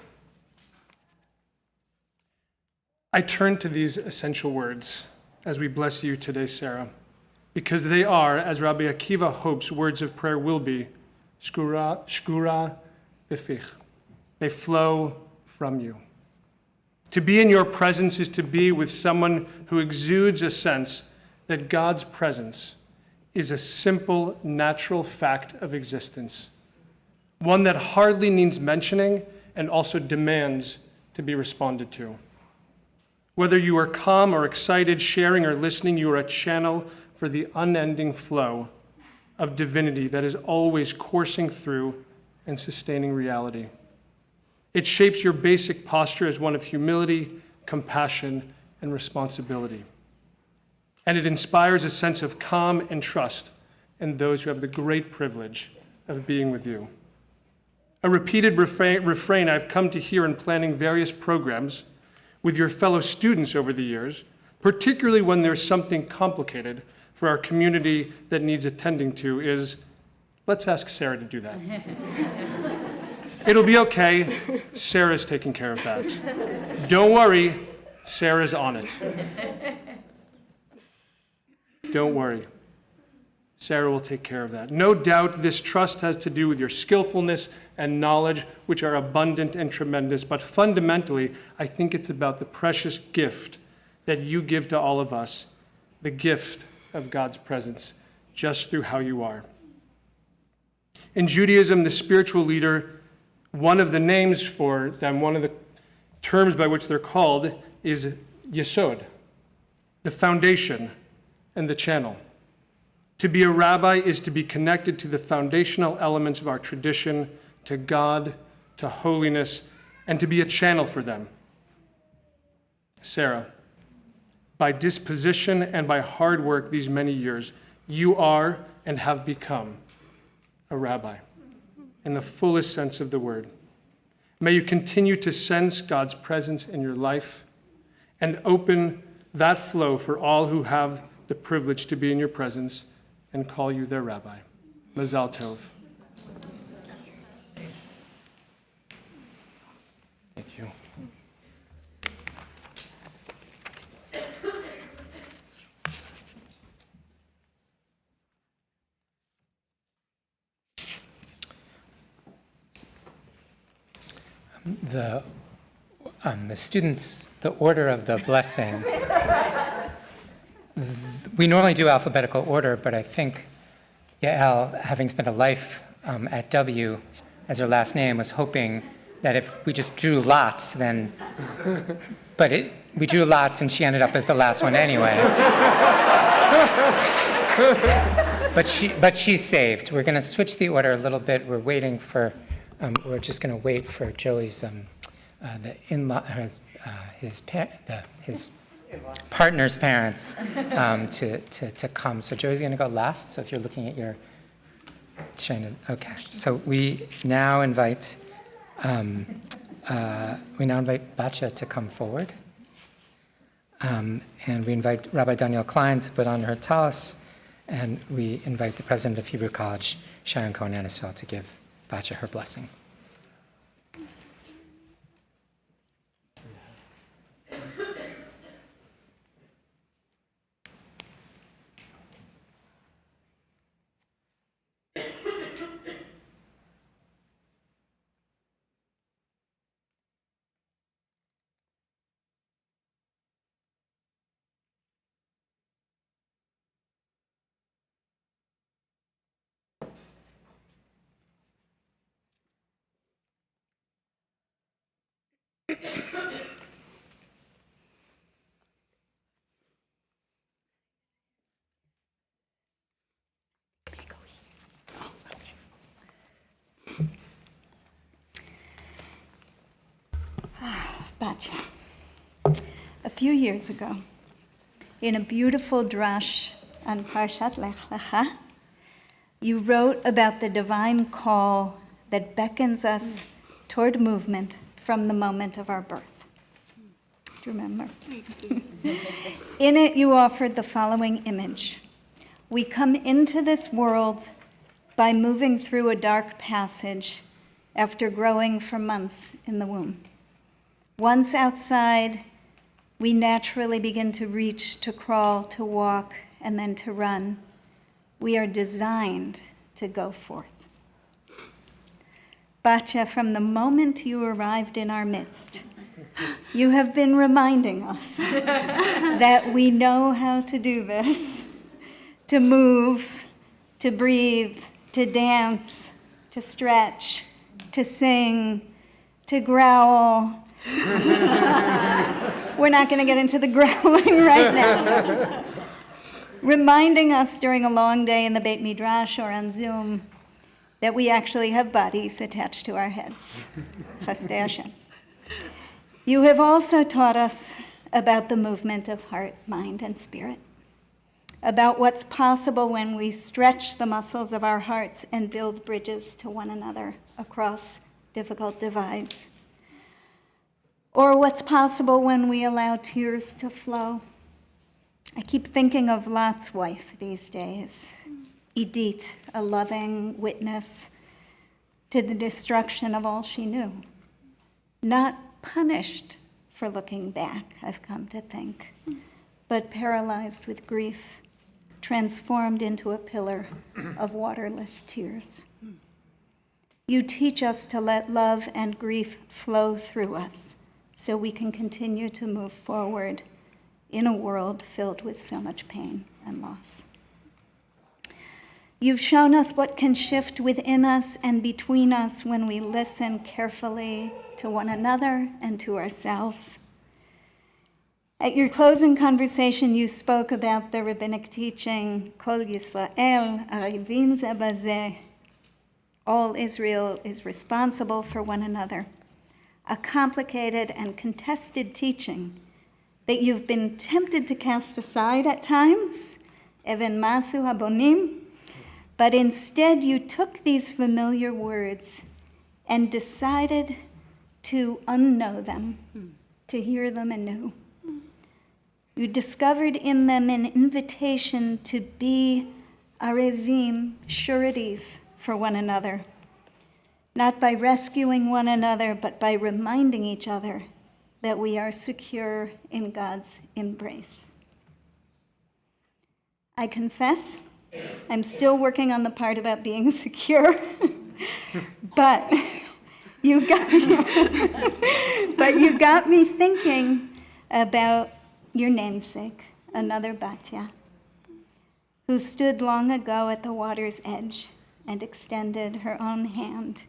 [SPEAKER 19] I turn to these essential words as we bless you today, Sarah, because they are, as Rabbi Akiva hopes words of prayer will be, shkura b'fich. They flow from you. To be in your presence is to be with someone who exudes a sense that God's presence is a simple, natural fact of existence, one that hardly needs mentioning and also demands to be responded to. Whether you are calm or excited, sharing or listening, you are a channel for the unending flow of divinity that is always coursing through and sustaining reality. It shapes your basic posture as one of humility, compassion, and responsibility. And it inspires a sense of calm and trust in those who have the great privilege of being with you. A repeated refrain I've come to hear in planning various programs with your fellow students over the years, particularly when there's something complicated for our community that needs attending to, is, let's ask Sarah to do that. It'll be okay. Sarah's taking care of that. Don't worry, Sarah's on it. Don't worry. Sarah will take care of that. No doubt this trust has to do with your skillfulness and knowledge, which are abundant and tremendous, but fundamentally, I think it's about the precious gift that you give to all of us, the gift of God's presence, just through how you are. In Judaism, the spiritual leader, one of the names for them, one of the terms by which they're called, is yesod, the foundation and the channel. To be a rabbi is to be connected to the foundational elements of our tradition, to God, to holiness, and to be a channel for them. Sarah, by disposition and by hard work these many years, you are and have become a rabbi in the fullest sense of the word. May you continue to sense God's presence in your life and open that flow for all who have the privilege to be in your presence and call you their rabbi. Mazal Tov. Thank you.
[SPEAKER 9] The students, the order of the blessing, we normally do alphabetical order, but I think Yael, having spent a life at W, as her last name, was hoping that if we just drew lots, then, we drew lots and she ended up as the last one anyway. But she's saved. We're going to switch the order a little bit. We're waiting for, we're just going to wait for Joey's, the in-law, his partner's parents to come. So Joey's going to go last. So if you're looking at your, okay. So we now invite Batya to come forward. And we invite Rabbi Daniel Klein to put on her talis, and we invite the president of Hebrew College, Sharon Cohen-Anisfeld, to give Batya her blessing.
[SPEAKER 4] Batya. A few years ago, in a beautiful drash on Parshat Lech Lecha, you wrote about the divine call that beckons us toward movement from the moment of our birth. Do you remember? In it, you offered the following image. We come into this world by moving through a dark passage after growing for months in the womb. Once outside, we naturally begin to reach, to crawl, to walk, and then to run. We are designed to go forth. Batya, from the moment you arrived in our midst, you have been reminding us that we know how to do this, to move, to breathe, to dance, to stretch, to sing, to growl. We're not going to get into the growling right now. Reminding us during a long day in the Beit Midrash or on Zoom that we actually have bodies attached to our heads. Chasdei Hashem. You have also taught us about the movement of heart, mind, and spirit, about what's possible when we stretch the muscles of our hearts and build bridges to one another across difficult divides, or what's possible when we allow tears to flow. I keep thinking of Lot's wife these days, Edith, a loving witness to the destruction of all she knew, not punished for looking back, I've come to think, but paralyzed with grief, transformed into a pillar of waterless tears. You teach us to let love and grief flow through us so we can continue to move forward in a world filled with so much pain and loss. You've shown us what can shift within us and between us when we listen carefully to one another and to ourselves. At your closing conversation, you spoke about the rabbinic teaching, Kol Yisrael, Arivim Ze Bazeh. All Israel is responsible for one another. A complicated and contested teaching that you've been tempted to cast aside at times, Even Masu Habonim, but instead you took these familiar words and decided to unknow them, to hear them anew. You discovered in them an invitation to be arevim, sureties for one another, not by rescuing one another, but by reminding each other that we are secure in God's embrace. I confess, I'm still working on the part about being secure, but you got me thinking about your namesake, another Batya, who stood long ago at the water's edge and extended her own hand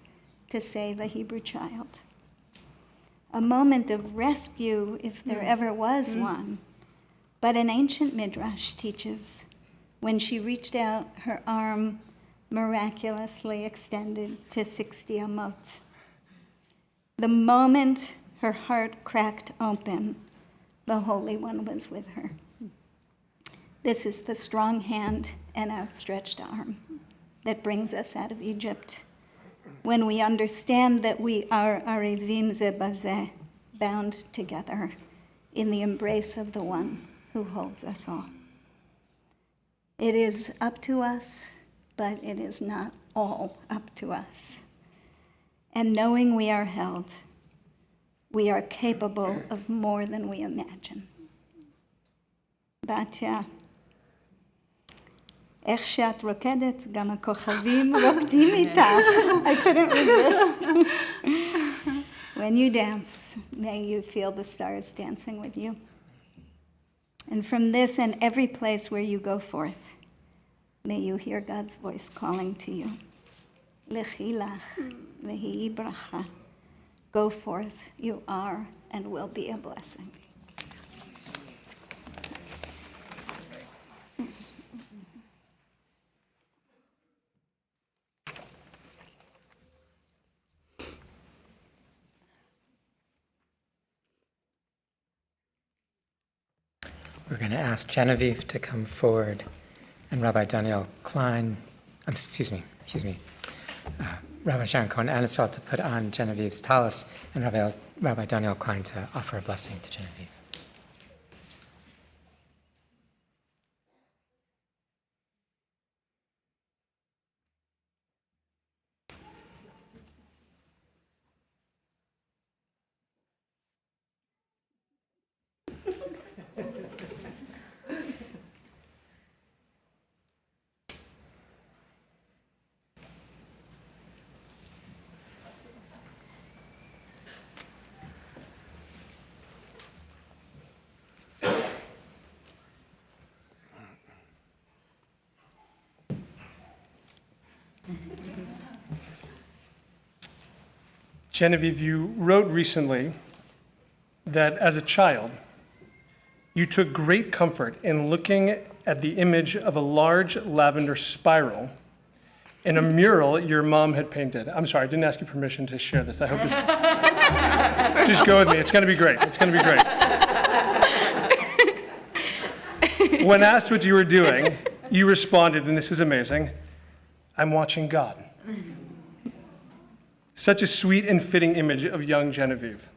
[SPEAKER 4] to save a Hebrew child. A moment of rescue, if there ever was one. But an ancient midrash teaches when she reached out, her arm miraculously extended to 60 amot. The moment her heart cracked open, the Holy One was with her. This is the strong hand and outstretched arm that brings us out of Egypt. When we understand that we are arivim ze bazeh, bound together in the embrace of the one who holds us all. It is up to us, but it is not all up to us. And knowing we are held, we are capable of more than we imagine. Batya, איך שאת רוקדת, גם הכוכבים רוקדים איתך. I couldn't resist. When you dance, may you feel the stars dancing with you. And from this and every place where you go forth, may you hear God's voice calling to you. Lechi lach vehi bracha. Go forth, you are and will be a blessing.
[SPEAKER 9] We're going to ask Genevieve to come forward, and Rabbi Daniel Klein, Rabbi Sharon Cohen-Anisfeld to put on Genevieve's tallis, and Rabbi Daniel Klein to offer a blessing to Genevieve.
[SPEAKER 19] Genevieve, you wrote recently that as a child, you took great comfort in looking at the image of a large lavender spiral in a mural your mom had painted. I'm sorry, I didn't ask you permission to share this. I hope this... Just go with me. It's going to be great. It's going to be great. When asked what you were doing, you responded, and this is amazing, I'm watching God. Such a sweet and fitting image of young Genevieve.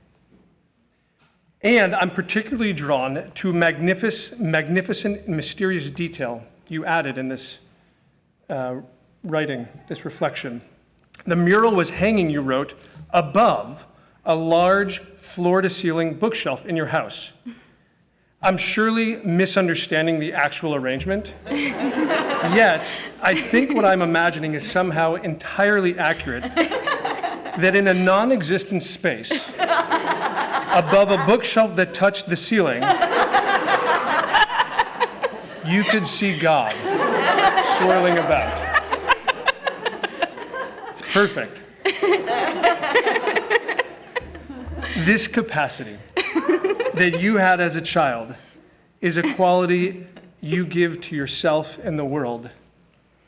[SPEAKER 19] And I'm particularly drawn to a magnificent, mysterious detail you added in this writing, this reflection. The mural was hanging, you wrote, above a large floor-to-ceiling bookshelf in your house. I'm surely misunderstanding the actual arrangement, yet I think what I'm imagining is somehow entirely accurate, that in a non-existent space, above a bookshelf that touched the ceiling, you could see God swirling about. It's perfect. This capacity that you had as a child is a quality you give to yourself and the world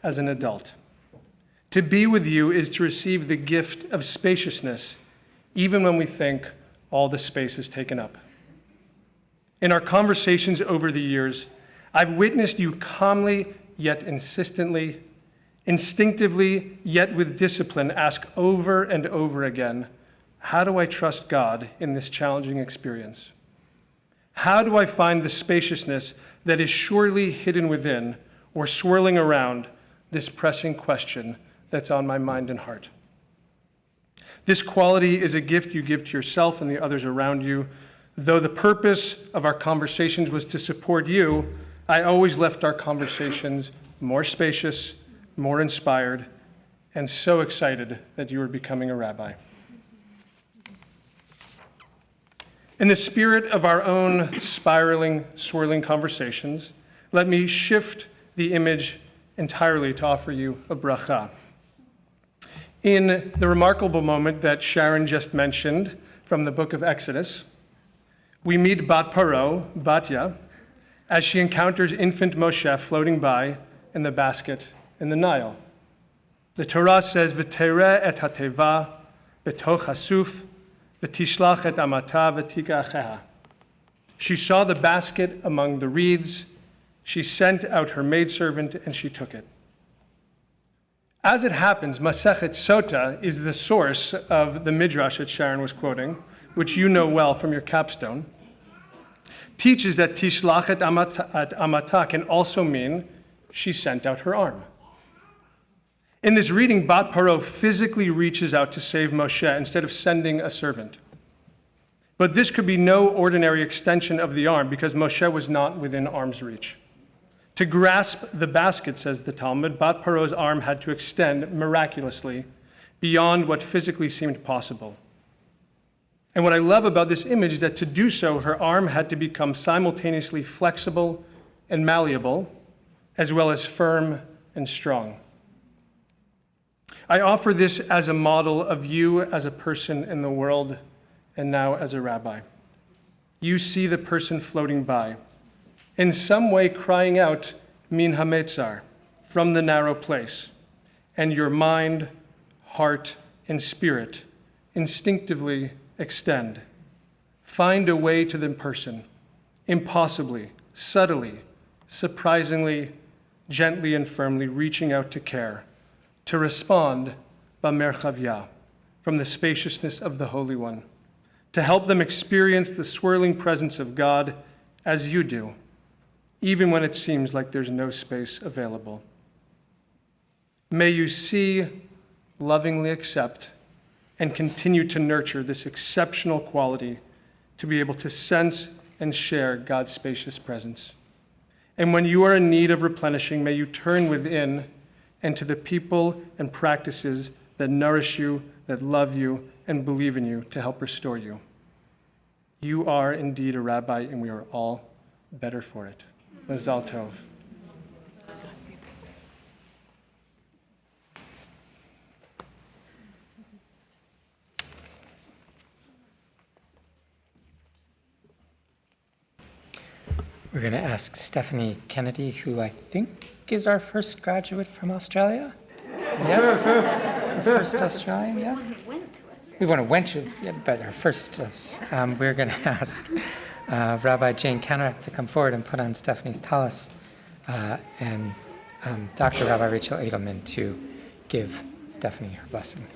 [SPEAKER 19] as an adult. To be with you is to receive the gift of spaciousness, even when we think all the space is taken up. In our conversations over the years, I've witnessed you calmly yet insistently, instinctively yet with discipline, ask over and over again, how do I trust God in this challenging experience? How do I find the spaciousness that is surely hidden within or swirling around this pressing question that's on my mind and heart? This quality is a gift you give to yourself and the others around you. Though the purpose of our conversations was to support you, I always left our conversations more spacious, more inspired, and so excited that you were becoming a rabbi. In the spirit of our own spiraling, swirling conversations, let me shift the image entirely to offer you a bracha. In the remarkable moment that Sharon just mentioned from the book of Exodus, we meet Bat Paro, Batya, as she encounters infant Moshe floating by in the basket in the Nile. The Torah says, "V'tereh et hateva betoch hasuf, v'tishlach et amata v'tikacheha." She saw the basket among the reeds. She sent out her maidservant, and she took it. As it happens, Masechet Sota is the source of the midrash that Sharon was quoting, which you know well from your capstone. Teaches that tishlach et amata can also mean she sent out her arm. In this reading, Bat Paro physically reaches out to save Moshe instead of sending a servant. But this could be no ordinary extension of the arm because Moshe was not within arm's reach. To grasp the basket, says the Talmud, Bat Paro's arm had to extend miraculously beyond what physically seemed possible. And what I love about this image is that to do so, her arm had to become simultaneously flexible and malleable, as well as firm and strong. I offer this as a model of you as a person in the world and now as a rabbi. You see the person floating by, in some way crying out, min hametzar, from the narrow place, and your mind, heart, and spirit instinctively extend. Find a way to the person, impossibly, subtly, surprisingly, gently and firmly reaching out to care, to respond, b'merchavya, from the spaciousness of the Holy One, to help them experience the swirling presence of God as you do, even when it seems like there's no space available. May you see, lovingly accept, and continue to nurture this exceptional quality to be able to sense and share God's spacious presence. And when you are in need of replenishing, may you turn within and to the people and practices that nourish you, that love you, and believe in you to help restore you. You are indeed a rabbi, and we are all better for it. Mazal Tov.
[SPEAKER 9] We're going to ask Stephanie Kennedy, who I think is our first graduate from Australia. Yes? Our first Australian, yes? We went to, yeah, but our first, we're going to ask Rabbi Jane Kanarak to come forward and put on Stephanie's talis, and Dr. Rabbi Rachel Edelman to give Stephanie her blessing.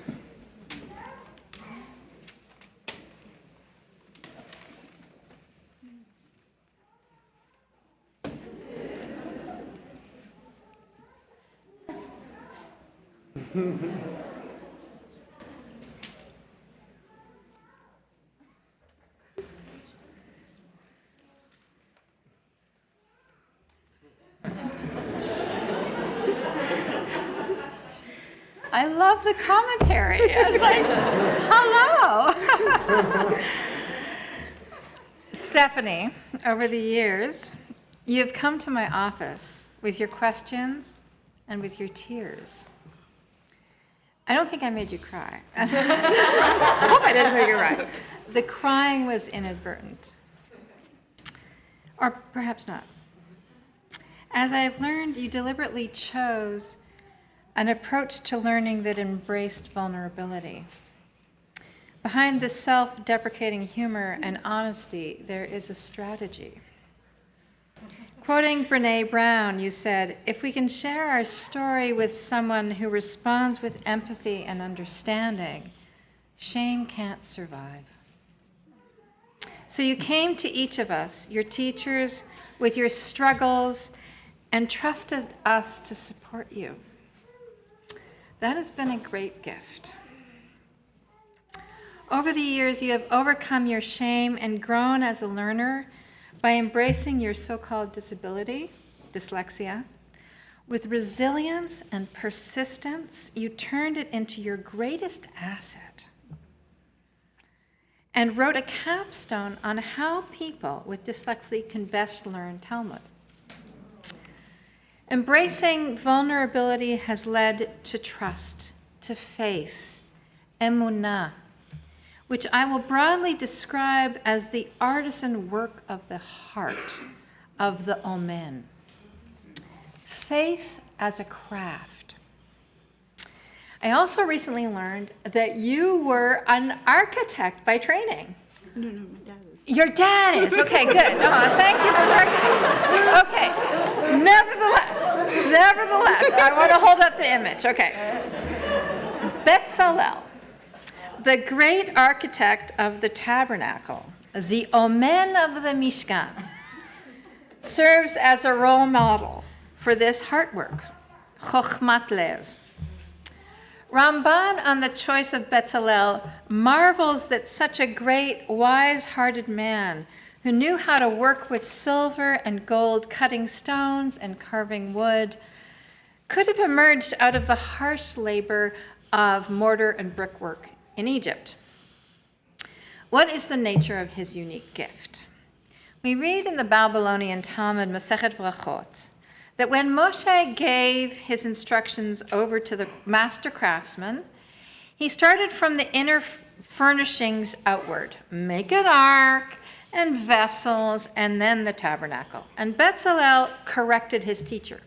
[SPEAKER 18] I love the commentary. It's like, hello. Stephanie, over the years, you have come to my office with your questions and with your tears. I don't think I made you cry. I hope I didn't make you cry. The crying was inadvertent. Or perhaps not. As I have learned, you deliberately chose an approach to learning that embraced vulnerability. Behind the self-deprecating humor and honesty, there is a strategy. Quoting Brené Brown, you said, "If we can share our story with someone who responds with empathy and understanding, shame can't survive." So you came to each of us, your teachers, with your struggles, and trusted us to support you. That has been a great gift. Over the years, you have overcome your shame and grown as a learner by embracing your so-called disability, dyslexia. With resilience and persistence, you turned it into your greatest asset and wrote a capstone on how people with dyslexia can best learn Talmud. Embracing vulnerability has led to trust to faith, emunah, which I will broadly describe as the artisan work of the heart, of the omen. Faith as a craft. I also recently learned that you were an architect by training.
[SPEAKER 14] No, my dad is.
[SPEAKER 18] Your dad is. Okay, good. Oh, thank you for correcting. Okay. Nevertheless, I want to hold up the image. Okay. Betzalel, the great architect of the tabernacle, the omen of the Mishkan, serves as a role model for this heart work, chokhmat lev. Ramban, on the choice of Betzalel, marvels that such a great, wise-hearted man who knew how to work with silver and gold, cutting stones and carving wood, could have emerged out of the harsh labor of mortar and brickwork in Egypt. What is the nature of his unique gift? We read in the Babylonian Talmud, Masechet Brachot, that when Moshe gave his instructions over to the master craftsman, he started from the inner furnishings outward. Make an ark and vessels, and then the tabernacle. And Betzalel corrected his teacher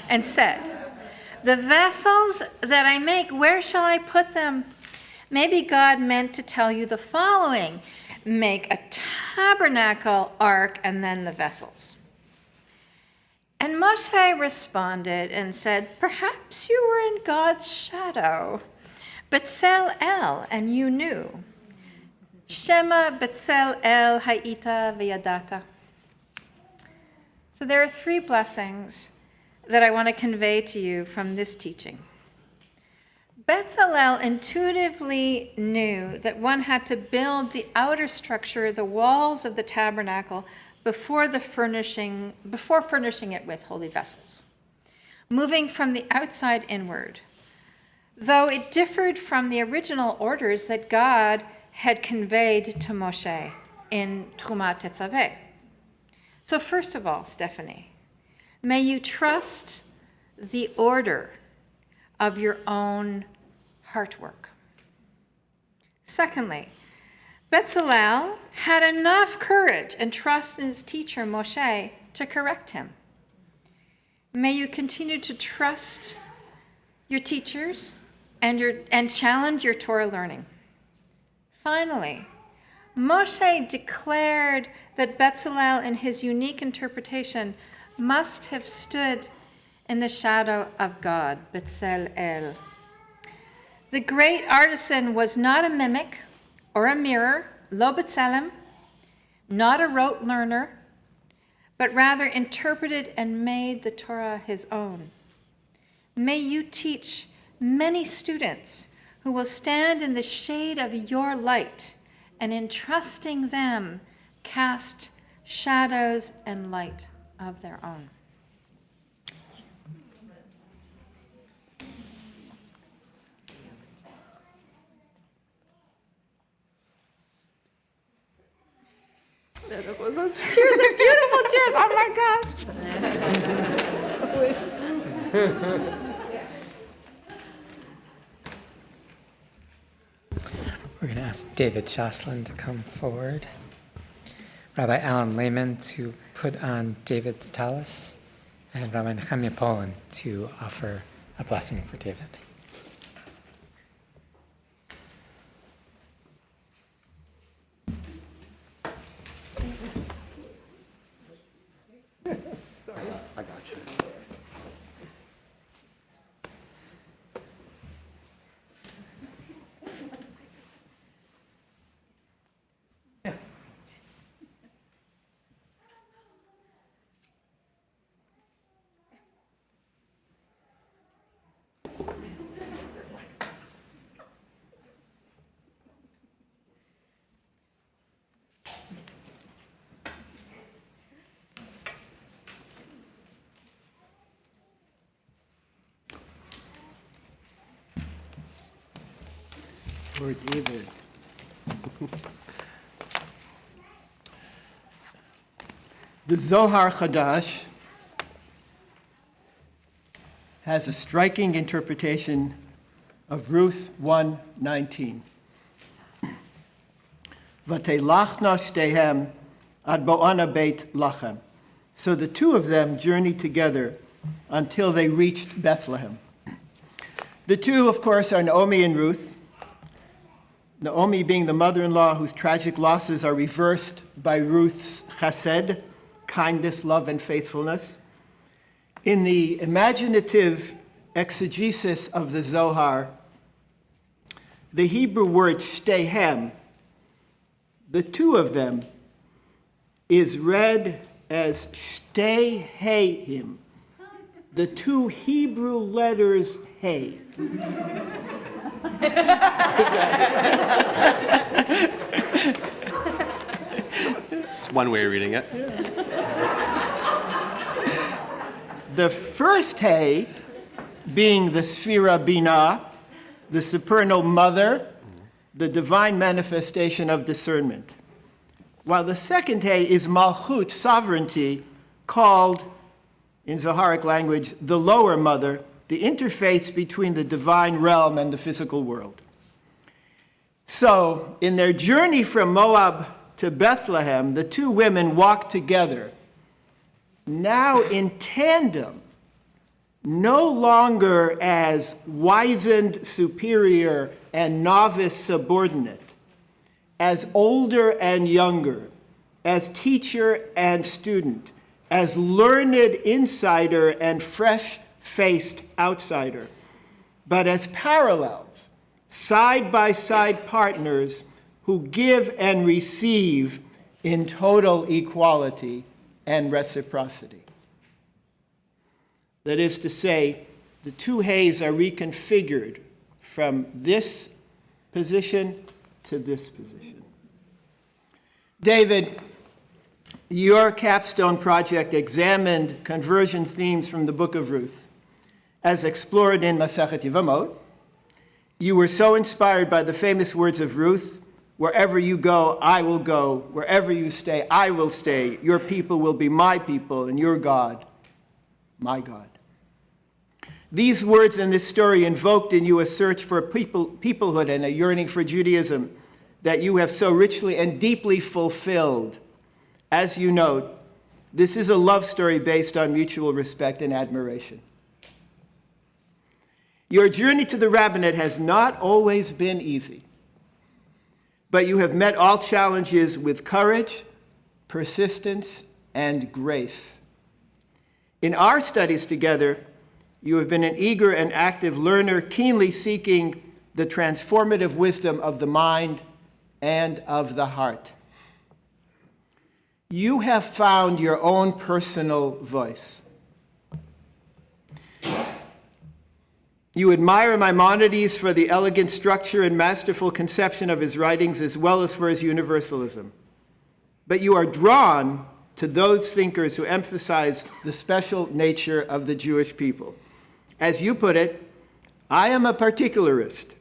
[SPEAKER 18] and said, the vessels that I make, where shall I put them? Maybe God meant to tell you the following: make a tabernacle, ark, and then the vessels. And Moshe responded and said, perhaps you were in God's shadow, Betzalel, and you knew. Shema Betzalel ha'ita v'yadata. So there are 3 blessings that I want to convey to you from this teaching. Betzalel intuitively knew that one had to build the outer structure, the walls of the tabernacle, before furnishing it with holy vessels, moving from the outside inward, though it differed from the original orders that God had conveyed to Moshe in Truma Tetzaveh. So first of all, Stephanie, may you trust the order of your own heart work. Secondly, Betzalel had enough courage and trust in his teacher, Moshe, to correct him. May you continue to trust your teachers and challenge your Torah learning. Finally, Moshe declared that Betzalel, in his unique interpretation, must have stood in the shadow of God, Betzalel. The great artisan was not a mimic or a mirror, lo b'tselem, not a rote learner, but rather interpreted and made the Torah his own. May you teach many students who will stand in the shade of your light, and in trusting them, cast shadows and light of their own. Those cheers are beautiful cheers. Oh my gosh.
[SPEAKER 9] We're going to ask David Jocelyn to come forward. Rabbi Alan Lehman to put on David's tallis, and Rabbi Nehemiah Poland to offer a blessing for David.
[SPEAKER 5] I got you.
[SPEAKER 20] Lord David. The Zohar Chadash has a striking interpretation of Ruth 1:19. Vatelachna shtehem ad bo'ana beit lachem. So the two of them journeyed together until they reached Bethlehem. The two, of course, are Naomi and Ruth. Naomi being the mother-in-law whose tragic losses are reversed by Ruth's chesed, kindness, love, and faithfulness. In the imaginative exegesis of the Zohar, the Hebrew word shtehem, the two of them, is read as shtehehim, the two Hebrew letters hey.
[SPEAKER 21] It's one way of reading it.
[SPEAKER 20] The first hey being the Sphira Binah, the supernal mother, the divine manifestation of discernment. While the second hey is Malchut, sovereignty, called, in Zoharic language, the lower mother, the interface between the divine realm and the physical world. So, in their journey from Moab to Bethlehem, the two women walked together, now in tandem, no longer as wizened superior and novice subordinate, as older and younger, as teacher and student, as learned insider and fresh-faced outsider, but as parallels, side-by-side partners who give and receive in total equality and reciprocity. That is to say, the two heys are reconfigured from this position to this position. David, your capstone project examined conversion themes from the book of Ruth, as explored in Masechet Yevamot. You were so inspired by the famous words of Ruth, "Wherever you go, I will go. Wherever you stay, I will stay. Your people will be my people, and your God, my God." These words in this story invoked in you a search for peoplehood and a yearning for Judaism that you have so richly and deeply fulfilled. As you note, this is a love story based on mutual respect and admiration. Your journey to the rabbinate has not always been easy, but you have met all challenges with courage, persistence, and grace. In our studies together, you have been an eager and active learner, keenly seeking the transformative wisdom of the mind and of the heart. You have found your own personal voice. You admire Maimonides for the elegant structure and masterful conception of his writings, as well as for his universalism. But you are drawn to those thinkers who emphasize the special nature of the Jewish people. As you put it, I am a particularist.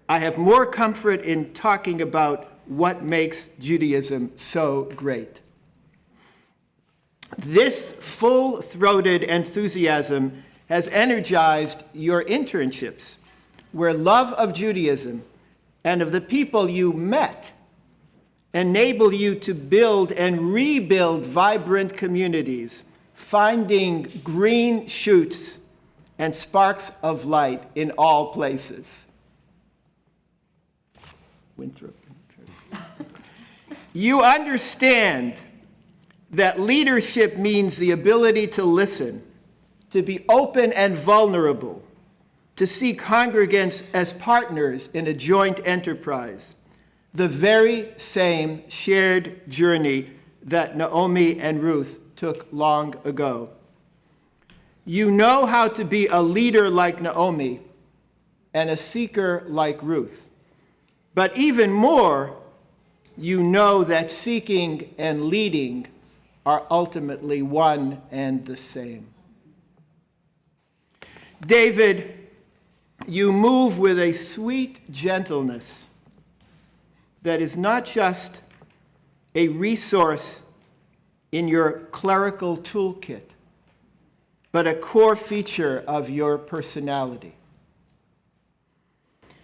[SPEAKER 20] I have more comfort in talking about what makes Judaism so great. This full-throated enthusiasm has energized your internships, where love of Judaism and of the people you met enable you to build and rebuild vibrant communities, finding green shoots and sparks of light in all places. Winthrop. You understand that leadership means the ability to listen, to be open and vulnerable, to see congregants as partners in a joint enterprise, the very same shared journey that Naomi and Ruth took long ago. You know how to be a leader like Naomi and a seeker like Ruth. But even more, you know that seeking and leading are ultimately one and the same. David, you move with a sweet gentleness that is not just a resource in your clerical toolkit, but a core feature of your personality.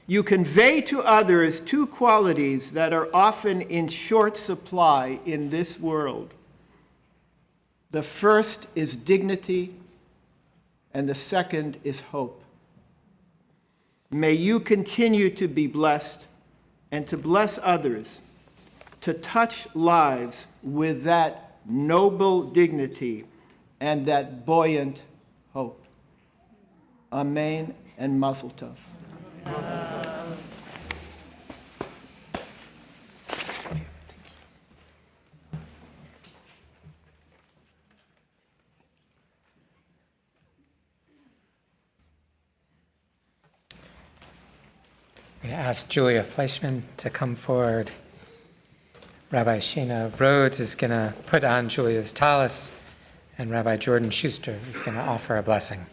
[SPEAKER 20] You convey to others two qualities that are often in short supply in this world. The first is dignity, and the second is hope. May you continue to be blessed and to bless others, to touch lives with that noble dignity and that buoyant hope. Amen and Mazel Tov.
[SPEAKER 9] I'm going to ask Julia Fleischman to come forward. Rabbi Sheena Rhodes is going to put on Julia's tallis, and Rabbi Jordan Schuster is going to offer a blessing.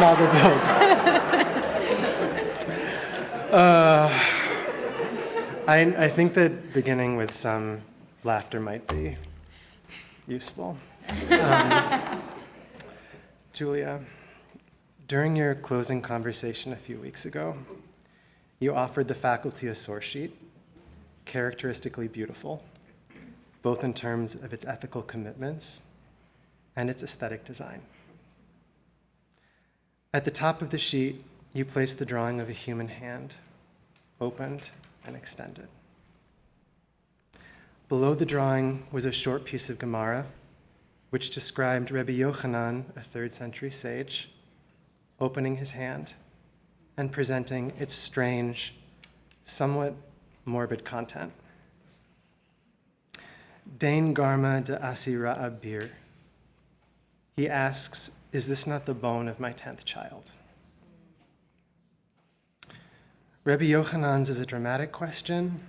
[SPEAKER 19] Mazel tov. I think that beginning with some laughter might be useful. Julia, during your closing conversation a few weeks ago, you offered the faculty a source sheet, characteristically beautiful, both in terms of its ethical commitments and its aesthetic design. At the top of the sheet, you placed the drawing of a human hand, opened and extended. Below the drawing was a short piece of Gemara, which described Rabbi Yochanan, a 3rd century sage, opening his hand and presenting its strange, somewhat morbid content. Dain Garma de Asira Abir. He asks, is this not the bone of my 10th child? Rabbi Yochanan's is a dramatic question,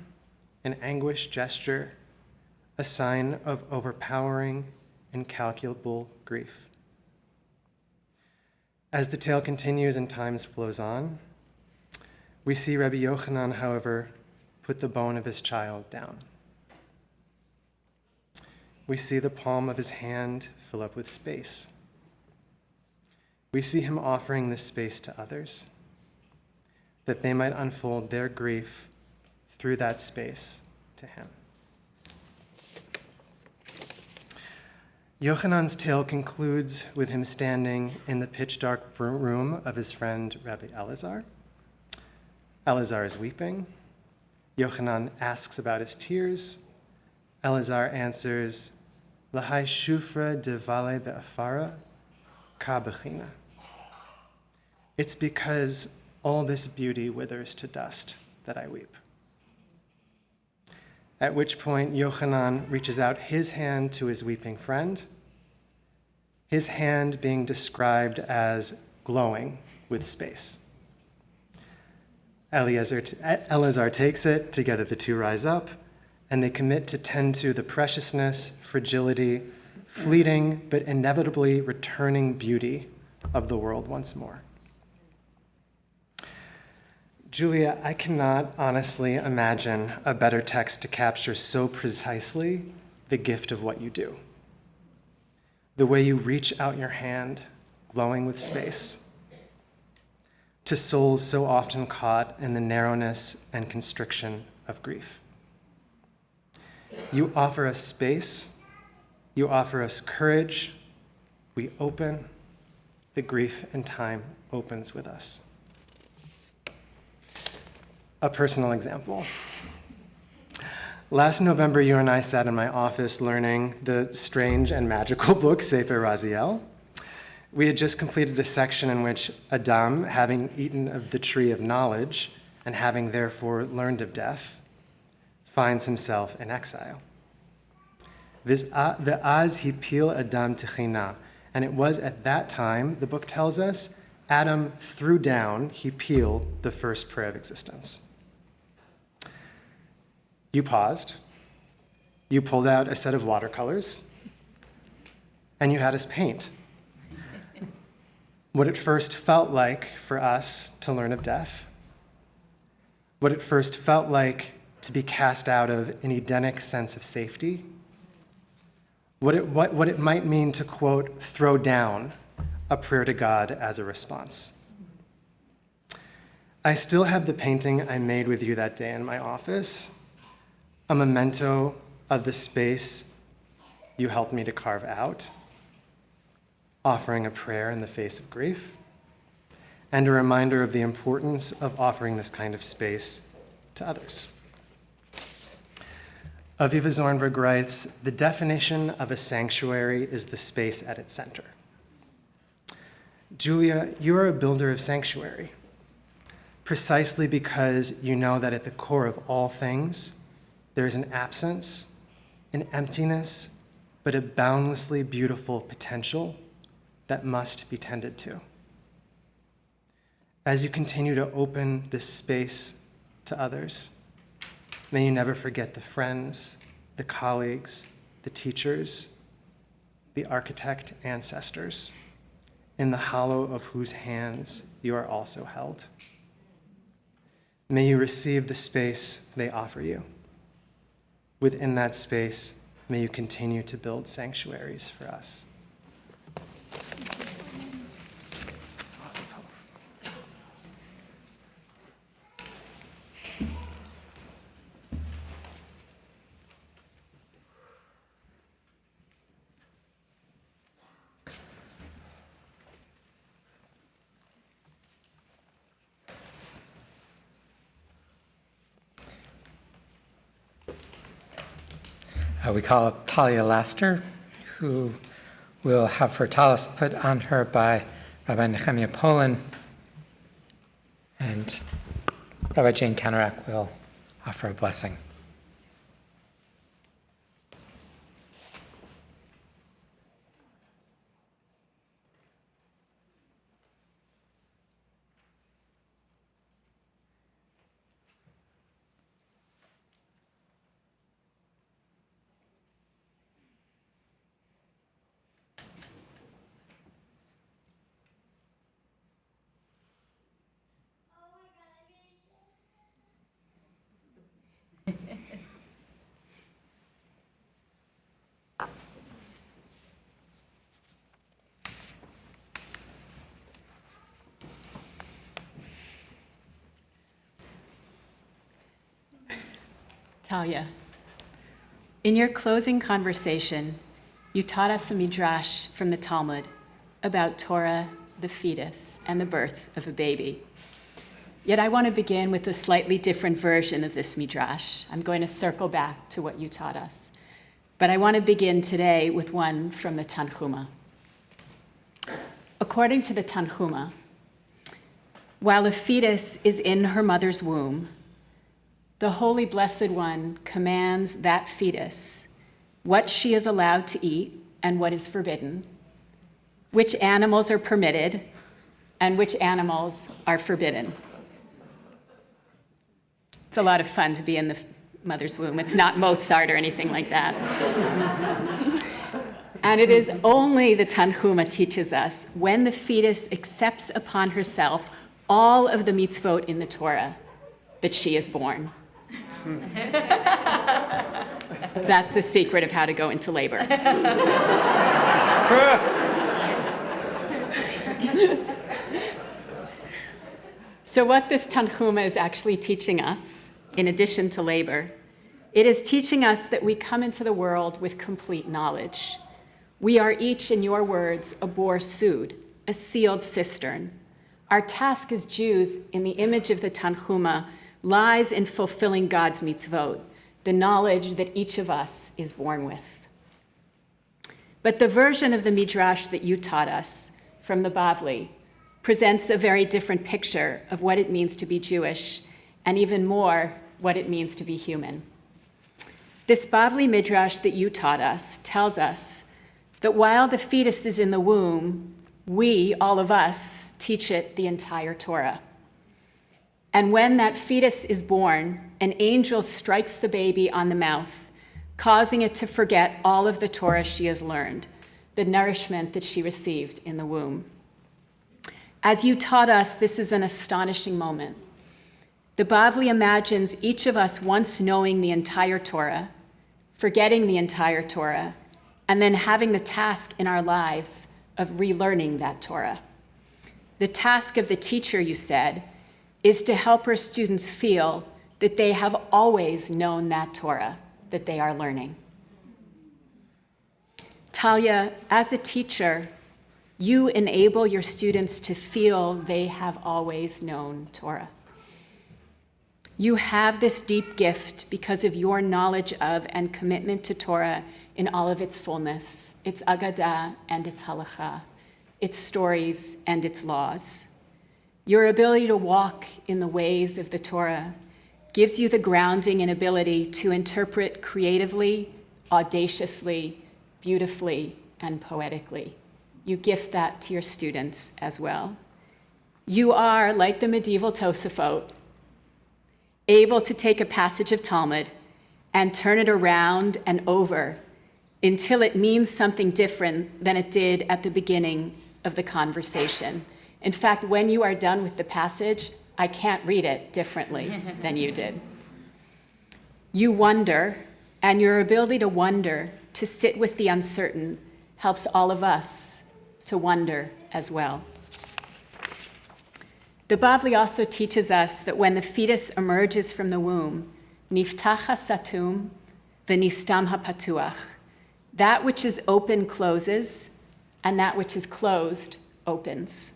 [SPEAKER 19] an anguished gesture, a sign of overpowering, incalculable grief. As the tale continues and time flows on, we see Rabbi Yochanan, however, put the bone of his child down. We see the palm of his hand fill up with space. We see him offering this space to others, that they might unfold their grief through that space to him. Yochanan's tale concludes with him standing in the pitch-dark room of his friend Rabbi Elazar. Elazar is weeping. Yochanan asks about his tears. Elazar answers, Lahai shufra de vale be'afara ka bechina. It's because all this beauty withers to dust that I weep. At which point Yochanan reaches out his hand to his weeping friend, his hand being described as glowing with space. Elazar takes it, together the two rise up, and they commit to tend to the preciousness, fragility, fleeting but inevitably returning beauty of the world once more. Julia, I cannot honestly imagine a better text to capture so precisely the gift of what you do. The way you reach out your hand, glowing with space, to souls so often caught in the narrowness and constriction of grief. You offer us space, you offer us courage, we open, the grief and time opens with us.
[SPEAKER 2] A personal example. Last November, you and I sat in my office learning the strange and magical book, Sefer Raziel. We had just completed a section in which Adam, having eaten of the tree of knowledge and having therefore learned of death, finds himself in exile. Ve'az hipil Adam techina. And it was at that time, the book tells us, Adam threw down, hipil, the first prayer of existence. You paused, you pulled out a set of watercolors, and you had us paint what it first felt like for us to learn of death, what it first felt like to be cast out of an Edenic sense of safety, what it might mean to, quote, throw down a prayer to God as a response. I still have the painting I made with you that day in my office, a memento of the space you helped me to carve out, offering a prayer in the face of grief, and a reminder of the importance of offering this kind of space to others. Aviva Zornberg writes, "The definition of a sanctuary is the space at its center." Julia, you are a builder of sanctuary, precisely because you know that at the core of all things, there is an absence, an emptiness, but a boundlessly beautiful potential that must be tended to. As you continue to open this space to others, may you never forget the friends, the colleagues, the teachers, the architect ancestors, in the hollow of whose hands you are also held. May you receive the space they offer you. Within that space, may you continue to build sanctuaries for us. We call up Talia Laster, who will have her tallis put on her by Rabbi Nehemiah Poland, and Rabbi Jane Kanarak will offer a blessing.
[SPEAKER 22] Talia, in your closing conversation, you taught us a midrash from the Talmud about Torah, the fetus, and the birth of a baby. Yet I want to begin with a slightly different version of this midrash. I'm going to circle back to what you taught us. But I want to begin today with one from the Tanhuma. According to the Tanhuma, while a fetus is in her mother's womb, the Holy Blessed One commands that fetus what she is allowed to eat and what is forbidden, which animals are permitted and which animals are forbidden. It's a lot of fun to be in the mother's womb. It's not Mozart or anything like that. And it is only, the Tanhuma teaches us, when the fetus accepts upon herself all of the mitzvot in the Torah that she is born. That's the secret of how to go into labor. So what this Tanhuma is actually teaching us, in addition to labor, it is teaching us that we come into the world with complete knowledge. We are each, in your words, a bor sud, a sealed cistern. Our task as Jews, in the image of the Tanhuma, lies in fulfilling God's mitzvot, the knowledge that each of us is born with. But the version of the Midrash that you taught us from the Bavli presents a very different picture of what it means to be Jewish, and even more, what it means to be human. This Bavli Midrash that you taught us tells us that while the fetus is in the womb, we, all of us, teach it the entire Torah. And when that fetus is born, an angel strikes the baby on the mouth, causing it to forget all of the Torah she has learned, the nourishment that she received in the womb. As you taught us, this is an astonishing moment. The Bavli imagines each of us once knowing the entire Torah, forgetting the entire Torah, and then having the task in our lives of relearning that Torah. The task of the teacher, you said, is to help her students feel that they have always known that Torah that they are learning. Talia, as a teacher, you enable your students to feel they have always known Torah. You have this deep gift because of your knowledge of and commitment to Torah in all of its fullness, its agadah and its halacha, its stories and its laws. Your ability to walk in the ways of the Torah gives you the grounding and ability to interpret creatively, audaciously, beautifully, and poetically. You gift that to your students as well. You are, like the medieval Tosafot, able to take a passage of Talmud and turn it around and over until it means something different than it did at the beginning of the conversation. In fact, when you are done with the passage, I can't read it differently than you did. You wonder, and your ability to wonder, to sit with the uncertain, helps all of us to wonder as well. The Bavli also teaches us that when the fetus emerges from the womb, niftach hasatum v'nistam hapatuach, that which is open closes, and that which is closed opens.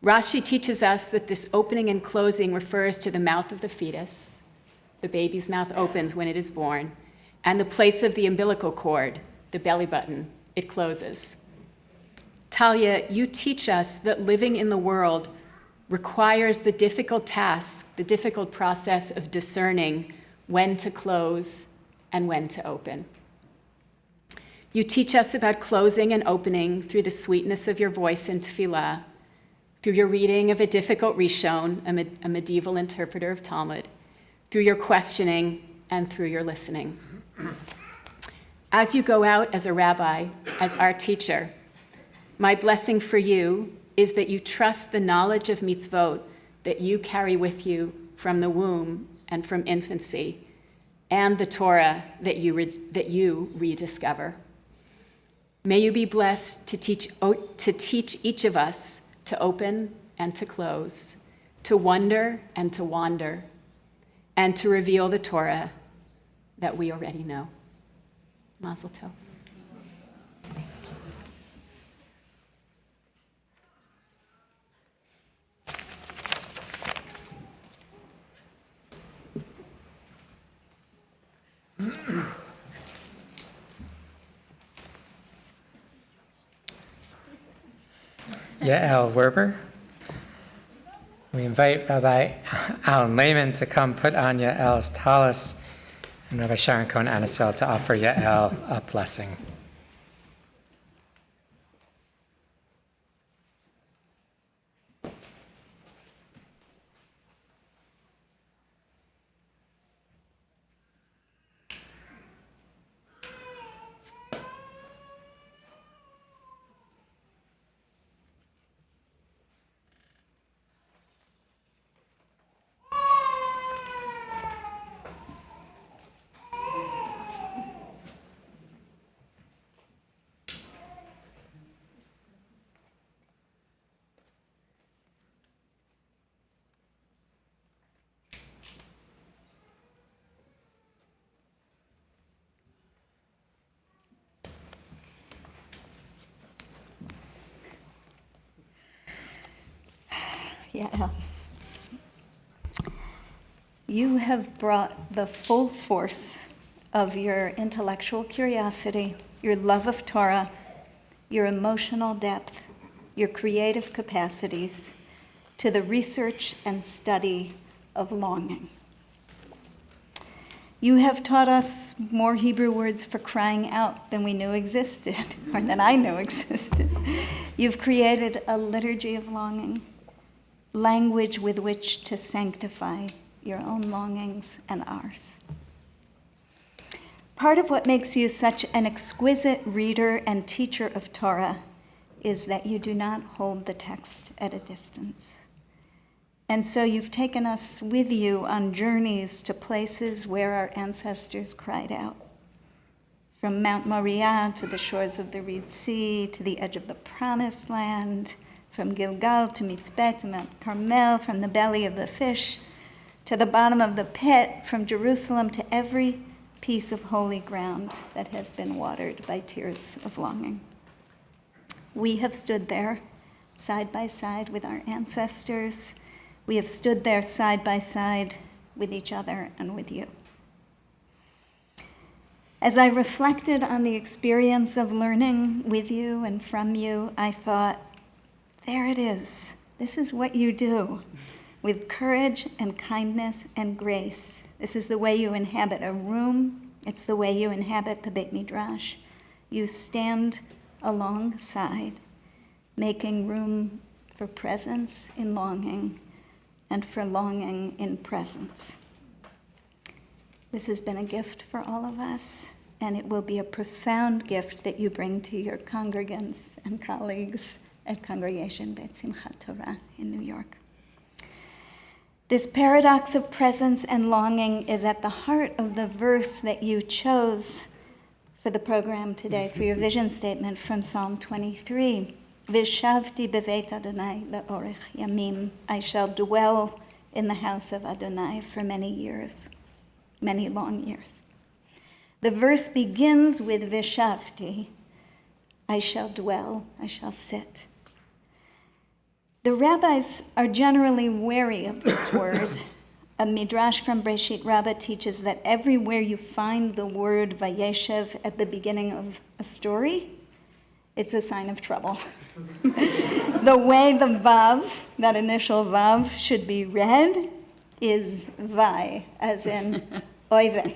[SPEAKER 22] Rashi teaches us that this opening and closing refers to the mouth of the fetus. The baby's mouth opens when it is born, and the place of the umbilical cord, the belly button, it closes. Talia, you teach us that living in the world requires the difficult task, the difficult process of discerning when to close and when to open. You teach us about closing and opening through the sweetness of your voice in tefillah, through your reading of a difficult Rishon, a medieval interpreter of Talmud, through your questioning, and through your listening. As you go out as a rabbi, as our teacher, my blessing for you is that you trust the knowledge of mitzvot that you carry with you from the womb and from infancy, and the Torah that you rediscover. May you be blessed to teach each of us to open and to close, to wonder and to wander, and to reveal the Torah that we already know. Mazel tov.
[SPEAKER 9] Yael Werber. We invite Rabbi Alan Lehman to come put on Yael's talis, and Rabbi Sharon Cohen Anisfeld to offer Yael a blessing.
[SPEAKER 4] Yeah. You have brought the full force of your intellectual curiosity, your love of Torah, your emotional depth, your creative capacities to the research and study of longing. You have taught us more Hebrew words for crying out than we knew existed, or than I knew existed. You've created a liturgy of longing, language with which to sanctify your own longings and ours. Part of what makes you such an exquisite reader and teacher of Torah is that you do not hold the text at a distance. And so you've taken us with you on journeys to places where our ancestors cried out. From Mount Moriah to the shores of the Red Sea, to the edge of the Promised Land, from Gilgal to Mitzpeh to Mount Carmel, from the belly of the fish to the bottom of the pit, from Jerusalem to every piece of holy ground that has been watered by tears of longing. We have stood there side by side with our ancestors. We have stood there side by side with each other and with you. As I reflected on the experience of learning with you and from you, I thought, there it is. This is what you do with courage and kindness and grace. This is the way you inhabit a room. It's the way you inhabit the Beit Midrash. You stand alongside, making room for presence in longing and for longing in presence. This has been a gift for all of us, and it will be a profound gift that you bring to your congregants and colleagues at Congregation Beit Simchat Torah in New York. This paradox of presence and longing is at the heart of the verse that you chose for the program today, for your vision statement from Psalm 23. Vishavti beveit Adonai leorech yamim. I shall dwell in the house of Adonai for many years, many long years. The verse begins with Vishavti. I shall dwell, I shall sit. The rabbis are generally wary of this word. A midrash from Breshit Rabbah teaches that everywhere you find the word Vayeshev at the beginning of a story, it's a sign of trouble. The way the Vav, that initial Vav, should be read is Vai, as in Oive.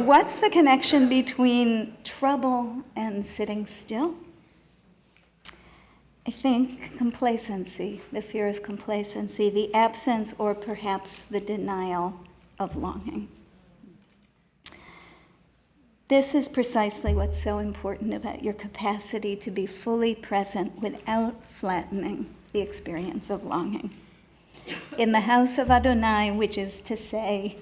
[SPEAKER 4] What's the connection between trouble and sitting still? I think complacency, the fear of complacency, the absence or perhaps the denial of longing. This is precisely what's so important about your capacity to be fully present without flattening the experience of longing. In the house of Adonai, which is to say,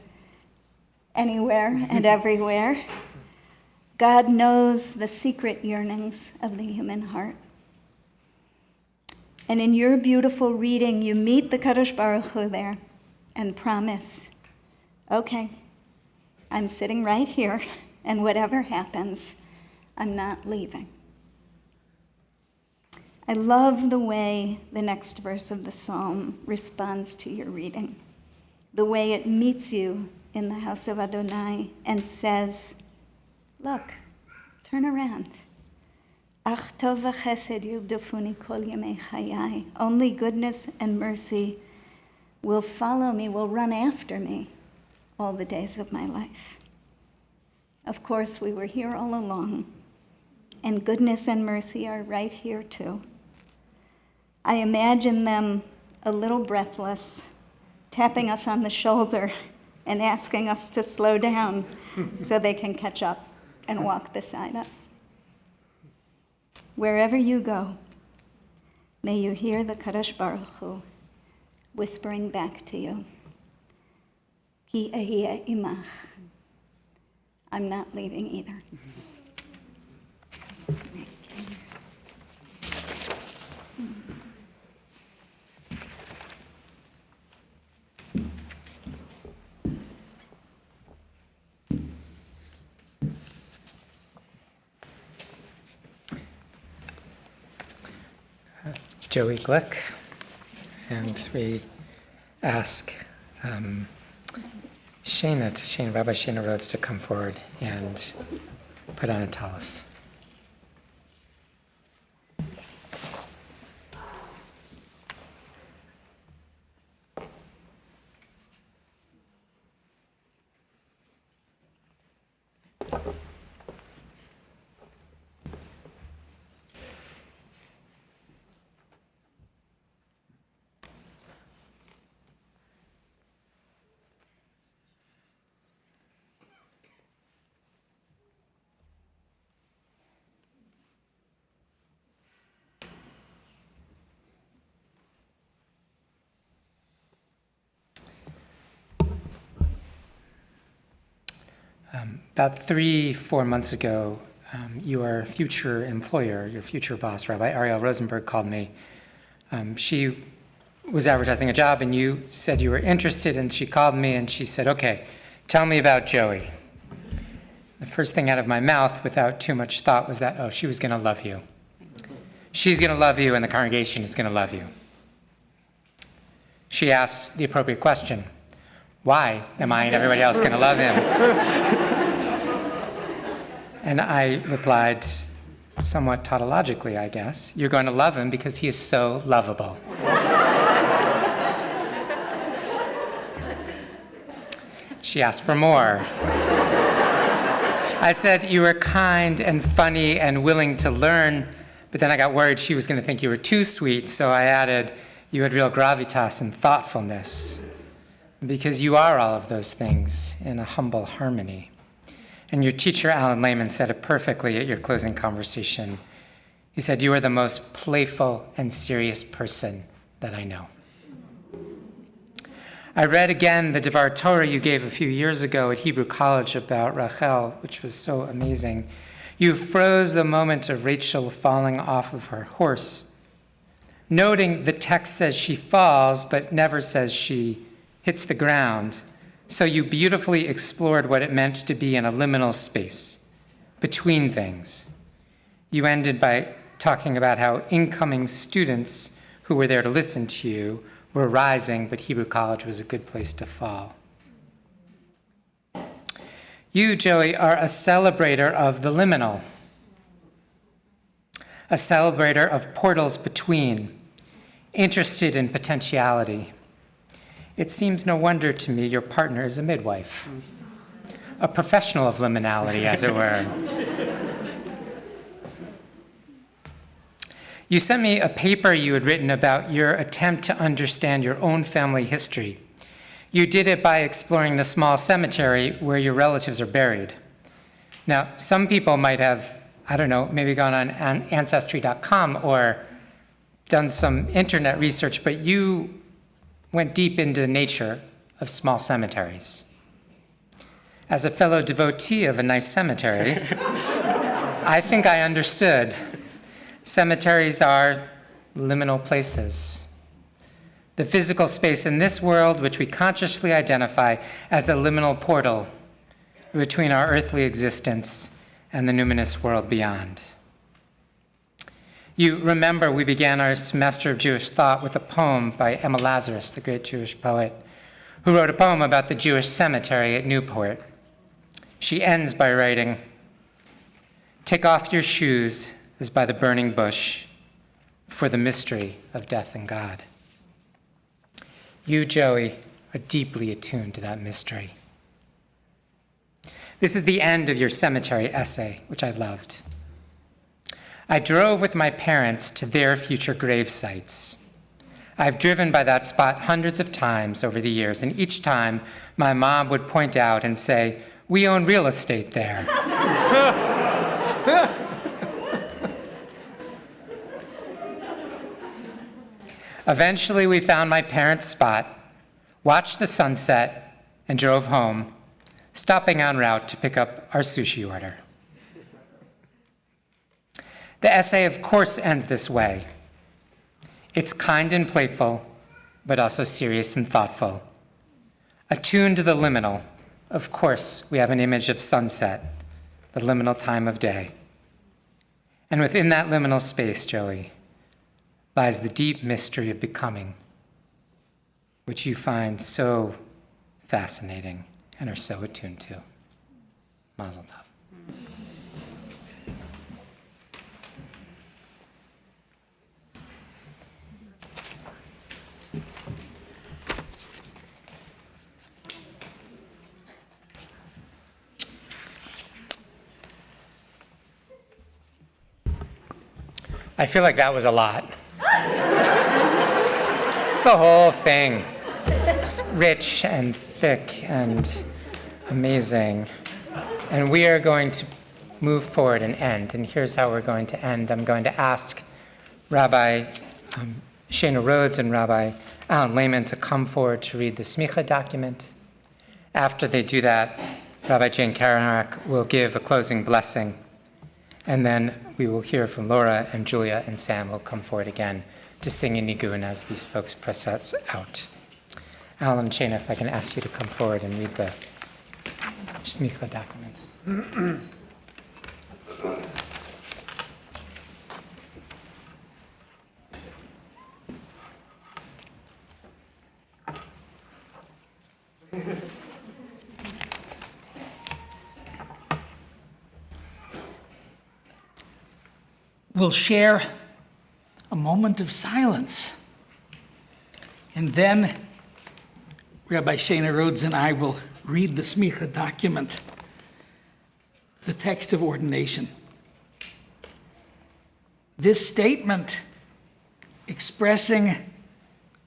[SPEAKER 4] anywhere and everywhere, God knows the secret yearnings of the human heart. And in your beautiful reading, you meet the Kadosh Baruch Hu there and promise, okay, I'm sitting right here, and whatever happens, I'm not leaving. I love the way the next verse of the psalm responds to your reading, the way it meets you in the house of Adonai and says, look, turn around. Ach tov v'chesed yirdufuni kol yemei chayai. Only goodness and mercy will follow me, will run after me all the days of my life. Of course, we were here all along, and goodness and mercy are right here too. I imagine them a little breathless, tapping us on the shoulder and asking us to slow down so they can catch up and walk beside us. Wherever you go, may you hear the Kadosh Baruch Hu whispering back to you, Ki ehiyeh imach. I'm not leaving either.
[SPEAKER 9] Joey Glick, and we ask Rabbi Shana Rhodes to come forward and put on a tallis. About 3-4 months ago, your future employer, your future boss, Rabbi Ariel Rosenberg, called me. She was advertising a job, and you said you were interested, and she called me, and she said, okay, tell me about Joey. The first thing out of my mouth, without too much thought, was that, oh, she was going to love you. She's going to love you, and the congregation is going to love you. She asked the appropriate question. Why am I and everybody else going to love him? And I replied, somewhat tautologically, I guess, you're going to love him because he is so lovable. She asked for more. I said, you were kind and funny and willing to learn, but then I got worried she was going to think you were too sweet, so I added, you had real gravitas and thoughtfulness. Because you are all of those things in a humble harmony. And your teacher, Alan Lehman, said it perfectly at your closing conversation. He said, you are the most playful and serious person that I know. I read again the Devar Torah you gave a few years ago at Hebrew College about Rachel, which was so amazing. You froze the moment of Rachel falling off of her horse, noting the text says she falls, but never says she hits the ground. So you beautifully explored what it meant to be in a liminal space between things. You ended by talking about how incoming students who were there to listen to you were rising, but Hebrew College was a good place to fall. You, Joey, are a celebrator of the liminal, a celebrator of portals between, interested in potentiality. It seems no wonder to me your partner is a midwife, a professional of liminality, as it were. You sent me a paper you had written about your attempt to understand your own family history. You did it by exploring the small cemetery where your relatives are buried. Now, some people might have, I don't know, maybe gone on Ancestry.com or done some internet research, but you went deep into the nature of small cemeteries. As a fellow devotee of a nice cemetery, I think I understood. Cemeteries are liminal places. The physical space in this world, which we consciously identify as a liminal portal between our earthly existence and the numinous world beyond. You remember we began our semester of Jewish thought with a poem by Emma Lazarus, the great Jewish poet, who wrote a poem about the Jewish cemetery at Newport. She ends by writing, "Take off your shoes as by the burning bush for the mystery of death and God." You, Joey, are deeply attuned to that mystery. This is the end of your cemetery essay, which I loved. I drove with my parents to their future grave sites. I've driven by that spot hundreds of times over the years, and each time my mom would point out and say, "We own real estate there." Eventually, we found my parents' spot, watched the sunset, and drove home, stopping en route to pick up our sushi order. The essay, of course, ends this way. It's kind and playful, but also serious and thoughtful. Attuned to the liminal, of course, we have an image of sunset, the liminal time of day. And within that liminal space, Joey, lies the deep mystery of becoming. which you find so fascinating and are so attuned to. Mazel tov. I feel like that was a lot. It's the whole thing. It's rich and thick and amazing. And we are going to move forward and end. And here's how we're going to end. I'm going to ask Rabbi Shana Rhodes and Rabbi Alan Lehman to come forward to read the smicha document. After they do that, Rabbi Jane Karanach will give a closing blessing. And then we will hear from Laura and Julia and Sam will come forward again to sing in Nigun as these folks press us out. Alan and Shana, if I can ask you to come forward and read the smicha document.
[SPEAKER 3] We'll share a moment of silence. And then Rabbi Shana Rhodes and I will read the smicha document, the text of ordination. This statement expressing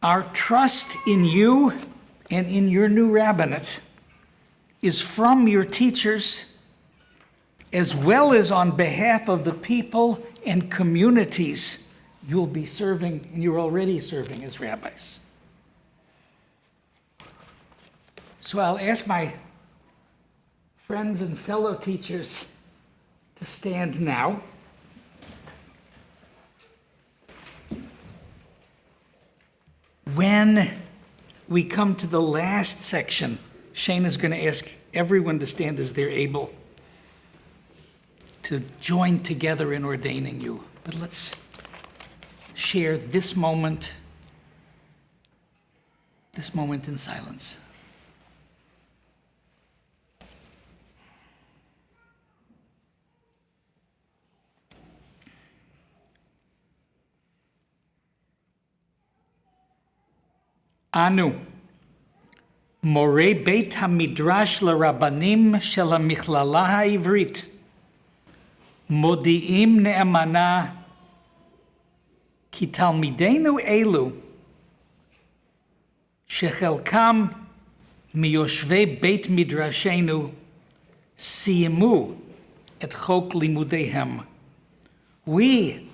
[SPEAKER 3] our trust in you and in your new rabbinate is from your teachers, as well as on behalf of the people and communities you'll be serving, and you're already serving as rabbis. So I'll ask my friends and fellow teachers to stand now. When we come to the last section, Shane is going to ask everyone to stand as they're able to join together in ordaining you. But let's share this moment in silence. Anu, Morei Beit HaMidrash LaRabbanim Shel HaMichlala HaIvrit, Modi'im Ne'amana Ki Talmideinu Elu Shechelkam Miyoshvei Beit Midrashenu Siyemu Et Chok Limudehem. We,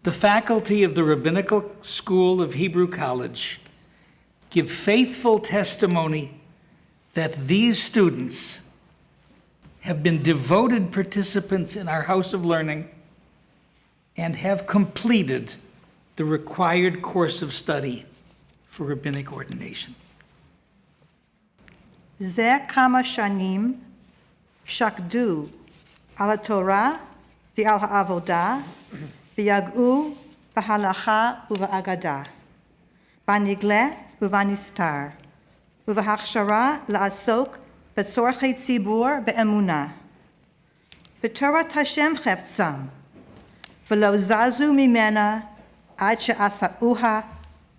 [SPEAKER 3] the faculty of the Rabbinical School of Hebrew College, give faithful testimony that these students have been devoted participants in our House of Learning and have completed the required course of study for rabbinic ordination.
[SPEAKER 6] זה כמה שנים שקדו על התורה ועל העבודה ויגעו בהלכה ובאגדה, בנגלה ובנסתר, ובהכשרה לעסוק בצורכי ציבור באמונה. בתורת השם חפצם, ולא זזו ממנה עד שעשאוה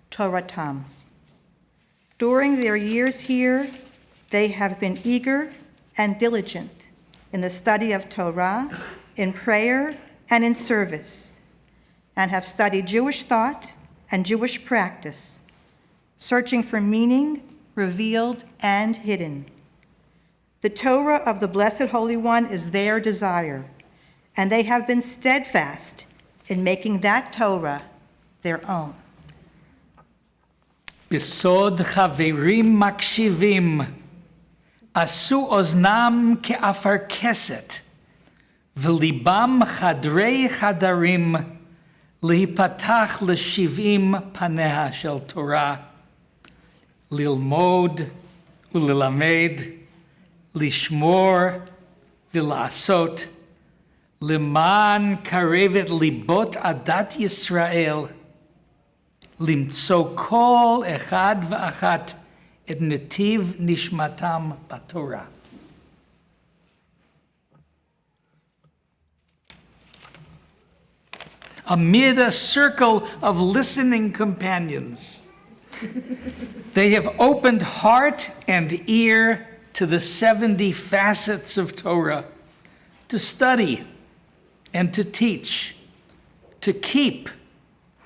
[SPEAKER 6] תורתם. During their years here, they have been eager and diligent in the study of Torah, in prayer, and in service, and have studied Jewish thought and Jewish practice, searching for meaning revealed and hidden. The Torah of the Blessed Holy One is their desire, and they have been steadfast in making that Torah their own.
[SPEAKER 3] בסוד חברים מקשיבים, עשו אוזנם כאפרכסת, וליבם חדרי חדרים, להיפתח ל70 פניה של תורה, ללמוד וללמד, לשמור ולעשות, למען קרבת ליבות עדת ישראל,
[SPEAKER 7] למצוא כל אחד ואחת את נתיב נשמתם בתורה. Amid a circle of listening companions, they have opened heart and ear to the 70 facets of Torah, to study and to teach, to keep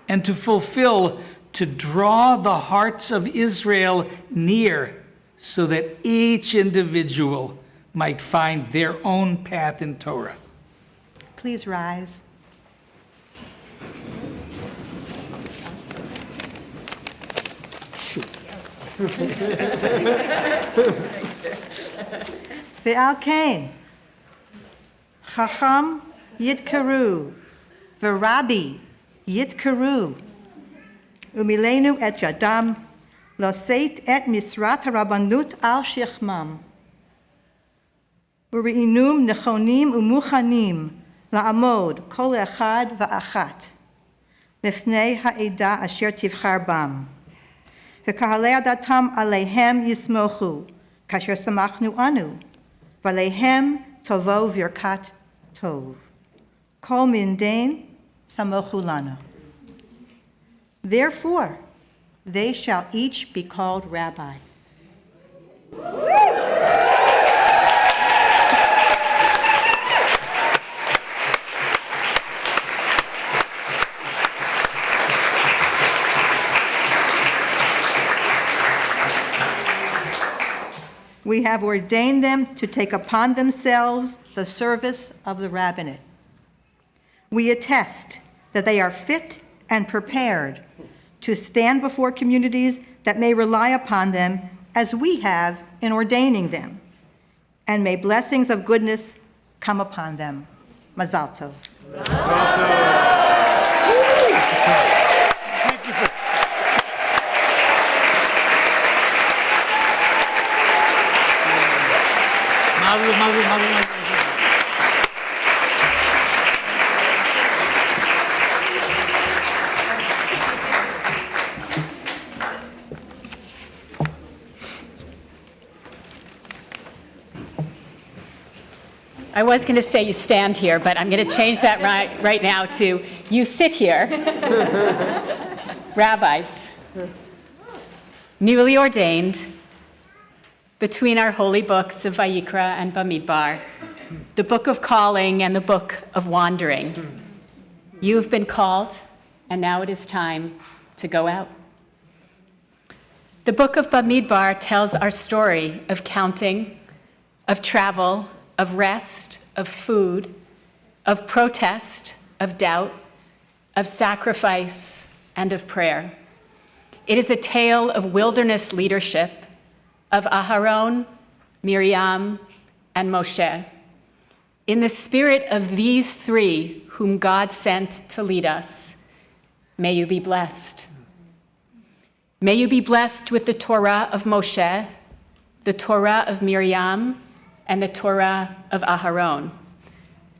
[SPEAKER 7] and to fulfill, to draw the hearts of Israel near so that each individual might find their own path in Torah.
[SPEAKER 6] Please rise. Ve'al kain, Chacham yitkaru, v'Rabbi yitkaru, umilenu et yadam, loseit et misrat harabanut al shechmam, u'ri'inum nechonim u'muchanim, la'amod kol echad va'achat, lifnei ha'eda asher tivchar bam. V'kahalei adatam aleihem yismochu, kasher samachnu anu, v'aleihem tovo v'yirkat tov. Kol min dain samochu lana. Therefore, they shall each be called rabbi. We have ordained them to take upon themselves the service of the rabbinate. We attest that they are fit and prepared to stand before communities that may rely upon them as we have in ordaining them, and may blessings of goodness come upon them. Mazal tov.
[SPEAKER 22] I was going to say you stand here, but I'm going to change that right now to you sit here. Rabbis, newly ordained, between our holy books of Vayikra and Bamidbar, the book of calling and the book of wandering. You've been called, and now it is time to go out. The book of Bamidbar tells our story of counting, of travel, of rest, of food, of protest, of doubt, of sacrifice, and of prayer. It is a tale of wilderness leadership, of Aharon, Miriam, and Moshe. In the spirit of these three whom God sent to lead us, may you be blessed. May you be blessed with the Torah of Moshe, the Torah of Miriam, and the Torah of Aharon.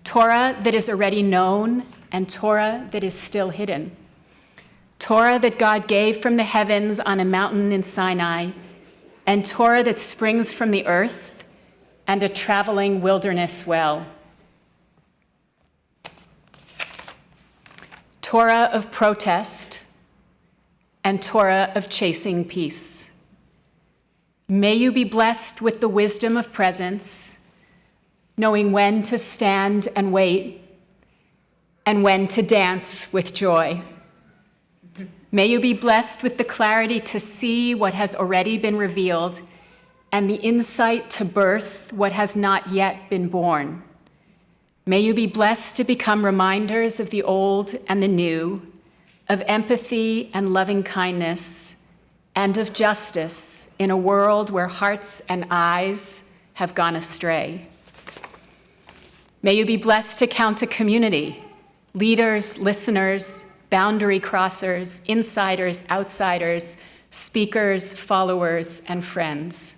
[SPEAKER 22] Torah that is already known and Torah that is still hidden. Torah that God gave from the heavens on a mountain in Sinai, and Torah that springs from the earth and a traveling wilderness well. Torah of protest and Torah of chasing peace. May you be blessed with the wisdom of presence, knowing when to stand and wait, and when to dance with joy. May you be blessed with the clarity to see what has already been revealed, and the insight to birth what has not yet been born. May you be blessed to become reminders of the old and the new, of empathy and loving kindness, and of justice in a world where hearts and eyes have gone astray. May you be blessed to count a community, leaders, listeners, boundary crossers, insiders, outsiders, speakers, followers, and friends.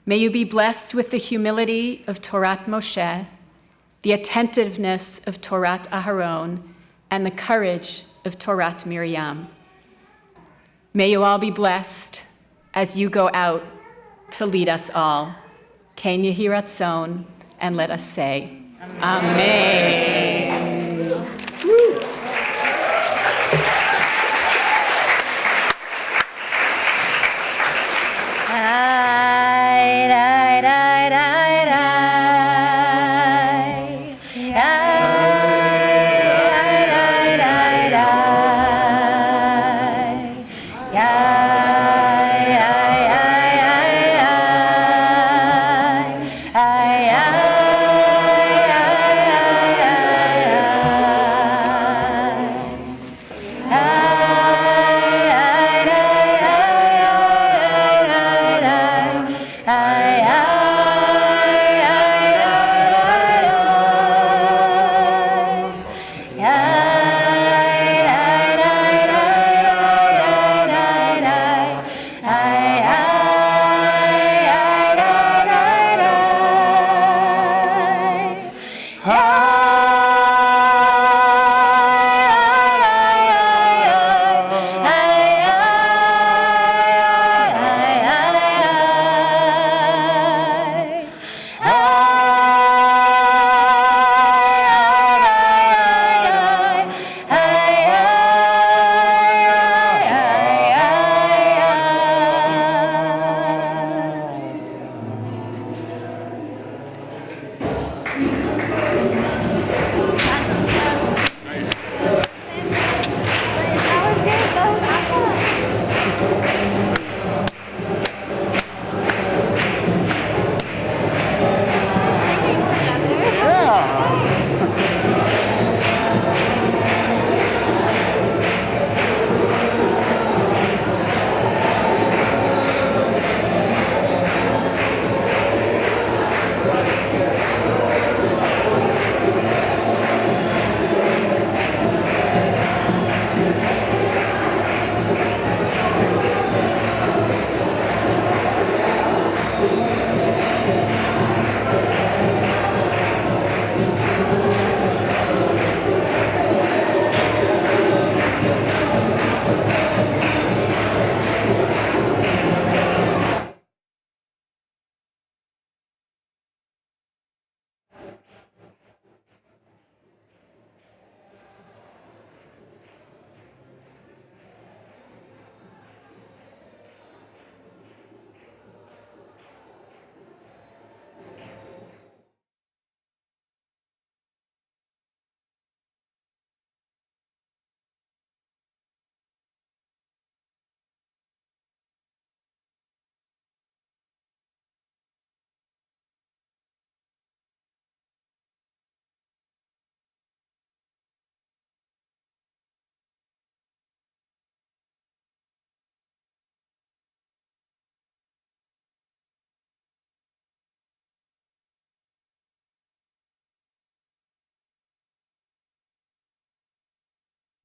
[SPEAKER 22] May you be blessed with the humility of Torat Moshe, the attentiveness of Torat Aharon, and the courage of Torat Miriam. May you all be blessed as you go out to lead us all. Ken Yehi Ratzon, and let us say, Amen.